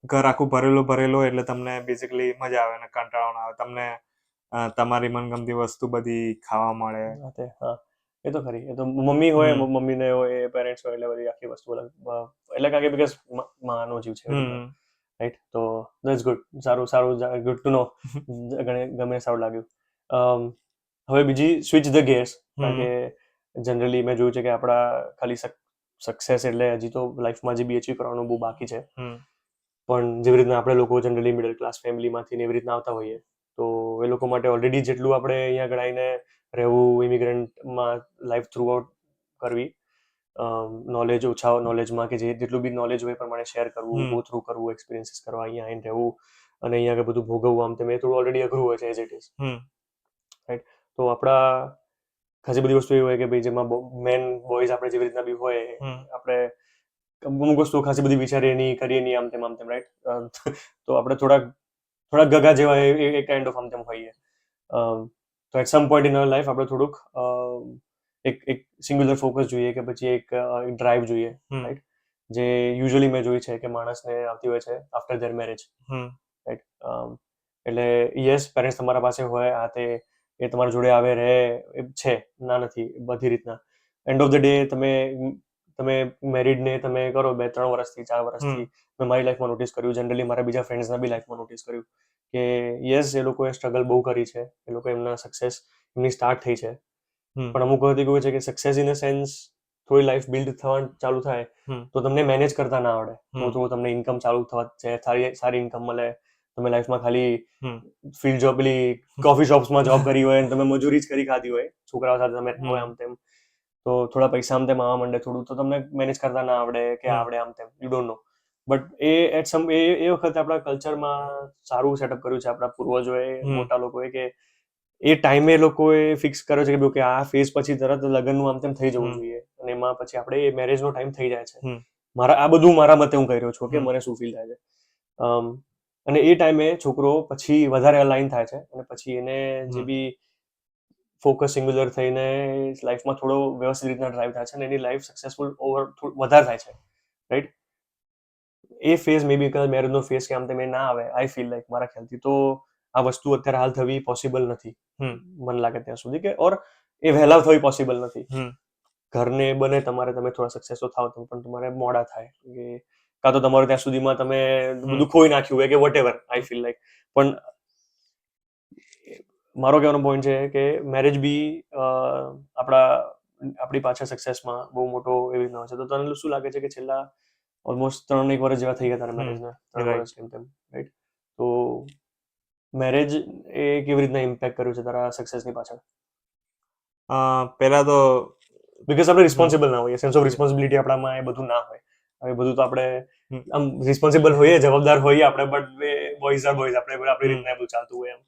B: ઘર આખું ભરેલું એટલે તમને બેઝિકલી મજા આવે અને કંટાળો ના આવે. તમને તમારી મનગમતી વસ્તુ બધી ખાવા મળે.
A: હા, એ તો ખરી. એ તો મમ્મી હોય, મમ્મીને હોય, પેરેન્ટ્સ હોય એટલે બધી આખી વસ્તુ અલગ, એટલે કારણ કે બીકોઝ માનો જીવ છે રાઈટ. તો દેટ્સ ગુડ. સારું, ગુડ ટુ નો. ગમે સારું લાગ્યું. હવે બીજી સ્વિચ ધ ગેર્સ, કારણ કે જનરલી મેં જોયું છે કે આપણા ખાલી સક્સેસ એટલે હજી તો લાઈફમાં જે બી અચીવ કરવાનું બહુ બાકી છે, પણ જેવી રીતના આપણે લોકો જનરલી મિડલ ક્લાસ ફેમિલીમાંથી એવી રીતના આવતા હોઈએ તો એ લોકો માટે ઓલરેડી જેટલું આપણે અહીંયા ગણાઈને રહેવું, ઇમિગ્રન્ટમાં લાઈફ થ્રુ આઉટ કરવી, નોલેજ ઓછા નોલેજમાં કે જેટલું બી નોલેજ હોય એ પ્રમાણે શેર કરવું, ગો થ્રુ કરવું, એક્સપિરિયન્સીસ કરવા, અહીંયા આવીને રહેવું અને અહીંયા આગળ બધું ભોગવવું, આમ તેમ એ થોડું ઓલરેડી અઘરું હોય છે એઝ ઇટ ઇઝ, રાઈટ. તો આપણા ખાસી બધી વસ્તુ એવી હોય કે ભાઈ જેમાં મેન બોયઝ આપણે જેવી રીતના બી હોય આપણે અમુક વસ્તુ ખાસી બધી વિચારીએ નહીં, કરીએ નહીં, આમ તેમ, રાઈટ. તો આપણે થોડાક ગગા જેવા એ કાઇન્ડ ઓફ આમ તેમ હોઈએ. તો at some point in our life આપણે થોડુંક એક સિંગ્યુલર ફોકસ જોઈએ કે પછી એક ડ્રાઈવ જોઈએ, રાઈટ, જે યુઝ્યુઅલી મેં જોઈ છે કે માણસને આવતી હોય છે આફ્ટર ધેર મેરેજ, રાઈટ. એટલે યસ, પેરેન્ટ્સ તમારા પાસે હોય, આ તે એ તમારા જોડે આવે રહે છે, ના નથી બધી રીતના. એન્ડ ઓફ ધ ડે તમે તમે મેરિડને તમે કરો 2-3 વર્ષથી 4 વર્ષથી, મેં મારી લાઈફમાં નોટિસ કર્યું, જનરલી મારા બીજા ફ્રેન્ડ્સના બી લાઈફમાં નોટિસ કર્યું કે યસ, એ લોકોએ સ્ટ્રગલ બહુ કરી છે, એ લોકો એમના સક્સેસ એમની સ્ટાર્ટ થઈ છે, પણ અમુક વખત કેવું છે કે સક્સેસ ઇન અ સેન્સ થોડી લાઈફ બિલ્ડ થવા ચાલુ થાય તો તમને મેનેજ કરતા ના આવડે, તો તમને ઇન્કમ ચાલુ થવા છે, સારી ઇન્કમ મળે, તમે લાઈફમાં ખાલી ફિલ્ડ જોબ, પેલી કોફી શોપ્સમાં જોબ કરી હોય અને તમે મજૂરી જ કરી ખાધી હોય, છોકરાઓ સાથે તમે હોય આમ તેમ, તો થોડા પૈસા આમ તેમ આવવા માંડે, થોડું તો તમને મેનેજ કરતા ના આવડે કે આવડે આમ તેમ, યુ ડોન્ટ નો. બટ એ વખતે આપણા કલ્ચરમાં સારું સેટઅપ કર્યું છે આપણા પૂર્વજોએ, મોટા લોકોએ, કે એ ટાઈમે લોકોએ ફિક્સ કર્યો છે કે આ ફેઝ પછી તરત લગ્નનું આમ તેમ થઈ જવું જોઈએ, અને એમાં પછી આપણે મેરેજનો ટાઈમ થઈ જાય છે. આ બધું મારા મતે હું કહી રહ્યો છું કે મને શું ફીલ થાય છે. અને એ ટાઈમે છોકરો પછી વધારે અલાઈન થાય છે, અને પછી એને જે બી ફોકસ સિંગ્યુલર થઈને લાઈફમાં થોડો વ્યવસ્થિત રીતના ડ્રાઈવ થાય છે, અને એની લાઈફ સક્સેસફુલ વધારે થાય છે, રાઈટ. એ ફેઝ મે બી મેરેજનો ફેઝ કે આમ તેમ ના આવે, આઈ ફીલ લાઈક, મારા ખ્યાલથી તો આ વસ્તુ અત્યારે હાલ થવી પોસિબલ નથી, મને લાગે ત્યાં સુધી, કે ઓર એ વહેલા થવી પોસિબલ નથી. ઘરને બને તમારે, તમે થોડા સક્સેસ તો થાવ, પણ તમારે મોડા થાય, કે કાં તો તમારે ત્યાં સુધીમાં તમે બધું ખોઈ નાખ્યું હોય કે whatever, I feel like. પણ મારો કહેવાનો પોઈન્ટ છે કે મેરેજ બી આપણી પાછળ સક્સેસમાં બહુ મોટો એવી રીતના હોય છે. તો તને શું લાગે છે કે છેલ્લા ઓલમોસ્ટ 3-1 વર્ષ જેવા થઈ ગયા તારા મેરેજના, 3 વર્ષ કેમ તેમ, રાઈટ? તો મેરેજ એ કેવી રીતના ઇમ્પેક્ટ કર્યું છે તારા સક્સેસની પાછળ?
B: પહેલા તો
A: બીકોઝ આપણે રિસ્પોન્સિબલ ના હોઈએ, સેન્સ ઓફ રિસ્પોન્સિબિલિટી આપણામાં એ બધું ના હોય. હવે બધું તો આપણે આમ રિસ્પોન્સિબલ હોઈએ, જવાબદાર હોઈએ આપણે, બટ બોયઝ આર બોયઝ, આપણે આપણી રીતના બધું ચાલતું હોય એમ.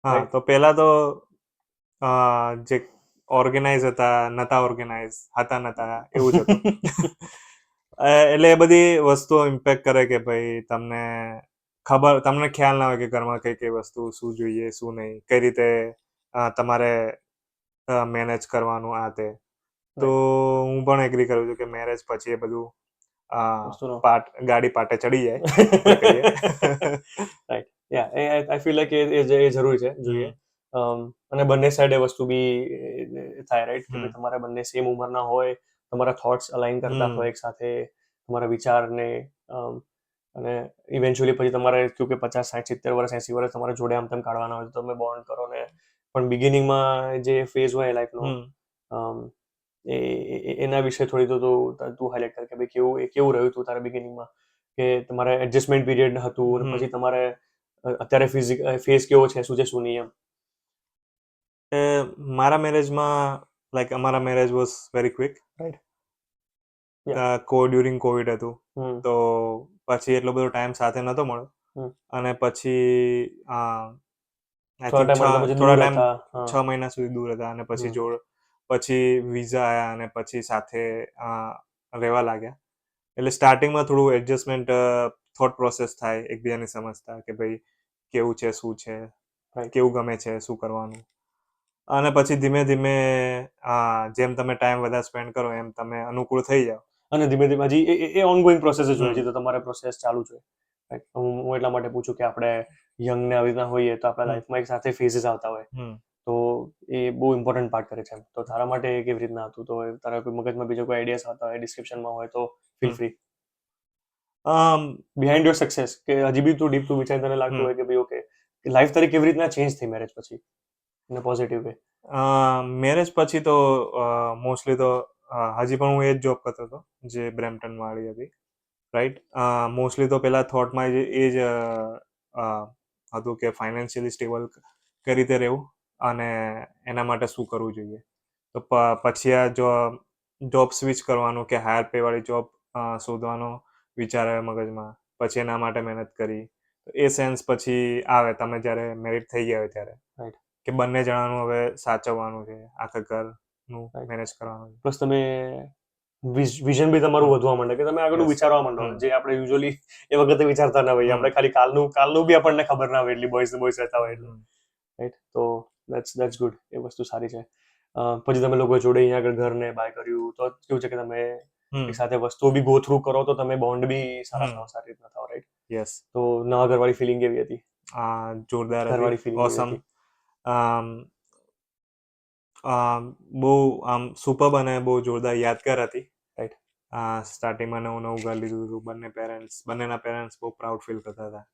B: હા, તો પહેલા તો જે ઓર્ગેનાઇઝ નતા ઓર્ગેનાઇઝ, નતા એવું જ હતું. એટલે એ બધી વસ્તુઓ ઇમ્પેક્ટ કરે કે ભાઈ તમને ખ્યાલ ના હોય કે ઘરમાં કઈ કઈ વસ્તુ, શું જોઈએ શું નહીં, કઈ રીતે તમારે મેનેજ કરવાનું, આ તે. તો હું પણ એગ્રી કરું છું કે મેરેજ પછી એ બધું ગાડી પાટે ચડી જાય.
A: Right, yeah, I feel like એ જરૂરી છે, જોઈએ. અને બંને સાઈડ એ વસ્તુ બી થાય, રાઈટ, કે તમારે બંને સેમ ઉંમરના હોય, તમારા થોટ્સ અલાઈન કરતા હોય એક સાથે, તમારા વિચારને, અને ઇવેન્ચ્યુઅલી પછી તમારે કયું કે 50, 60, 70 વર્ષ, 80 વર્ષ તમારે જોડે આમ તેમ કાઢવાના હોય તો તમે બોન્ડ કરો ને. પણ બિગિનિંગમાં જે ફેઝ હોય લાઈફનો, એના વિશે થોડી તો તું હાઇલાઇટ કર કે ભાઈ કેવું રહ્યું હતું તારા બિગિનિંગમાં, કે તમારે એડજસ્ટમેન્ટ પીરિયડ હતું, અને પછી તમારે અત્યારે ફેઝ કેવો છે, શું છે શું નહીં એમ.
B: મારા મેરેજમાં, લાઈક અમારા marriage was very quick, right. During Covid હતું, તો પછી એટલો બધો ટાઈમ સાથે નતો મળ્યો, અને પછી થોડા ટાઈમ 6 મહિના સુધી દૂર હતા, અને પછી વિઝા આયા, અને પછી સાથે રહેવા લાગ્યા. એટલે સ્ટાર્ટિંગમાં થોડું એડજસ્ટમેન્ટ, થોટ પ્રોસેસ થાય, એકબીજાને સમજતા કે ભાઈ કેવું છે, શું છે, કેવું ગમે છે, શું કરવાનું. અને પછી ધીમે ધીમે જેમ તમે ટાઈમ વધારે સ્પેન્ડ કરો એમ તમે અનુકૂળ થઈ જાઓ.
A: અને ધીમે ધીમે હજી એ ઓનગોઈંગ પ્રોસેસ જ હોય છે, તો તમારે પ્રોસેસ ચાલુ છે. હું એટલા માટે પૂછું કે આપણે યંગ ને આવી રીતના હોઈએ તો આપણા લાઈફમાં એક સાથે ફેઝિસ આવતા હોય, તો એ બહુ ઇમ્પોર્ટન્ટ પાર્ટ કરે છે. તો તારા માટે કેવી રીતના હતું? તો તારા કોઈ મગજમાં બીજો કોઈ આઈડિયાસ આવતા હોય, ડિસ્ક્રિપ્શનમાં હોય તો feel free. Behind your success, કે હજી બી તું ડીપ વિચાર તને લાગતું હોય કે ભાઈ ઓકે, લાઈફ તારી કેવી રીતના ચેન્જ થઈ મેરેજ પછી, in a positive way?
B: Marriage પછી તો મોસ્ટલી તો હજી પણ હું એ જ જોબ કરતો હતો જે બ્રેમ્પટન વાળી હતી, રાઈટ. મોસ્ટલી તો પેલા થોટમાં એ જ હતું કે ફાઇનાન્શિયલી સ્ટેબલ કઈ રીતે રહેવું, અને એના માટે શું કરવું જોઈએ. તો પછી આ જોબ સ્વિચ કરવાનું, કે હાયર પે વાળી જોબ શોધવાનો વિચાર આવ્યો મગજમાં, પછી એના માટે મહેનત કરી. એ સેન્સ પછી આવે તમે જ્યારે મેરિડ થઈ ગયા હોય ત્યારે,
A: રાઈટ,
B: કે બંને જણાનું હવે સાચવવાનું છે, આખા ઘરનું મેનેજ કરવાનું છે.
A: પ્લસ તમે વિઝન બી તમારું વધવા માંડે, કે તમે આગળનું વિચારવા માંડો, જે આપણે યુઝ્યુઅલી એ વખતે વિચારતા ના હોઈએ. આપણે ખાલી કાલનું બી આપણને ખબર ના હોય, એટલી બોયઝ રહેતા હોય એટલે, રાઈટ. તો દેટ્સ ગુડ, એ વસ્તુ સારી છે. પછી તમે લોકો જોડે અહીંયા આગળ ઘરને બાય કર્યું, તો કેવું છે કે તમે એક સાથે વસ્તુઓ બી ગો થ્રુ કરો, તો તમે બોન્ડ બી સારી રીતના થાવ, રાઈટ.
B: યસ.
A: તો નવા ઘરવાળી ફિલિંગ કેવી હતી?
B: જોરદાર
A: ઘરવાળી
B: હતી,
A: ફિલિંગ
B: ઓસમ. બહુ આમ સુપર્બ અને બહુ જોરદાર યાદગાર હતી. સ્ટાર્ટિંગમાં નવું ઘર લીધું હતું. બંનેના પેરેન્ટ્સ બહુ પ્રાઉડ ફીલ કરતા હતા.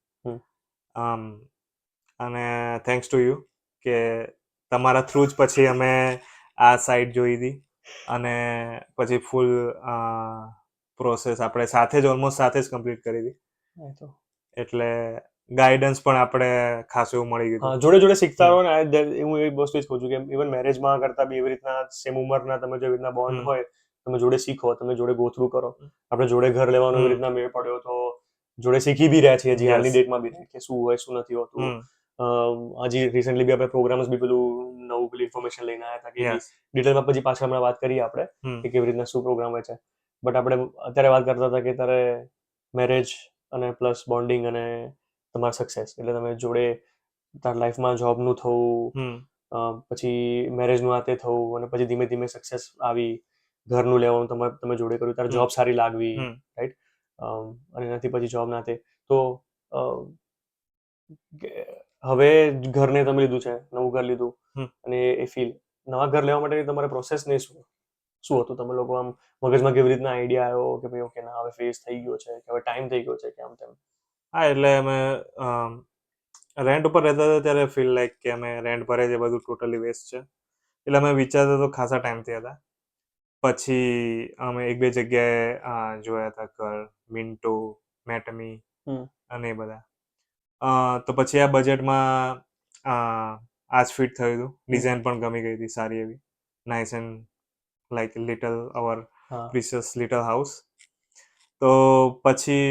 B: અને થેન્ક્સ ટુ યુ કે તમારા થ્રુ જ પછી અમે આ સાઇટ જોઈ હતી અને પછી ફૂલ પ્રોસેસ આપણે ઓલમોસ્ટ સાથે જ કમ્પ્લીટ કરી હતી. એટલે ગાઈડન્સ પણ આપણે ખાસું એવું મળી ગયું.
A: જોડે જોડે શીખતા રહો ને. હું એ વસ્તુ જ કહું છું કે ઇવન મેરેજમાં કરતા બી એવી રીતના સેમ ઉંમરના તમે જેવી રીતના બોન્ડ હોય, તમે જોડે શીખો, તમે જોડે ગો થ્રુ કરો. આપણે જોડે ઘર લેવાનું એવી રીતના મેળ પડ્યો તો જોડે શીખી બી રહ્યા છીએ હજી હાલની ડેટમાં બી કે શું હોય શું નથી હોતું. હજી રિસેન્ટલી બી આપણે પ્રોગ્રામ્સ બી પેલું નવું પેલી ઇન્ફોર્મેશન લઈને આવ્યા હતા કે ડિટેલમાં પછી પાછળ હમણાં વાત કરીએ આપણે કે કેવી રીતના શું પ્રોગ્રામ હોય છે. બટ આપણે અત્યારે વાત કરતા હતા કે તારે મેરેજ અને પ્લસ બોન્ડિંગ અને તમારા સક્સેસ એટલે તમે જોડે તાર લાઈફમાં જોબનું થવું, પછી મેરેજનું આતે થવું અને પછી ધીમે ધીમે સક્સેસ આવી, ઘરનું લેવાનું તમે જોડે કર્યું, તાર જોબ સારી લાગવી, રાઈટ, અને એનાથી પછી જોબ નાતે તો હવે ઘરને તમે લીધું છે, નવું ઘર લીધું અને એ ફીલ નવા ઘર લેવા માટેની તમારે પ્રોસેસ નહીં શું હતું? તમે લોકો આમ મગજમાં કેવી રીતના આઈડિયા આવ્યો કે ભાઈ ઓકે ના હવે ફેસ થઈ ગયો છે કે હવે ટાઈમ થઈ ગયો છે કે આમ તેમ?
B: એટલે અમે રેન્ટ ઉપર રહેતા હતા ત્યારે ફીલ લાઈક કે અમે રેન્ટ ભરે છે બધું ટોટલી વેસ્ટ છે. એટલે અમે વિચારતા તો ખાસા ટાઈમથી હતા. પછી અમે એક બે જગ્યાએ જોયા હતા ઘર, મિન્ટો, મેટમી અને એ બધા. તો પછી આ બજેટમાં આ જ ફિટ થયું હતું. ડિઝાઇન પણ ગમી ગઈ હતી સારી એવી, nice and like little our precious little house. તો પછી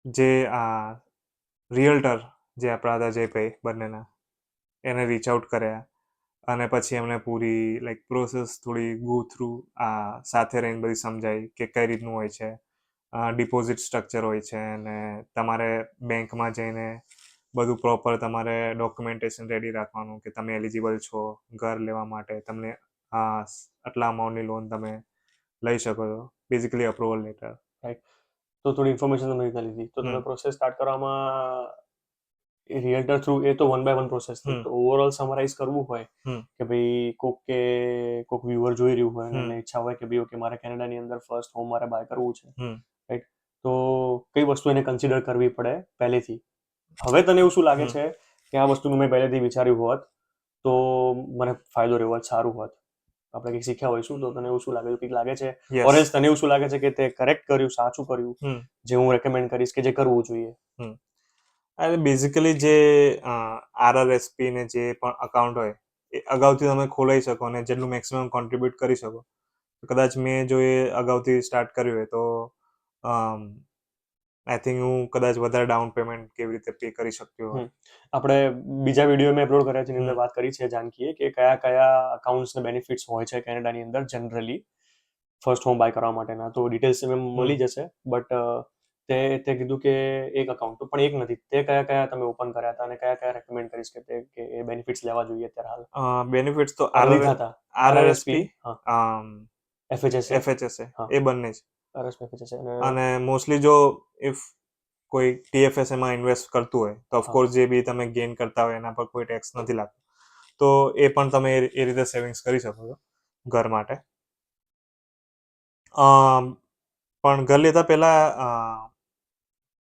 B: જે રિયલ્ટર જે આપણા હતા જયભાઈ બંનેના, એને રીચ આઉટ કર્યા અને પછી એમને પૂરી લાઈક પ્રોસેસ થોડી ગો થ્રુ સાથે રહીને બધી સમજાઈ કે કઈ રીતનું હોય છે, ડિપોઝિટ સ્ટ્રક્ચર હોય છે અને તમારે બેંકમાં જઈને બધું પ્રોપર તમારે ડોક્યુમેન્ટેશન રેડી રાખવાનું કે તમે એલિજિબલ છો ઘર લેવા માટે, તમને આટલા અમાઉન્ટની લોન તમે લઈ શકો છો, બેઝિકલી અપ્રુવલ લેટર.
A: રાઈટ. તો થોડી ઇન્ફોર્મેશન તમે લીધી તો તમે પ્રોસેસ સ્ટાર્ટ કરવામાં રિયલ્ટર થ્રુ એ તો 1 by 1 પ્રોસેસ થઈ. તો ઓવરઓલ સમરાઇઝ કરવું હોય કે ભાઈ કોક વ્યુઅર જોઈ રહ્યું હોય અને ઈચ્છા હોય કે ભાઈ ઓકે મારે કેનેડાની અંદર ફર્સ્ટ હોમ મારે બાય કરવું છે, રાઈટ, તો કઈ વસ્તુ એને કન્સિડર કરવી પડે પહેલેથી? હવે તને એવું શું લાગે છે કે આ વસ્તુનું મેં પહેલેથી વિચાર્યું હોત તો મને ફાયદો રહ્યો હોત, સારું હોત, આપણે કંઈક શીખ્યા હોઈશું તો તને એવું શું લાગે, કંઈક લાગે છે ઓરેન્જ તને એવું શું લાગે છે કે તે કરેક્ટ કર્યું, સાચું કર્યું, જે હું રેકમેન્ડ કરીશ કે જે કરવું જોઈએ?
B: બેઝિકલી જે RRSP ને જે પણ અકાઉન્ટ હોય એ અગાઉથી તમે ખોલાવી શકો અને જેટલું મેક્સિમમ કોન્ટ્રીબ્યુટ કરી શકો. કદાચ મેં જો એ અગાઉથી સ્ટાર્ટ કર્યું હોય તો આઈ થિંક હું કદાચ વધારે ડાઉન પેમેન્ટ કેવી રીતે પે કરી શકતો હોય.
A: આપણે બીજા વિડીયો મેં અપલોડ કર્યા છે એની અંદર વાત કરી છે જાનકીએ કે કયા કયા અકાઉન્ટ્સ ને બેનિફિટ્સ હોય છે કેનેડાની અંદર જનરલી ફર્સ્ટ હોમ બાય કરવા માટેના. તો ડિટેલ્સ એમ મળી જશે. બટ તે કીધું કે એક અકાઉન્ટ પણ એક નથી, તે કયા કયા તમે ઓપન કર્યા હતા અને કયા કયા રેકમેન્ડ કરીશ કે એ બેનિફિટ્સ લેવા જોઈએ અત્યારે હાલ?
B: બેનિફિટ્સ તો
A: RRSP,
B: FHSA એ બંને જ.
A: FHSA
B: અને મોસ્ટલી જો ઇફ કોઈ TFSA માં ઇન્વેસ્ટ કરતું હોય તો ઓફકોર્સ જે બી તમે ગેઇન કરતા હોય એના પર કોઈ ટેક્સ નથી લાગતો, તો એ પણ તમે એ રીતે સેવિંગ્સ કરી શકો છો ઘર માટે. પણ ઘર લેતા પહેલા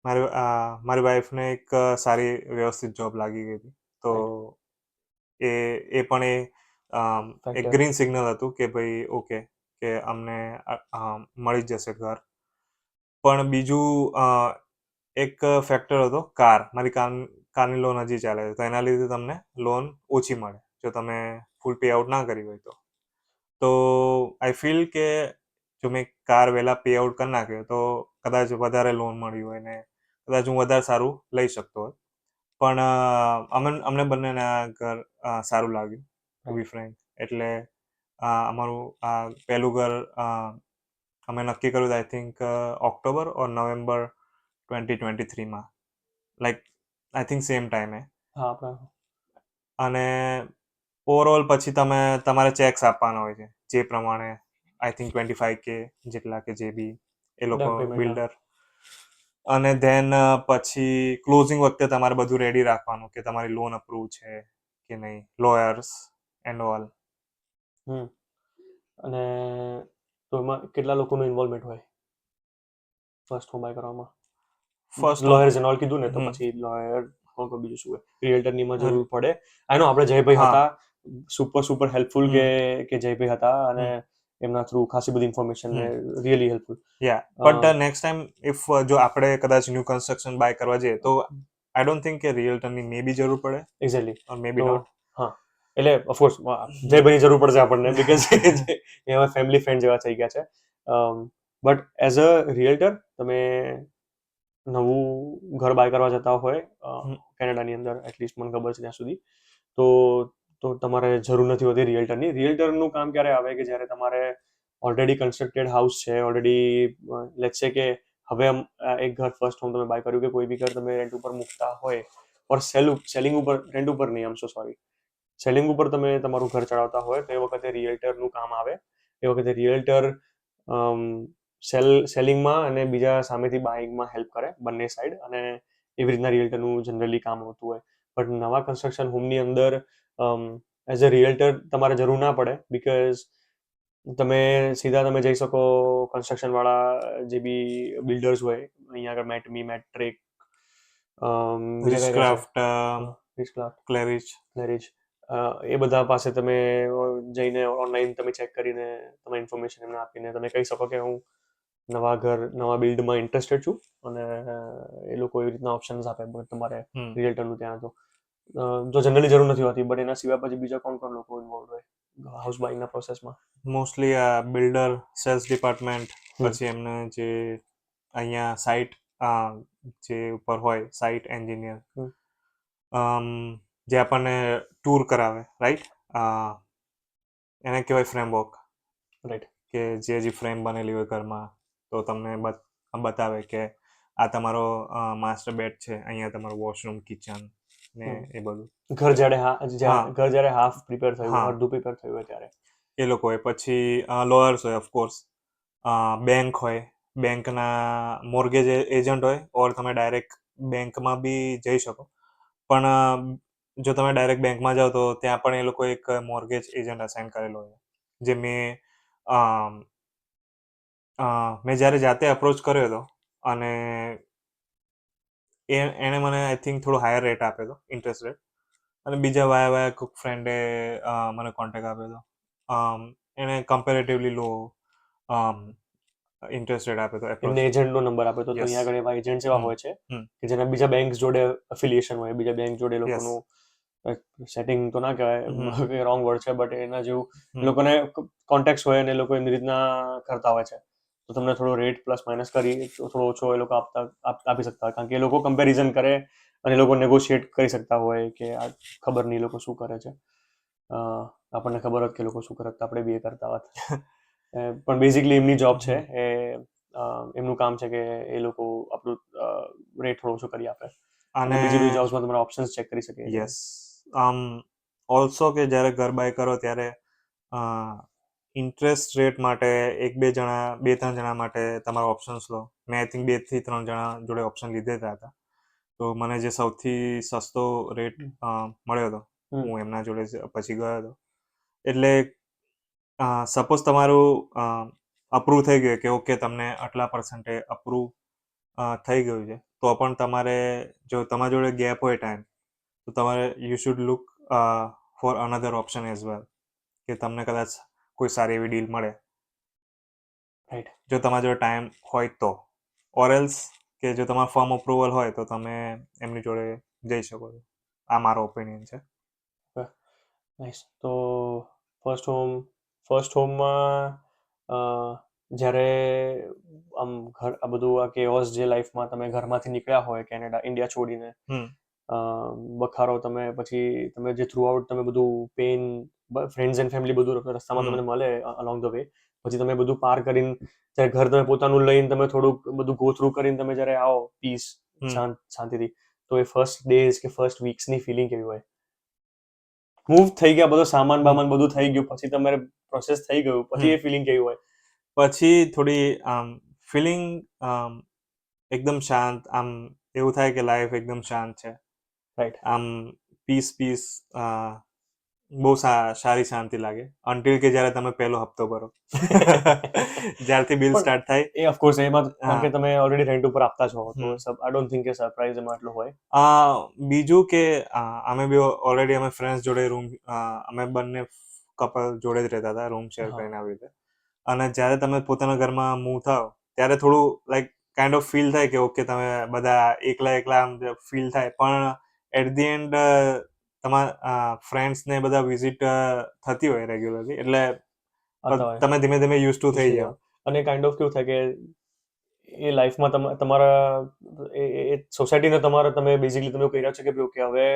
B: મારી વાઈફને એક સારી વ્યવસ્થિત જોબ લાગી ગઈ હતી, તો એ પણ એક ગ્રીન સિગ્નલ હતું કે ભાઈ ઓકે કે અમને મળી જશે ઘર. પણ બીજું એક ફેક્ટર હતો મારી કારની લોન હજી ચાલે છે, તો એના લીધે તમને લોન ઓછી મળે જો તમે ફૂલ પે આઉટ ના કરી હોય તો આઈ ફીલ કે જો મેં કાર વહેલા પે આઉટ કરી નાખ્યો તો કદાચ વધારે લોન મળી હોય ને કદાચ હું વધારે સારું લઈ શકતો હોય. પણ અમને બંનેને આ ઘર સારું લાગ્યું ટુ બી ફ્રેન્ક. એટલે અમારું પહેલું ઘર અમે નક્કી કર્યું I think October or November 2023માં, લાઈક આઈ થિંક સેમ ટાઈમે. અને ઓવરઓલ પછી તમારે ચેક્સ આપવાના હોય છે જે પ્રમાણે આઈ થિંક 25K જેટલા કે જે બી એ લોકો બિલ્ડર. અને ધેન પછી ક્લોઝિંગ વખતે તમારે બધું રેડી રાખવાનું કે તમારી લોન અપ્રૂવ છે કે નહીં, લોયર્સ એન્ડ ઓલ.
A: અને તો એમાં કેટલા લોકોનું ઇન્વોલ્વમેન્ટ હોય ફર્સ્ટ હોમ બાય કરવામાં?
B: ફર્સ્ટ
A: લોયર જનોલ કીધું ને, તો
B: હમ
A: પછી લોયર બીજું શું હોય, રિયલ્ટરની માં જરૂર પડે? આઈ નો આપણે જયભાઈ
B: હા
A: હતા, સુપર હેલ્પફુલ
B: હમ
A: કે જયભાઈ હતા, અને
B: હમ
A: એમના થ્રુ ખાસી બધી ઇન્ફોર્મેશન ને
B: hmm
A: really helpful.
B: But next time if જો આપણે કદાચ ન્યૂ કન્સ્ટ્રક્શન બાય કરવા જઈએ તો આઈ ડોન્ટ થિંક કે રિયલ્ટરની મે બી જરૂર પડે
A: એક્ઝેક્ટલી.
B: ઓર મે બી
A: તો
B: નોટ.
A: હા, એટલે ઓફકોર્સ જયભાઈની જરૂર પડશે આપણને, બીકોઝ એમાં ફેમિલી ફ્રેન્ડ જેવા થઈ ગયા છે. બટ એઝ અ રિયલ્ટર તમે નવું ઘર બાય કરવા જતા હોય કેનેડાની અંદર, એટલીસ્ટ મને ખબર છે ત્યાં સુધી, તો તમારે જરૂર નથી હોતી રિયલ્ટરની. રિયલ્ટરનું કામ ક્યારે આવે કે જ્યારે તમારે ઓલરેડી કન્સ્ટ્રક્ટેડ હાઉસ છે, ઓલરેડી લેટ્સ સે કે હવે એક ઘર ફર્સ્ટ હોમ તમે બાય કર્યું કે કોઈ બી ઘર તમે રેન્ટ ઉપર મૂકતા હોય, ઓર સેલિંગ ઉપર, રેન્ટ ઉપર નહીં, આમ સો સોરી, સેલિંગ ઉપર તમે તમારું ઘર ચડાવતા હોય, તો એ વખતે રિયલ્ટરનું કામ આવે. એ વખતે રિયલ્ટર સેલિંગમાં અને બીજા સામેથી બાઇંગમાં હેલ્પ કરે, બંને સાઈડ, અને એવી રીતના રિયલ્ટરનું જનરલી કામ હોતું હોય. બટ નવા કન્સ્ટ્રક્શન હોમની અંદર એઝ અ રિયલ્ટર તમારે જરૂર ના પડે, બીકોઝ તમે સીધા તમે જઈ શકો કન્સ્ટ્રક્શન વાળા જે બી બિલ્ડર્સ હોય અહીંયા આગળ, મેટમી, મેટ્રિક, બીજા કયા કયા છે,
B: રિચક્રાફ્ટ,
A: રિચક્રાફ્ટ,
B: ક્લેરિચ.
A: ક્લેરિજ, એ બધા પાસે તમે જઈને ઓનલાઈન તમે ચેક કરીને તમે ઇન્ફોર્મેશન એમને આપીને તમે કહી શકો કે હું નવા બિલ્ડમાં ઇન્ટરેસ્ટેડ છું, અને એ લોકો એવી રીતના ઓપ્શન્સ આપે તમારે રિયલ્ટરનું ત્યાં. તો જનરલી જરૂર નથી હોતી, બટ એના સિવાય પછી બીજા કોણ લોકો ઇન્વોલ્વ હોય હાઉસ બાઇંગના પ્રોસેસમાં?
B: મોસ્ટલી આ બિલ્ડર, સેલ્સ ડિપાર્ટમેન્ટ,
A: હમ.
B: પછી એમને જે અહીંયા સાઇટ જે ઉપર હોય, સાઇટ એન્જિનિયર, જે આપણને ટૂર કરાવે, રાઈટ, એને કહેવાય ફ્રેમવર્ક.
A: રાઈટ.
B: કે જે હજી ફ્રેમ બનેલી હોય ઘરમાં, તો તમને બતાવે કે આ તમારો માસ્ટર બેડ છે, અહીંયા તમારું વોશરૂમ, કિચન ને એ બધું.
A: ઘર
B: હા
A: જ્યારે હાફ પ્રિપેર થયું હોય,
B: હા
A: અડધું પ્રિપેર થયું હોય ત્યારે
B: એ લોકો હોય. પછી લોયર્સ હોય, ઓફકોર્સ, બેંક હોય, બેંકના મોર્ગેજ એજન્ટ હોય, ઓર તમે ડાયરેક્ટ બેંકમાં બી જઈ શકો. પણ જો તમે ડાયરેક્ટ બેંકમાં જાઓ તો ત્યાં પણ એ લોકો એક મોર્ગેજ એજન્ટ અસાઇન કરેલો હોય, જે મેં જ્યારે જાતે અપ્રોચ કર્યો હતો, અને એણે મને આઈ થિંક થોડો હાયર રેટ આપ્યો હતો, ઇન્ટરેસ્ટ રેટ. અને બીજા વાયા કોઈક ફ્રેન્ડે મને કોન્ટેક્ટ આપ્યો હતો, એણે કમ્પેરેટિવલી લો ઇન્ટરેસ્ટ રેટ આપ્યો હતો
A: એમને
B: એપ્રોચ.
A: એજન્ટનો નંબર આપ્યો તો
B: યસ.
A: અહીંયા આગળ એવા એજન્ટ્સ એવા હોય છે
B: હમ
A: કે જેના બીજા બેંક જોડે અફિલિએશન હોય, બીજા બેંક જોડે
B: યસ.
A: લોકોનું સેટિંગ તો ના કહેવાય, રોંગ વર્ડ છે, બટ એના જેવું
B: હમ
A: લોકોને કોન્ટેક્ટ હોય, અને એ લોકો એમની રીતના કરતા હોય છે. તો તમને થોડો રેટ પ્લસ માઇનસ કરી થોડો ઓછો એ લોકો આપી શકતા હોય, કારણ કે એ લોકો કમ્પેરિઝન કરે અને એ લોકો નેગોશિએટ કરી શકતા હોય કે આ ખબર નહીં એ લોકો શું કરે છે. આપણને ખબર હોત કે લોકો શું કરત, આપણે બી એ કરતા હોત. પણ બેઝિકલી એમની જોબ છે, એમનું કામ છે કે એ લોકો આપણું રેટ થોડો ઓછો કરી આપે, અને
B: અને
A: બીજી બધી જોબ્સમાં તમારા ઓપ્શન્સ ચેક કરી શકે.
B: યસ, ઓલ્સો કે જ્યારે ઘર બાય કરો ત્યારે ઇન્ટરેસ્ટ રેટ માટે બે ત્રણ જણા માટે તમારા ઓપ્શન્સ લો. મેં આઈ થિંક 2 થી 3 જણા જોડે ઓપ્શન લીધેલા હતા, તો મને જે સૌથી સસ્તો રેટ મળ્યો હતો, હું એમના જોડે પછી ગયો હતો. એટલે સપોઝ તમારું અપ્રૂવ થઈ ગયું કે ઓકે તમને આટલા પર્સન્ટે અપ્રૂવ થઈ ગયું છે, તો પણ તમારે જો તમારી જોડે ગેપ હોય ટાઈમ, તો તમારે you should look four another option as well, કે તમને કદાચ કોઈ સારી એવી ડીલ મળે,
A: રાઈટ.
B: જો તમારી જોડે ટાઈમ હોય તો. ઓર એલ્સ કે જો તમારું ફર્મ અપ્રુવલ હોય તો તમે એમની જોડે જઈ શકો છો. આ મારો ઓપિનિયન છે.
A: નાઈસ. તો ફર્સ્ટ હોમમાં જ્યારે આ બધું આ કેઓસ જે લાઈફમાં તમે ઘરમાંથી નીકળ્યા હોય, કેનેડા, ઇન્ડિયા છોડીને, બખારો તમે પછી તમે જે થ્રુ આઉટ તમે બધું પેન, ફ્રેન્ડ્સ એન્ડ ફેમિલી બધું રસ્તામાં તમને મળે અલોંગ ધ વે, પછી તમે બધું પાર કરીને જ્યારે ઘર તમે પોતાનું લઈને તમે થોડુંક બધું ગો થ્રુ કરીને તમે જ્યારે આવો પીસ, શાંતિથી, તો એ ફર્સ્ટ ડેઝ કે ફર્સ્ટ વીક્સની ફિલિંગ કેવી હોય? મૂવ થઈ ગયા, બધો સામાન બામાન બધું થઈ ગયું, પછી તમારે પ્રોસેસ થઈ ગયું, પછી એ ફિલિંગ કેવી હોય?
B: પછી થોડી ફિલિંગ એકદમ શાંત, એવું થાય કે લાઈફ એકદમ શાંત છે,
A: રાઈટ.
B: પીસ બહુ સારી શાંતિ લાગે અનટિલ કે જ્યારે તમે પહેલો હપ્તો ભરો. જ્યારથી બિલ
A: પણ
B: સ્ટાર્ટ થાય.
A: એ ઓફકોર્સ એમાં કારણ કે
B: હા.
A: તમે ઓલરેડી રેન્ટ ઉપર આપતા છો તો
B: હમ.
A: આઈ ડોન્ટ થિંક કે સરપ્રાઈઝ એમાં આટલું હોય.
B: બીજું કે અમે બી ઓલરેડી અમે ફ્રેન્ડ્સ જોડે રૂમ અમે બંને કપલ જોડે જ રહેતા હતા રૂમ શેર
A: હા
B: કરીને આવી રીતે. અને જ્યારે તમે પોતાના ઘરમાં મૂવ થાવ ત્યારે થોડું લાઈક કાઇન્ડ ઓફ ફીલ થાય કે ઓકે તમે બધા એકલા એકલા આમ ફીલ થાય પણ એટ ધી એન્ડ તમારા ફ્રેન્ડ્સ ને બધા વિઝિટ થતી હોય રેગ્યુલરલી એટલે
A: આવતા હોય
B: તમે ધીમે ધીમે યુઝ ટુ થઈ
A: issue
B: જાઓ.
A: હોય. અને કાઇન્ડ ઓફ કેવું થાય કે એ લાઈફમાં તમારા એ સોસાયટીને તમારા તમે બેઝિકલી તમે એવું કહી રહ્યા છો કે ભાઈ ઓકે હવે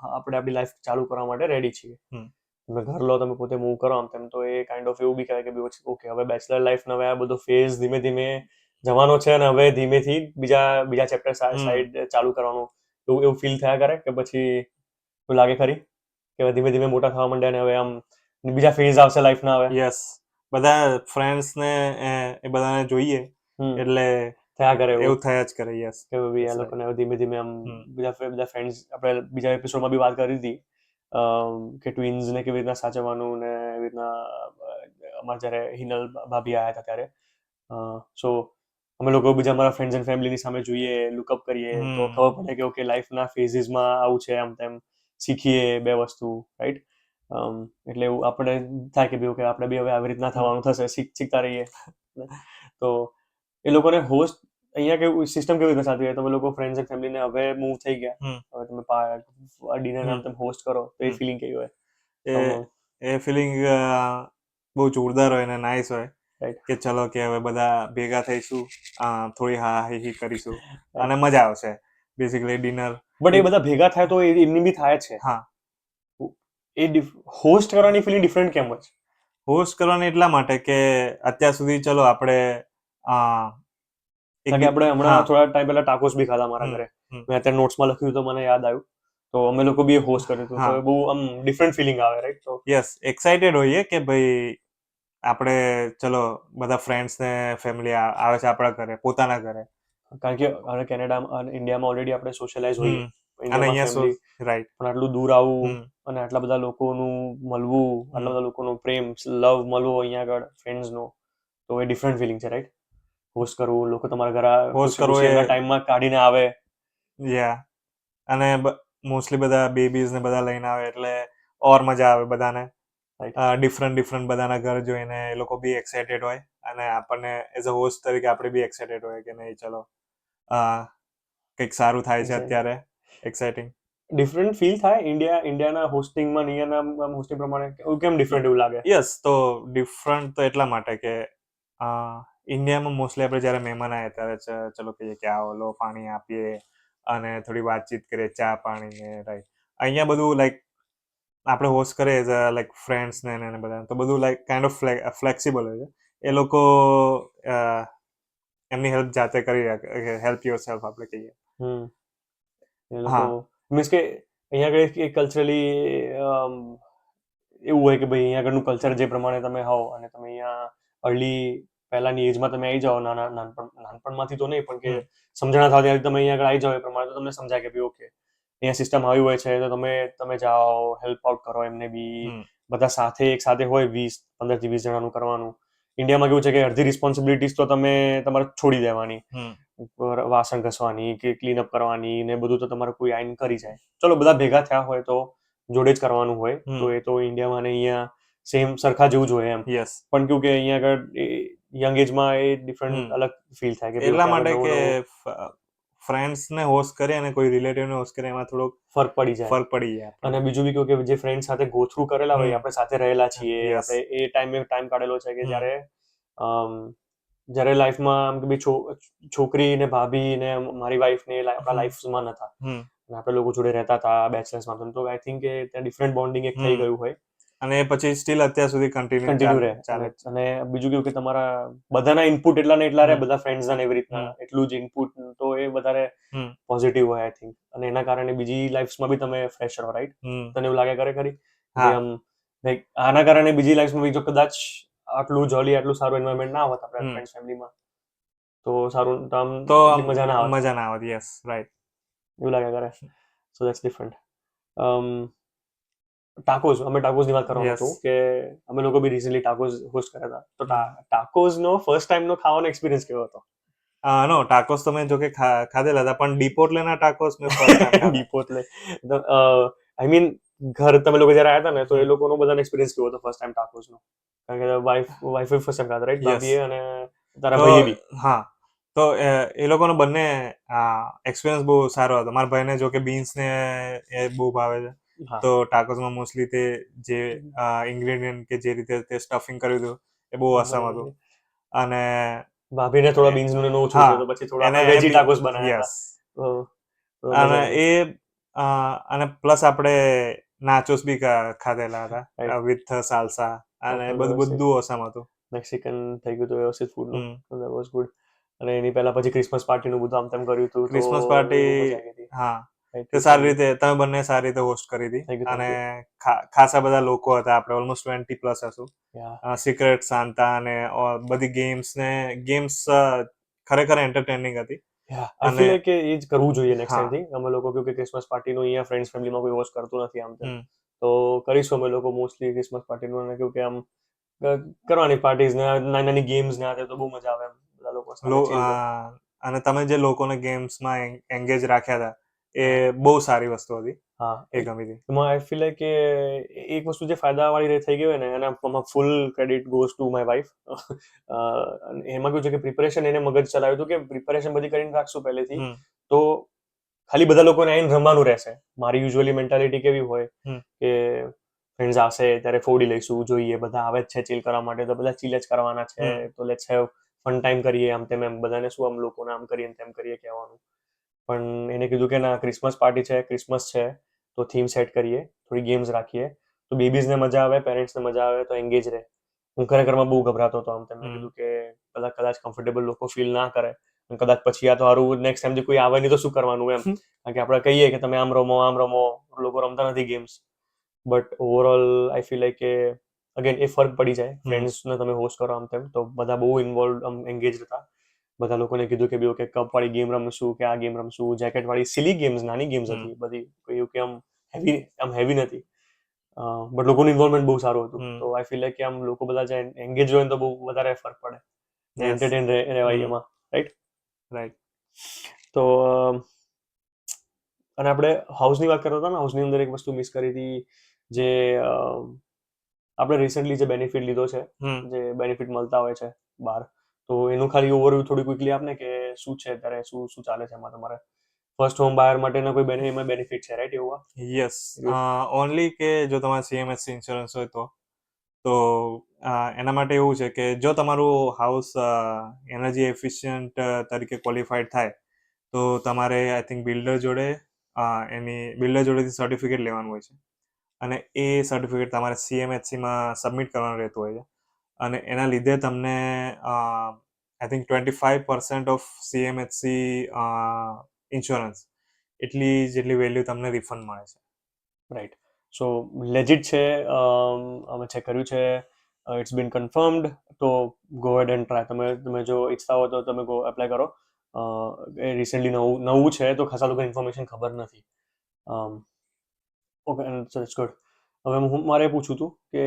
A: આપણે આપણી લાઈફ ચાલુ કરવા માટે રેડી છીએ.
B: હમ.
A: તમે ઘર લો તમે પોતે મૂવ કરો આમ તેમ તો એ કાઇન્ડ ઓફ એવું બી કહેવાય કે ભાઈ ઓકે હવે બેચલર લાઈફ હવે આ બધો ફેઝ ધીમે ધીમે જવાનો છે અને હવે ધીમેથી બીજા બીજા ચેપ્ટર સાઈડ ચાલુ કરવાનું એવું એવું ફીલ થયા કરે કે પછી એવું લાગે ખરી કે હવે ધીમે ધીમે મોટા થવા માંડ્યા અને હવે આમ બીજા ફેઝ આવશે લાઈફના હવે.
B: યસ. બધા ફ્રેન્ડ્સ ને એ બધાને જોઈએ
A: હમ
B: એટલે
A: થયા કરે એવું
B: એવું થયા જ કરે. યસ.
A: કે ભાઈ આ લોકોને હવે ધીમે ધીમે આમ બીજા ફ્રેન્ડ્સ આપણે બીજા એપિસોડમાં બી વાત કરી હતી કે ટ્વિન્સ ને કેવી રીતના સાચવવાનું ને એવી રીતના અમારા જ્યારે હિનલ ભાભી આવ્યા હતા ત્યારે સો અમે લોકો બીજા અમારા ફ્રેન્ડ્સ એન્ડ ફેમિલીની સામે જોઈએ લુકઅપ કરીએ તો ખબર પડે કે ઓકે લાઈફના ફેઝિસમાં આવું છે આમ તેમ શીખીએ બે વસ્તુ રાઈટ. એટલે એવું આપણે થાય કે ભાઈ ઓકે આપણે બી હવે આવી રીતના થવાનું થશે શીખતા રહીએ. તો એ લોકોને હોસ્ટ અહીંયા કેવું સિસ્ટમ કેવી રીતે સાચી તમે લોકો ફ્રેન્ડ્સ એન્ડ ફેમિલીને હવે મૂવ થઈ ગયા હવે તમે ડિનર નામ તમે હોસ્ટ કરો તો એ ફિલિંગ કેવી હોય
B: એ એ ફિલિંગ બહુ જોરદાર હોય ને નાઇસ હોય
A: રાઈટ.
B: કે ચલો કે હવે બધા ભેગા થઈશું થોડી હા હી કરીશું અને મજા આવશે બેસિકલી ડિનર.
A: બટ એ બધા ભેગા થાય તો એમની બી થાય છે.
B: હા.
A: એ હોસ્ટ કરવાની ફિલિંગ ડિફરન્ટ કેમ હોય?
B: હોસ્ટ કરવાની એટલા માટે કે અત્યાર સુધી ચલો આપણે
A: કારણ કે આપણે હમણાં થોડા ટાઈમ પહેલા ટાકોસ બી ખાધા મારા ઘરે.
B: હમ.
A: મેં અત્યારે નોટ્સમાં લખ્યું તો મને યાદ આવ્યું તો અમે લોકો બી હોસ્ટ કર્યું હતું તો
B: હા.
A: એ બહુ આમ ડિફરન્ટ ફિલિંગ આવે રાઈટ. તો
B: યસ એક્સાઇટેડ હોઈએ કે ભાઈ આપણે ચલો બધા ફ્રેન્ડ્સ ને ફેમિલી આવે છે આપણા ઘરે પોતાના ઘરે.
A: કારણ કે હવે કેનેડામાં ઇન્ડિયામાં ઓલરેડી આપણે સોશિયલાઇઝ હોઈએ
B: અને
A: ઇન્ડિયામાં
B: અહીંયા
A: ફેમિલી
B: રાઈટ.
A: પણ આટલું દૂર આવવું અને આટલા બધા લોકોનું મળવું આટલા બધા લોકોનો પ્રેમ લવ મળવો અહીંયા આગળ ફ્રેન્ડ્સનો તો એ ડિફરન્ટ ફિલિંગ છે રાઈટ. હોસ્ટ કરવું લોકો તમારા ઘરે
B: હોસ્ટ કરવો
A: મુશ્કેલના ટાઈમમાં કાઢીને આવે.
B: યા અને મોસ્ટલી બધા બેબીઝ ને બધા લઈને આવે એટલે ઓર મજા આવે બધાને. ડિફરન્ટ બધાના ઘર જોઈને એ લોકો બી એક્સાઇટેડ હોય અને આપણને એઝ અ હોસ્ટ તરીકે આપણે બી એક્સાઇટેડ હોય કે નહીં ચલો કંઈક સારું થાય છે અત્યારે એક્સાઇટિંગ.
A: ડિફરન્ટ ફીલ થાય ઇન્ડિયાના હોસ્ટિંગમાં ઇન્ડિયાના હોસ્ટિંગ પ્રમાણે કેમ ડિફરન્ટ એવું લાગે?
B: યસ તો ડિફરન્ટ તો એટલા માટે કે ઇન્ડિયામાં મોસ્ટલી આપણે જ્યારે મહેમાન આવે ત્યારે ચલો કહીએ કે આવો લો પાણી આપીએ અને થોડી વાતચીત કરીએ ચા પાણી ને રાઈટ. અહીંયા બધું લાઈક આપણે હોસ્ટ કરીએ એઝ લાઈક ફ્રેન્ડ્સ ને બધા તો બધું લાઈક કાઇન્ડ ઓફ ફ્લેક્સિબલ હોય છે. એ લોકો એમની હેલ્પ જાતે કરી રાખે હેલ્પ યોર સેલ્ફ આપણે કહીએ.
A: એ લોકો મીન્સ કે અહીંયા આગળ એક કલ્ચરલી એવું હોય કે ભાઈ અહીંયા આગળનું કલ્ચર જે પ્રમાણે તમે હોવ અને તમે અહીંયા અર્લી પહેલાની એજમાં તમે આવી જાઓ નાનપણમાંથી તો નહીં પણ કે સમજણા થાવ ત્યારે તમે અહીંયા આગળ આવી જાઓ એ પ્રમાણે તો તમને સમજાય કે ભાઈ ઓકે અહીંયા સિસ્ટમ આવી હોય છે તો તમે જાઓ હેલ્પ આઉટ કરો એમને બી બધા સાથે એક સાથે હોય 15 થી 20 જણાનું કરવાનું. ઇન્ડિયામાં કેવું છે કે અડધી રિસ્પોન્સિબિલિટીઝ તો તમે તમારે છોડી દેવાની વાસણ ઘસવાની કે ક્લીન અપ કરવાની ને બધું તો તમારે કોઈ આઈને કરી જાય. ચલો બધા ભેગા થયા હોય તો જોડે જ કરવાનું હોય તો એ તો ઇન્ડિયામાં ને અહીંયા સેમ સરખા જેવું જ હોય એમ.
B: યસ.
A: પણ કેવું કે અહીંયા આગળ યંગ એજમાં એ ડિફરન્ટ અલગ ફીલ થાય કે
B: એટલા માટે
A: નવું
B: કે
A: નવું
B: ફ્રેન્ડ્સ ને હોસ્ટ કરે અને કોઈ રિલેટિવ ને હોસ્ટ કરે એમાં થોડોક
A: ફરક પડી
B: જાય.
A: અને બીજું બી કેવું કે જે ફ્રેન્ડ સાથે ગો થ્રુ કરેલા હોય આપણે સાથે રહેલા છીએ આપણે એ ટાઈમ કાઢેલો છે કે જ્યારે લાઈફમાં આમ કે ભાઈ છોકરી ને ભાભી ને મારી વાઈફ ને આપણા લાઈફમાં નતા અને આપણે લોકો જોડે રહેતા હતા બેચલર્સમાં તો આઈ થિંક કે ત્યાં ડિફરન્ટ બોન્ડિંગ એક થઈ ગયું હોય
B: અને પછી સ્ટીલ અત્યાર સુધી
A: કન્ટિન્યુ રહે અને બીજું કેવું કે તમારા બધાના ઇનપુટ એટલા ને એટલા રહે બધા ફ્રેન્ડ્સ ના એવી રીતના એટલું જ ઇનપુટ તો એ વધારે પોઝિટિવ હોય આઈ થિંક અને એના કારણે બીજી લાઈફ્સમાં બી તમે ફ્રેશ રહો રાઈટ. તને એવું લાગે ખરી આમ લાઈક આના કારણે બીજી લાઈફ્સમાં બી જો કદાચ આટલું જોલી આટલું સારું એન્વાયરમેન્ટ ના હોત આપણા ફ્રેન્ડ્સ ફેમિલીમાં તો સારું
B: તો
A: એટલી મજા ના
B: આવત. Yes right.
A: એવું લાગે કરે સો ધેટ્સ ડિફરન્ટ. ટાકોઝ, અમે ટાકોઝની વાત કરવાનો
B: યસ.
A: હતું કે અમે લોકો બી રિસેન્ટલી ટાકોઝ હોસ્ટ કર્યા હતા, તો
B: હમ.
A: ટાકોઝનો ફર્સ્ટ ટાઈમનો ખાવાનો એક્સપિરિયન્સ કેવો હતો?
B: નો ટાકોસ તો મેં જો કે ખાધેલા હતા, પણ ડીપોટલેના ટાકોસ મેં ફર્સ્ટ ટાઈમ ખાધા.
A: ડીપોટલે, આઈ મીન ઘર તમે લોકો જયારે આવ્યા હતા ને, તો એ
B: હમ.
A: લોકોનો બધાનો એક્સપિરિયન્સ કેવો હતો ફર્સ્ટ ટાઈમ ટાકોઝનો? કારણ કે વાઈફે ફર્સ્ટ ટાઈમ ખાધા, રાઈટ?
B: યસ.
A: ભાભીએ અને તારા
B: તો
A: ભાઈએ બી.
B: હા, તો એ લોકોનો બંને એક્સપિરિયન્સ બહુ સારો હતો. મારા ભાઈને જો કે બીન્સ ને એ બહુ ભાવે છે,
A: હા,
B: તો ટાકોસમાં મોસ્ટલી તે જે ઇન્ગ્રેડિયન્ટ કે જે રીતે તે સ્ટફિંગ કર્યું હતું એ બહુ અસમ હતું.
A: બરાબર.
B: અને
A: ભાભીને થોડા
B: એ-
A: બીન્સ નું ઓછું છે,
B: હા,
A: તો પછી થોડા
B: એને
A: આપણે
B: એને
A: વેજી
B: બી
A: ટાકોસ બનાવ્યા હતા.
B: યસ.
A: તો
B: અને
A: મજા આવી.
B: અને પ્લસ આપણે નાચોસ બી ખાધેલા હતા
A: રાઈટ.
B: વિથ સાલસા, અને
A: ઓકે,
B: બધું
A: વ્યવસ્થિત.
B: બધું ઓસમ હતું.
A: મેક્સિકન થઈ ગયું હતું વ્યવસ્થિત ફૂડનું.
B: હમ.
A: That was good. અને એની પહેલા પછી ક્રિસમસ પાર્ટીનું બધું આમ તેમ કર્યું હતું, તો
B: ક્રિસમસ પાર્ટી,
A: મજા આવી હતી.
B: હા,
A: રાઈટ,
B: તે સારી
A: રિસેન્ટલી.
B: રીતે તમે બંને સારી રીતે હોસ્ટ કરી હતી.
A: થેન્ક યુ,
B: અને
A: થેન્ક યુ.
B: ખાસા બધા લોકો હતા, આપણે ઓલમોસ્ટ 20 પ્લસ હશું.
A: યા.
B: સિક્રેટ સાન્તા અને બધી ગેમ્સ ખરેખર એન્ટરટેનિંગ હતી.
A: યા, આઈ
B: અને
A: ફીલ લાઈક કે એ જ કરવું જોઈએ નેક્સ્ટ
B: હા.
A: ટાઈમથી. અમે લોકો કેવું કે ક્રિસમસ પાર્ટીનું અહીંયા ફ્રેન્ડ્સ ફેમિલીમાં કોઈ હોસ્ટ કરતું નથી આમ તેમ.
B: હમ.
A: તો કરીશું અમે લોકો મોસ્ટલી ક્રિસમસ પાર્ટીનું, અને કેવું કે આમ કરવાની પાર્ટીઝ ને નાની નાની ગેમ્સ ને આ તે, તો બહુ મજા આવે એમ બધા લોકો
B: લો
A: સાથે ચીલ કરે.
B: અને તમે જે લોકોને ગેમ્સમાં એન્ગેજ રાખ્યા હતા, એ
A: હા.
B: બહુ સારી વસ્તુ હતી.
A: હા,
B: એ ગમી હતી.
A: એમાં આઈ ફીલ લાઈક કે એક વસ્તુ જે ફાયદાવાળી થઈ ગઈ હોય ને, એના full credit goes to my wife. એમાં કેવું છે કે પ્રિપેરેશન એને મગજ ચલાવ્યું હતું કે પ્રિપેરેશન બધી કરીને રાખશું પહેલેથી,
B: હમ.
A: તો ખાલી બધા લોકોને આવીને રમવાનું રહેશે. મારી યુઝ્યુઅલી મેન્ટાલિટી કેવી હોય
B: હમ.
A: કે ફ્રેન્ડ્સ આવશે ત્યારે ફોડી લઈશું, જોઈએ બધા આવે જ છે ચીલ કરવા માટે, તો બધા ચીલ જ કરવાના છે,
B: હમ.
A: તો લેટ્સ હેવ ફન ટાઈમ કરીએ આમ તેમ, એમ બધાને શું આમ લોકોને આમ કરીએ તેમ કરીએ કહેવાનું. પણ એને કીધું કે ના, ક્રિસમસ પાર્ટી છે, ક્રિસમસ છે, તો થીમ સેટ કરીએ, થોડી ગેમ્સ રાખીએ, તો બેબીઝને મજા આવે, પેરેન્ટ્સને મજા આવે, તો એન્ગેજ રહે. હું ખરેખરમાં બહુ ગભરાતો હતો આમ તેમ. મેં
B: હમ.
A: કીધું કે કદાચ કમ્ફર્ટેબલ લોકો ફીલ ના કરે, અને કદાચ પછી આ તો સારું નેક્સ્ટ ટાઈમથી કોઈ આવે નહીં તો શું કરવાનું એમ. કારણ કે આપણે કહીએ કે તમે આમ રમો, લોકો રમતા નથી games. But overall I feel like કે અગેન એ ફર્ક પડી જાય
B: હમ.
A: ફ્રેન્ડ્સને તમે હોસ્ટ કરો આમ તેમ, તો બધા બહુ ઇન્વોલ્વ એન્ગેજ હતા. બધા લોકોને કીધું કે કે કપ વાળી ગેમ રમશું, કે આ ગેમ રમશું, જેકેટ વાળી સિલી ગેમ્સ, નાની ગેમ્સ
B: હમ.
A: હતી બધી, કોઈ કે આમ હેવી નથી. બટ લોકોનું ઇન્વોલ્વમેન્ટ બહુ સારું હતું,
B: હમ.
A: તો આઈ ફીલ લાઈક કે આમ લોકો બધા એન્ગેજ હોય ને તો બહુ વધારે ફરક પડે ને,
B: યસ.
A: એન્ટરટેન રહેવાય
B: હમ.
A: એમાં, રાઈટ?
B: રાઈટ.
A: તો અને આપણે હાઉસની વાત કરતા હતા ને, હાઉસની અંદર એક વસ્તુ મિસ કરી હતી, જે આપણે રિસેન્ટલી જે બેનિફિટ લીધો છે,
B: હમ.
A: જે બેનિફિટ મળતા હોય છે બહાર, તો એનું ખાલી ઓવરવ્યુ થોડી ક્વિકલી આપને કે શું છે અત્યારે, શું શું ચાલે છે એમાં તમારે? ફર્સ્ટ હોમ બાયર માટેના કોઈ એમાં બેનિફિટ છે, રાઈટ? એવું
B: યસ. ઓનલી કે જો તમારે સીએમએસસી ઇન્સ્યોરન્સ હોય તો એના માટે એવું છે કે જો તમારું હાઉસ એનર્જી એફિશિયન્ટ તરીકે ક્વોલિફાઈડ થાય, તો તમારે આઈ થિંક એની બિલ્ડર જોડેથી સર્ટિફિકેટ લેવાનું હોય છે. અને એ સર્ટિફિકેટ તમારે સીએમએચસીમાં સબમિટ કરવાનું રહેતું હોય છે. અને એના લીધે તમને આઈ થિંક 25% ઓફ સીએમએચસી ઇન્સ્યોરન્સ, એટલી જેટલી વેલ્યુ તમને રિફંડ મળે છે.
A: રાઈટ. સો લેજિટ છે, અમે ચેક કર્યું છે, ઇટ્સ બીન કન્ફર્મડ, તો ગો હેડ એન્ડ ટ્રાય. તમે જો ઈચ્છતા હો તો તમે ગો એપ્લાય કરો. એ રિસેન્ટલી નવું છે, તો ખાસા લોકો ઇન્ફોર્મેશન ખબર નથી. Okay, so it's good. હવે મારે પૂછવું હતું કે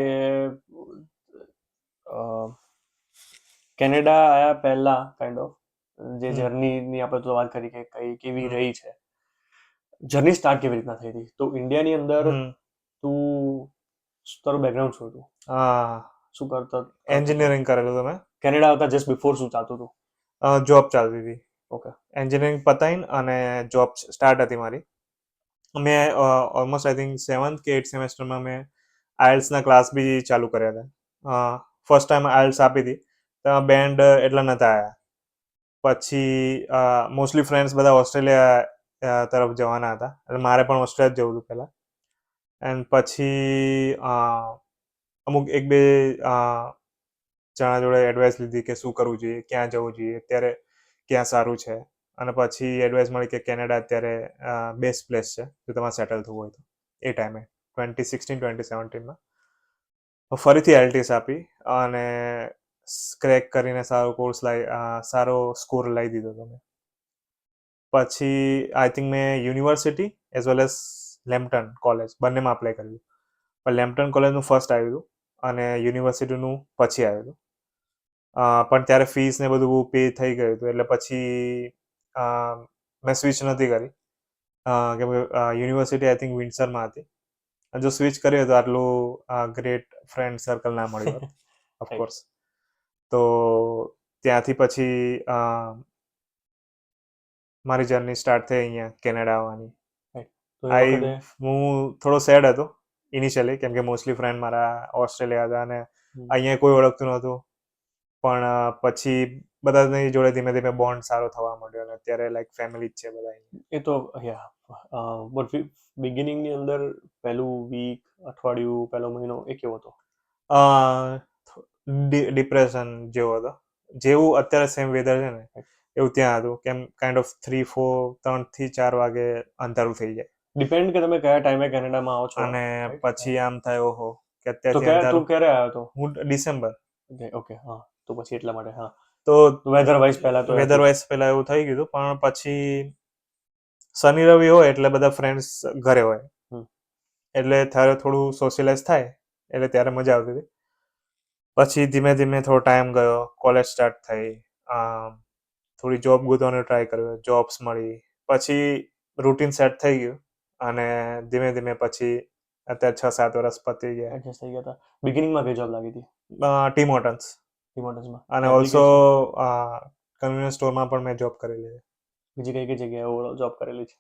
A: કેનેડા આયા પહેલા કાઇન્ડ ઓફ જે
B: હમ.
A: જર્નીની આપણે તો વાત કરી કે કેવી
B: હમ.
A: રહી છે, જર્ની સ્ટાર્ટ કેવી રીતના થઈ હતી, તો ઇન્ડિયાની અંદર
B: હમ.
A: તું, તારું બેકગ્રાઉન્ડ શું હતું, શું કરતો હતો?
B: એન્જિનિયરિંગ કરેલું તમે?
A: કેનેડા આવતા જસ્ટ બિફોર શું ચાલતું હતું?
B: જોબ ચાલતી હતી.
A: ઓકે.
B: એન્જિનિયરિંગ પતાઈને અને જોબ સ્ટાર્ટ હતી મારી. મેં ઓલમોસ્ટ આઈ થિંક 7th કે 8th સેમેસ્ટરમાં મેં આઇલ્સના ક્લાસ બી ચાલુ કર્યા હતા. ફર્સ્ટ ટાઈમ આઇલ્સ આપી હતી, તેમાં બેન્ડ એટલા નહોતા આવ્યા. પછી મોસ્ટલી ફ્રેન્ડ્સ બધા ઓસ્ટ્રેલિયા તરફ જવાના હતા, એટલે મારે પણ ઓસ્ટ્રેલિયા જ જવું હતું પહેલાં. એન્ડ પછી અમુક એક બે જણા જોડે એડવાઇસ લીધી કે શું કરવું જોઈએ, ક્યાં જવું જોઈએ, અત્યારે ક્યાં સારું છે. અને પછી એડવાઇસ મળી કે કેનેડા અત્યારે બેસ્ટ પ્લેસ છે જો તમારે સેટલ થવું હોય તો. એ ટાઈમે 2016-2017માં ફરીથી એલટીએસ આપી અને ક્રેક કરીને સારો સ્કોર લાવી દીધો તમે. પછી આઈ થિંક મેં university as well as Lambton college બંનેમાં અપ્લાય કર્યું. પણ લેમ્પટન કોલેજનું ફર્સ્ટ આવ્યું હતું અને યુનિવર્સિટીનું પછી આવ્યું હતું. પણ ત્યારે ફીસ ને બધું પે થઈ ગયું હતું એટલે પછી મેં સ્વિચ નથી કરી, કેમ કે યુનિવર્સિટી આઈ થિંક વિન્ડસરમાં હતી. જો સ્વિચ કર્યો તો આટલું ગ્રેટ ફ્રેન્ડ સર્કલ ના મળ્યું હોત ઓફકોર્સ. તો ત્યાંથી પછી મારી જર્ની સ્ટાર્ટ થઈ અહીંયા કેનેડા આવવાની. હું થોડો સેડ હતો ઇનિશિયલી, કેમ કે મોસ્ટલી ફ્રેન્ડ મારા ઓસ્ટ્રેલિયા હતા અને અહીંયા કોઈ ઓળખતું નહોતું. પણ પછી બધાની જોડે ધીમે ધીમે બોન્ડ સારો થવા માંડ્યો અને અત્યારે લાઈક ફેમિલી જ છે બધા.
A: એ તો બટ બિગિનિંગની અંદર પહેલું વીક, અઠવાડિયું, પહેલો મહિનો એ કેવો હતો?
B: ડિપ્રેશન જેવો હતો, જેવું અત્યારે સેમ વેધર છે ને એવું ત્યાં હતું. કેમ કાઇન્ડ ઓફ 3 થી 4 વાગે અંધારું થઈ જાય.
A: ડિપેન્ડ કે તમે કયા ટાઈમે કેનેડામાં આવો છો.
B: અને પછી આમ થાય ઓહો કે
A: તો
B: અત્યારથી
A: તું ક્યારે આવ્યો હતો?
B: હું ડિસેમ્બર.
A: ઓકે, હા, તો પછી એટલા માટે. હા,
B: તો
A: વેધર વાઇઝ
B: પહેલા એવું થઈ ગયું હતું, પણ પછી શનિ રવિ હોય એટલે બધા ફ્રેન્ડ્સ ઘરે હોય, એટલે ત્યારે થોડું સોશિયલાઇઝ થાય એટલે ત્યારે મજા આવતી હતી. પછી ધીમે ધીમે થોડો ટાઈમ ગયો, કોલેજ સ્ટાર્ટ થઈ, થોડી જોબ ગોતવાનો ટ્રાય કર્યો, જોબ્સ મળી, પછી રૂટીન સેટ થઈ ગયું અને ધીમે ધીમે પછી અત્યારે 6-7 વર્ષ પતી ગયા.
A: એડજસ્ટ થઈ ગયા હતા. બિગિનિંગમાં કઈ જોબ લાગી હતી?
B: Team hotels. અને ઓલ્સો કન્વીનિયન્સ સ્ટોરમાં પણ મેં જોબ કરેલી છે.
A: બીજી કઈ કઈ જગ્યાએ જોબ કરેલી છે?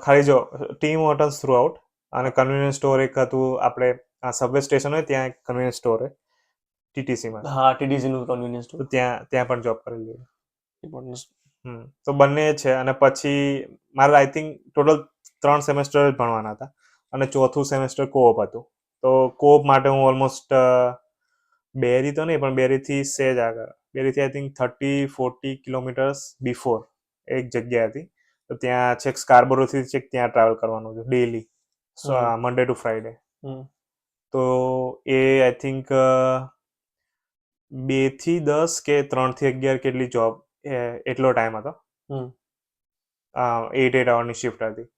B: ખાલી જો ટીમ હોટલ્સ થ્રુ આઉટ, અને કન્વીનિયન્સ સ્ટોર એક હતું આપણે સબવે સ્ટેશન હોય ત્યાં એક કન્વીનિયન્સ સ્ટોર હોય ટીટીસીમાં.
A: હા, ટીટીસીનું કન્વીનિયન્સ સ્ટોર.
B: તો ત્યાં પણ જોબ કરેલી છે. તો બંને છે. અને પછી મારે આઈ થિંક ટોટલ 3 સેમેસ્ટર જ ભણવાના હતા અને ચોથું સેમેસ્ટર કોઓપ હતું. તો કોઓપ માટે હું ઓલમોસ્ટ બેરી તો નહીં પણ બેરીથી સેજ આગળ, બેરીથી આઈ થિંક 30-40 કિલોમીટર્સ બિફોર એક જગ્યા હતી. તો ત્યાં છેક સ્કાર્બરોથી છેક ત્યાં ટ્રાવેલ કરવાનું હતું ડેલી, મંડે ટુ ફ્રાઈડે. તો એ આઈ થિંક 2 થી 10 કે 3 થી 11 કેટલી જોબ, એટલો ટાઈમ હતો. 8 આવરની શિફ્ટ હતી.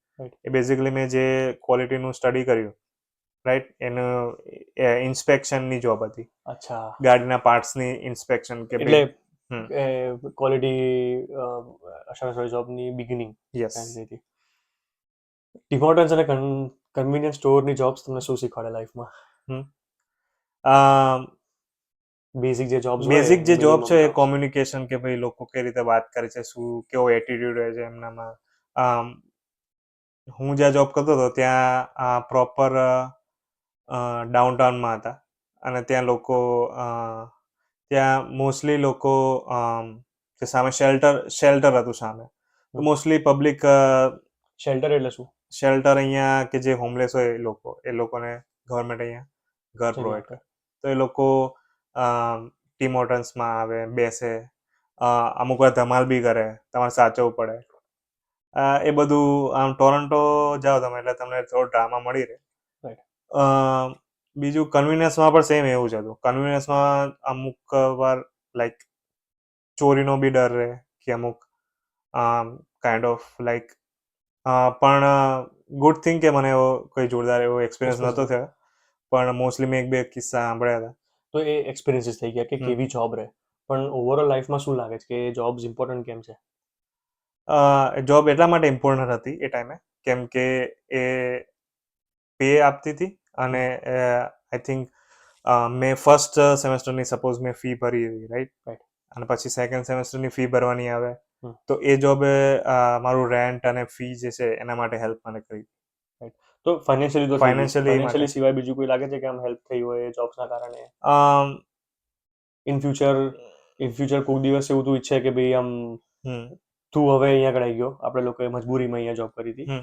B: એ બેઝિકલી મેં જે ક્વોલિટીનું સ્ટડી કર્યું, રાઈટ, એનું ઇન્સ્પેક્શનની જોબ હતી.
A: અચ્છા,
B: ગાડીના પાર્ટ્સની ઇન્સ્પેક્શન. કે
A: એટલે ક્વોલિટી અશ્યોરન્સ જોબની બિગિનિંગ.
B: યસ.
A: ટીમ હોટલ્સ અને કન્વીનિયન્સ સ્ટોરની જોબ્સ તમને શું શીખવાડે લાઈફમાં? બેઝિક જે
B: જોબ છે એ કોમ્યુનિકેશન, કે ભાઈ લોકો કઈ રીતે વાત કરે છે, શું કેવો એટીટ્યુડ હોય છે એમનામાં. હું જ્યાં જોબ કરતો હતો ત્યાં પ્રોપર ડાઉનટાઉનમાં હતા અને ત્યાં મોસ્ટલી લોકો કે સામે શેલ્ટર હતું સામે. તો મોસ્ટલી પબ્લિક.
A: શેલ્ટર એટલે શું?
B: શેલ્ટર અહીંયા કે જે હોમલેસ હોય એ લોકોને ગવર્મેન્ટ અહીંયા ઘર પ્રોવાઈડ કરે. તો એ લોકો ટીમ હોટલ્સમાં આવે, બેસે, અમુક વાર ધમાલ બી કરે, તમારે સાચવવું પડે. એ બધું આમ ટોરન્ટો જાઓ તમે એટલે તમને થોડો ડ્રામા મળી રહે. બીજું કન્વીનિયન્સમાં પણ સેમ એવું જ હતું. કન્વીનિયન્સમાં અમુક વાર લાઈક ચોરીનો બી ડર રહે કે અમુક કાઇન્ડ ઓફ લાઈક. પણ ગુડ થિંગ કે મને એવો કોઈ જોરદાર એવો એક્સપિરિયન્સ નહોતો થયો, પણ મોસ્ટલી મેં 1-2 કિસ્સા સાંભળ્યા હતા.
A: તો એ એક્સપિરિયન્સીસ થઈ ગયા કે કેવી જોબ રહે. પણ ઓવરઓલ લાઈફમાં શું લાગે છે કે જોબ્સ ઇમ્પોર્ટન્ટ કેમ છે?
B: જોબ એટલા માટે ઇમ્પોર્ટન્ટ હતી એ ટાઈમે કેમ કે એ પે આપતી હતી અને આઈ થિંક મેં ફર્સ્ટ સેમેસ્ટરની સપોઝ મેં ફી ભરી હતી, રાઈટ, અને પછી સેકન્ડ સેમેસ્ટરની ફી ભરવાની આવે, તો એ જોબે મારું રેન્ટ અને ફી જે છે એના માટે હેલ્પ મને કરી.
A: તો ફાઇનાન્શિયલી સિવાય બીજું કોઈ લાગે છે કે આમ હેલ્પ થઈ હોય જોબ્સના કારણે? ઇન ફ્યુચર કોઈ દિવસ એવું તું ઈચ્છે કે ભાઈ આમ તું હવે અહીંયા આગળ આવી ગયો, આપણે લોકોએ મજબૂરીમાં અહીંયા જોબ કરી હતી,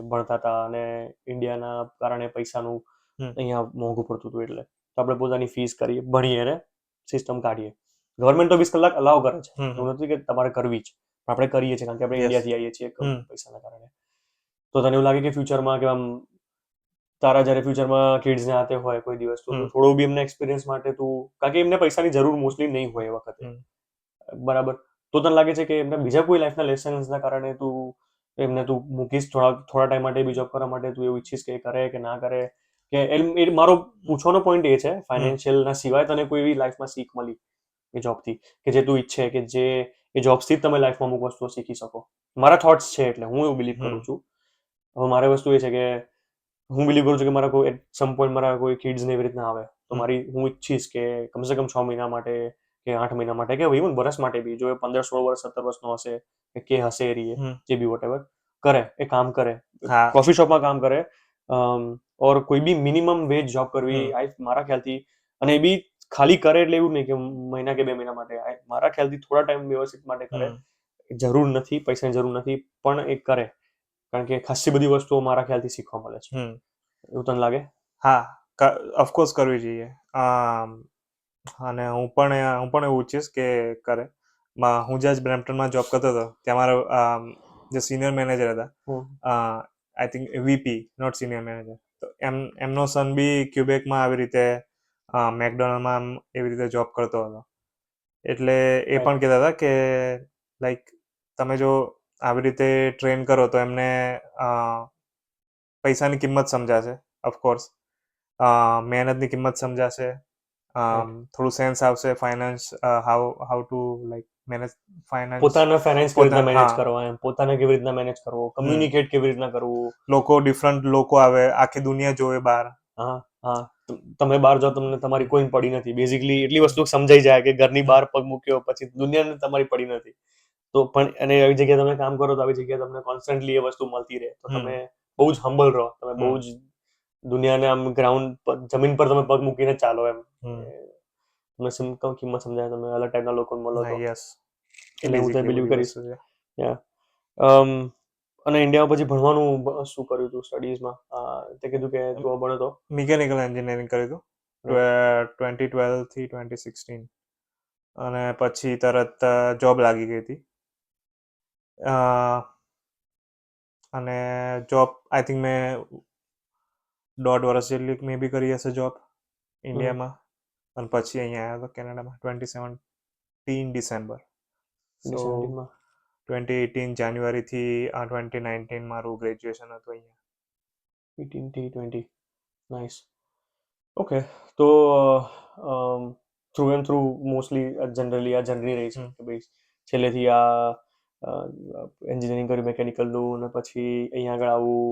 A: ભણતા હતા અને ઇન્ડિયાના કારણે પૈસાનું અહીંયા મોંઘું પડતું હતું, એટલે તો આપણે પોતાની ફીસ કરીએ, ભણીએ અને સિસ્ટમ કાઢીએ. ગવર્મેન્ટ 24 કલાક અલાવ કરે છે, એવું નથી કે તમારે કરવી જ, આપણે કરીએ છીએ કારણ કે આપણે ઇન્ડિયાથી આવીએ છીએ પૈસાના કારણે. તો તને એવું લાગે કે ફ્યુચરમાં કે આમ તારા જ્યારે ફ્યુચરમાં કિડ્સને હાથે હોય કોઈ દિવસ, તો થોડો બી એમને એક્સપિરિયન્સ માટે તું, કારણ કે એમને પૈસાની જરૂર મોસ્ટલી નહીં હોય એ વખતે, બરાબર, તો તને લાગે છે કે એમને બીજા કોઈ લાઈફના લેસન્સના કારણે તું મૂકીશ થોડા ટાઈમ માટે બી જોબ કરવા માટે, તું એવું ઈચ્છીશ કે કરે કે ના કરે, કે એ મારો પૂછવાનો પોઈન્ટ એ છે ફાઇનાન્શિયલના સિવાય તને કોઈ એવી લાઈફમાં શીખ મળી એ જોબથી કે જે તું ઈચ્છે કે જે એ જોબ્સથી જ તમે લાઈફમાં અમુક વસ્તુઓ શીખી શકો. મારા થોટ્સ છે એટલે હું એવું બિલીવ કરું છું. હવે મારે વસ્તુ એ છે કે હું બિલીવ કરું છું કે મારા કોઈ એટ સમ પોઈન્ટ મારા કોઈ કિડ્સને એવી રીતના આવે તો હું ઈચ્છીશ કે કમસે કમ 6 મહિના માટે કે 8 મહિના માટે કે ઇવન વર્ષ માટે બી જો એ 15-16 વર્ષ 17 વર્ષનો હશે કે હશે એ રહીએ જે બી વોટ એવર કરે એ કામ કરે કોફી શોપમાં કામ કરે ઓર કોઈ બી મિનિમમ વેજ જોબ કરવી મારા ખ્યાલથી અને એ બી ખાલી કરે એટલે એવું નહીં કે મહિના કે 2 મહિના માટે મારા ખ્યાલથી થોડા ટાઈમ વ્યવસ્થિત માટે કરે જરૂર નથી પૈસાની જરૂર નથી પણ એ કરે કારણ કે ખાસી બધી વસ્તુઓ મારા ખ્યાલથી શીખવા મળે છે એવું તને લાગે?
B: હા ઓફકોર્સ કરવી જોઈએ. અને હું પણ એવું ઈચ્છીશ કે કરે. હું જ્યાં બ્રેમ્પટનમાં જોબ કરતો હતો ત્યાં મારો જે સિનિયર મેનેજર હતા I think VP not senior manager તો એમનો સન બી ક્યુબેકમાં આવી રીતે મેકડોનલ્ડમાં એવી રીતે જોબ કરતો હતો એટલે એ પણ કહેતા હતા કે લાઈક તમે જો આવી રીતે ટ્રેન કરો તો એમને પૈસાની કિંમત સમજાશે ઓફકોર્સ મહેનતની કિંમત સમજાશે થોડું સેન્સ આવશે finance how to like manage finance
A: પોતાના ફાઇનાન્સ કેવી રીતના મેનેજ કરવા એમ પોતાને કેવી રીતના મેનેજ કરવો કમ્યુનિકેટ કેવી રીતના કરવું
B: ડિફરન્ટ લોકો આવે આખી દુનિયા જોવે બહાર.
A: હા તમે બહાર જાઓ તમને તમારી કોઈ પડી નથી બેઝિકલી એટલી વસ્તુ સમજાઈ જાય કે ઘરની બહાર પગ મૂક્યો પછી દુનિયાને તમારી પડી નથી તો પણ અને આવી જગ્યાએ તમે કામ કરો તો આવી જગ્યાએ તમને કોન્સ્ટન્ટલી એ વસ્તુ મળતી રહે તો તમે બહુ જ હમ્બલ રહો તમે બહુ જ દુનિયાને આમ ગ્રાઉન્ડ જમીન પર તમે પગ મૂકીને ચાલો એમ તમને કિંમત સમજાય તમે અલગ ટાઈપના લોકો મળો તો એટલે હું તો બિલીવ કરીશ. અને ઇન્ડિયામાં પછી ભણવાનું શું કર્યું તું સ્ટડીઝમાં તે કીધું કે તું ભણ્યો તો
B: મિકેનિકલ એન્જિનિયરિંગ કર્યું હતું 2012 થી 2016 અને પછી તરત જોબ લાગી ગઈ હતી અને જોબ આઈ થિંક મેં 1.5 વર્ષ જેટલી મે બી કરી હશે જોબ ઇન્ડિયામાં અને પછી અહીંયા આવ્યો હતો કેનેડામાં 2017 ડિસેમ્બર સો 2018 જાન્યુઆરીથી 2019 મારું ગ્રેજ્યુએશન હતું અહીંયા
A: 18 થી 20 નાઇસ. ઓકે તો through and through mostly generally આ જર્ની રહી છે કે ભાઈ છેલ્લેથી આ એન્જિનિયરિંગ કર્યું મેકેનિકલનું અને પછી અહીંયા આગળ આવું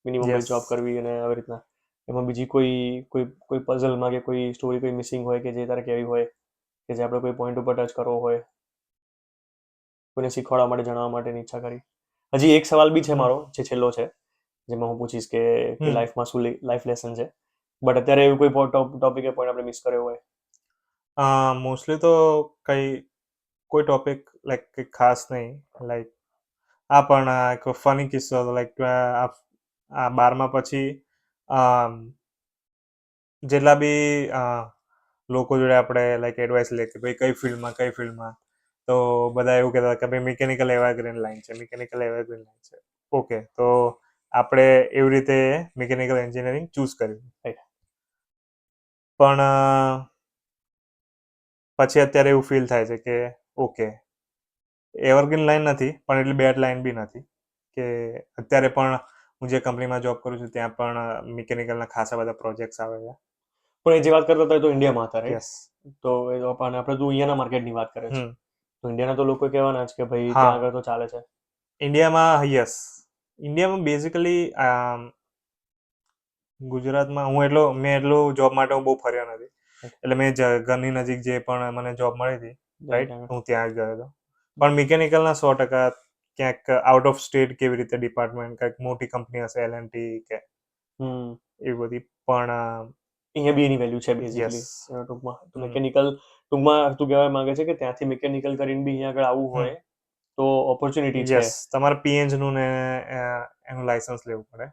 A: મિનિમમ વેજ જોબ કરવી અને આવી રીતના એમાં બીજી કોઈ પઝલમાં કે કોઈ સ્ટોરી કોઈ મિસિંગ હોય કે જે તારે કહેવી હોય કે જે આપણે કોઈ પોઈન્ટ ઉપર ટચ કરવો હોય કોઈને શીખવાડવા માટે જણાવવા માટેની ઈચ્છા કરી. હજી એક સવાલ બી છે મારો જે છેલ્લો છે જેમાં હું પૂછીશ કે લાઈફમાં શું લાઈફ લેસન છે બટ અત્યારે એવું કોઈ ટોપિક કે પોઈન્ટ આપણે મિસ કર્યો હોય?
B: મોસ્ટલી તો કોઈ ટોપિક લાઈક કંઈ ખાસ નહીં લાઈક પણ એક ફની કિસ્સો હતો લાઈક આ 12મા પછી જેટલા બી લોકો જોડે આપણે લાઈક એડવાઇસ લે કે ભાઈ કઈ ફિલ્ડમાં તો બધા એવું કહેતા કે ભાઈ મિકેનિકલ એવરગ્રીન લાઈન છે ઓકે તો આપણે એવી રીતે મિકેનિકલ એન્જિનિયરિંગ ચૂઝ કર્યું પણ પછી અત્યારે એવું ફીલ થાય છે કે ઓકે એવરગ્રીન લાઈન નથી પણ એટલી બેડ લાઈન બી નથી કે અત્યારે પણ હું જે કંપનીમાં જોબ કરું છું ત્યાં પણ મિકેનિકલના ખાસા બધા પ્રોજેક્ટ્સ આવે છે.
A: પણ એ જે વાત કરતા હતા તો ઇન્ડિયામાં હતા રાઈટ? તો આપણે તો અહીંયાના માર્કેટની વાત કરે છે તો ઇન્ડિયાના તો લોકો કહેવાના જ કે ભાઈ ત્યાં આગળ તો ચાલે છે.
B: ઇન્ડિયામાં બેઝિકલી ગુજરાતમાં મેં એટલું જોબ માટે હું બહુ ફર્યો નથી એટલે મેં ઘરની નજીક જે પણ મને જોબ મળી હતી રાઈટ હું ત્યાં જ ગયો હતો પણ મિકેનિકલના 100% ક્યાંક આઉટ ઓફ સ્ટેટ કેવી રીતે ડિપાર્ટમેન્ટ કંઈક મોટી કંપની હશે એલએનટી કે એવી બધી પણ
A: અહીંયા બી એની વેલ્યુ છે બેઝિકલી ટૂંકમાં ટૂંકમાં તું કહેવા માંગે છે કે ત્યાંથી મિકેનિકલ કરીને બી અહીંયા આગળ આવવું હોય તો ઓપોર્ચ્યુનિટી છે.
B: તમારે પીએચનું ને એનું લાયસન્સ લેવું પડે.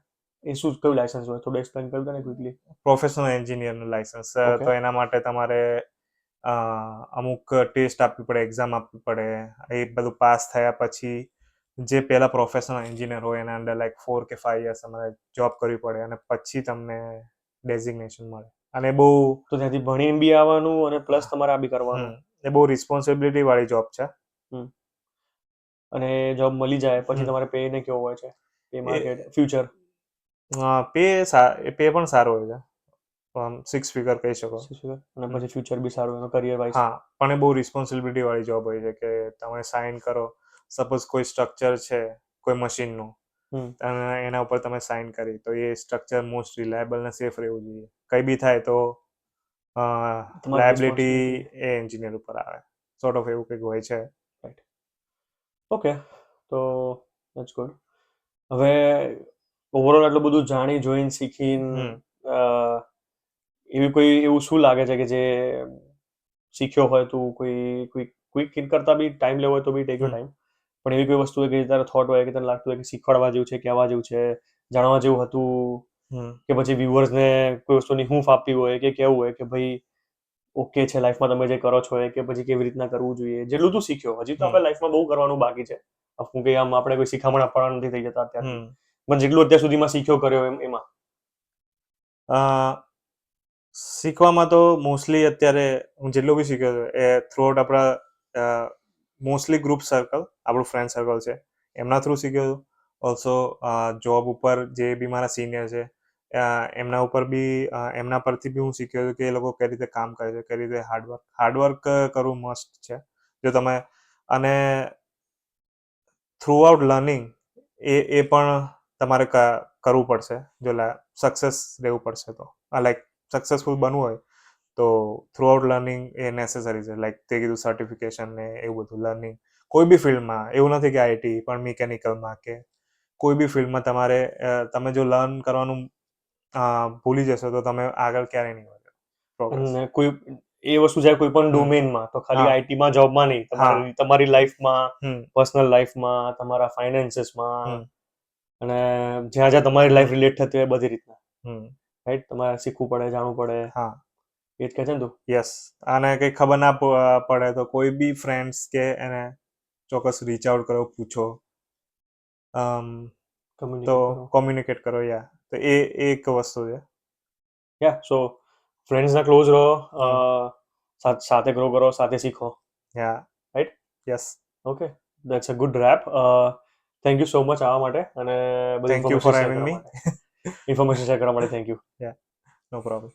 A: એ શું કયું લાયસન્સ હોય થોડું એક્સપ્લેન કરી દો ને ક્વિકલી.
B: પ્રોફેશનલ એન્જિનિયરનું લાયસન્સ તો એના માટે તમારે અમુક ટેસ્ટ આપવી પડે એક્ઝામ આપવી પડે એ બધું પાસ થયા પછી જે પહેલા પ્રોફેશનલ એન્જિનિયર હોય એના અંડર લાઈક 4 કે 5 યર્સ તમારે જોબ કરવી પડે અને પછી તમને ડેઝિગ્નેશન મળે અને બહુ
A: તો ત્યાંથી ભણીને બી આવવાનું અને પ્લસ તમારે આ બી કરવાનું
B: એ બહુ રિસ્પોન્સિબિલિટી વાળી જોબ છે.
A: અને જોબ મળી જાય પછી તમારે પે ને કેવો હોય છે પે માર્કેટ ફ્યુચર?
B: પે પણ સારો હોય છે સિક્સ ફિગર કહી શકો.
A: અને પછી ફ્યુચર બી સારું એનો કરિયર વાઇઝ.
B: હા, પણ એ બહુ રિસ્પોન્સિબિલિટી વાળી જોબ હોય છે કે તમે સાઇન કરો, સપોઝ કોઈ સ્ટ્રક્ચર છે કોઈ મશીનનું, અને એના ઉપર તમે સાઇન કરી તો એ સ્ટ્રક્ચર મોસ્ટ રિલાયબલ ને સેફ રહેવું જોઈએ. કંઈ બી થાય તો લાયબિલિટી એ એન્જિનિયર ઉપર આવે, સોર્ટ ઓફ એવું કંઈક હોય છે.
A: રાઈટ. ઓકે, તો દેટ્સ ગુડ. હવે ઓવરઓલ આટલું બધું જાણી જોઈને શીખીને એવું શું લાગે છે કે જે શીખ્યો હોય તું કોઈ કરતા બી ટાઈમ લેવો હોય તો બી ટેક યોર ટાઈમ, પણ એવી કોઈ વસ્તુ હોય કે તારા થોટ હોય કે તને લાગતું હોય કે શીખવાડવા જેવું છે, કહેવા જેવું છે, જાણવા જેવું હતું, કે પછી વ્યુઅર્સને કોઈ વસ્તુની હૂંફ આપવી હોય કે કેવું હોય કે ભાઈ ઓકે છે લાઈફમાં તમે જે કરો છો એ, કે પછી કેવી રીતના કરવું જોઈએ, જેટલું તું શીખ્યો, હજી તો આપણે લાઈફમાં બહુ કરવાનું બાકી છે, હું કે આમ આપણે કોઈ શીખામણ આપવાના નથી થઈ જતા અત્યારથી, પણ જેટલું અત્યાર સુધીમાં શીખ્યો કર્યો એમાં
B: શીખવામાં તો મોસ્ટલી અત્યારે હું જેટલું બી શીખ્યો છું એ થ્રુઆઉટ આપણા મોસ્ટલી ગ્રુપ સર્કલ, આપણું ફ્રેન્ડ સર્કલ છે એમના થ્રુ શીખ્યો છું. ઓલ્સો જોબ ઉપર જે બી મારા સિનિયર છે એમના ઉપર બી એમના પરથી બી હું શીખ્યો છું કે એ લોકો કઈ રીતે કામ કરે છે, કઈ રીતે હાર્ડવર્ક કરવું મસ્ટ છે જો તમે, અને થ્રુઆઉટ લર્નિંગ એ પણ તમારે કરવું પડશે જો સક્સેસ રહેવું પડશે તો, લાઈક સક્સેસફુલ બનવું હોય તો થ્રુઆઉટ લર્નિંગ એ નેસેસરી છે. લાઈક તે કીધું સર્ટિફિકેશન ને એવું બધું લર્નિંગ કોઈ બી ફિલ્ડમાં, એવું નથી કે આઈટી, પણ મિકેનિકલમાં કે કોઈ બી ફિલ્ડમાં તમારે તમે જો લર્ન કરવાનું ભૂલી જશો તો તમે આગળ ક્યારેય નહીં વધો પ્રોગ્રેસ.
A: અને કોઈ એ વસ્તુ જાય કોઈ પણ ડોમેનમાં, તો ખાલી આઈટીમાં જોબમાં નહીં, તમારી લાઈફમાં, પર્સનલ લાઈફમાં, તમારા ફાઇનાન્સીસમાં, અને જ્યાં જ્યાં તમારી લાઈફ રિલેટ થતી હોય બધી રીતના, રાઈટ, તમારે શીખવું પડે, જાણવું પડે.
B: હા,
A: એ જ કહે છે ને તું.
B: યસ. અને કંઈ ખબર ના પડે તો કોઈ બી ફ્રેન્ડ્સ કે એને ચોક્કસ રીચ આઉટ કરો, પૂછો, તો કોમ્યુનિકેટ કરો. તો એ એક વસ્તુ છે.
A: સો ફ્રેન્ડ્સના ક્લોઝ રહો, સાથે ગ્રો કરો, સાથે શીખો. Right.
B: Yes.
A: Okay, that's a good wrap. Thank you so much આવવા માટે અને બધી
B: thank you for having me.
A: Information share કરવા માટે થેન્ક યુ.
B: No problem.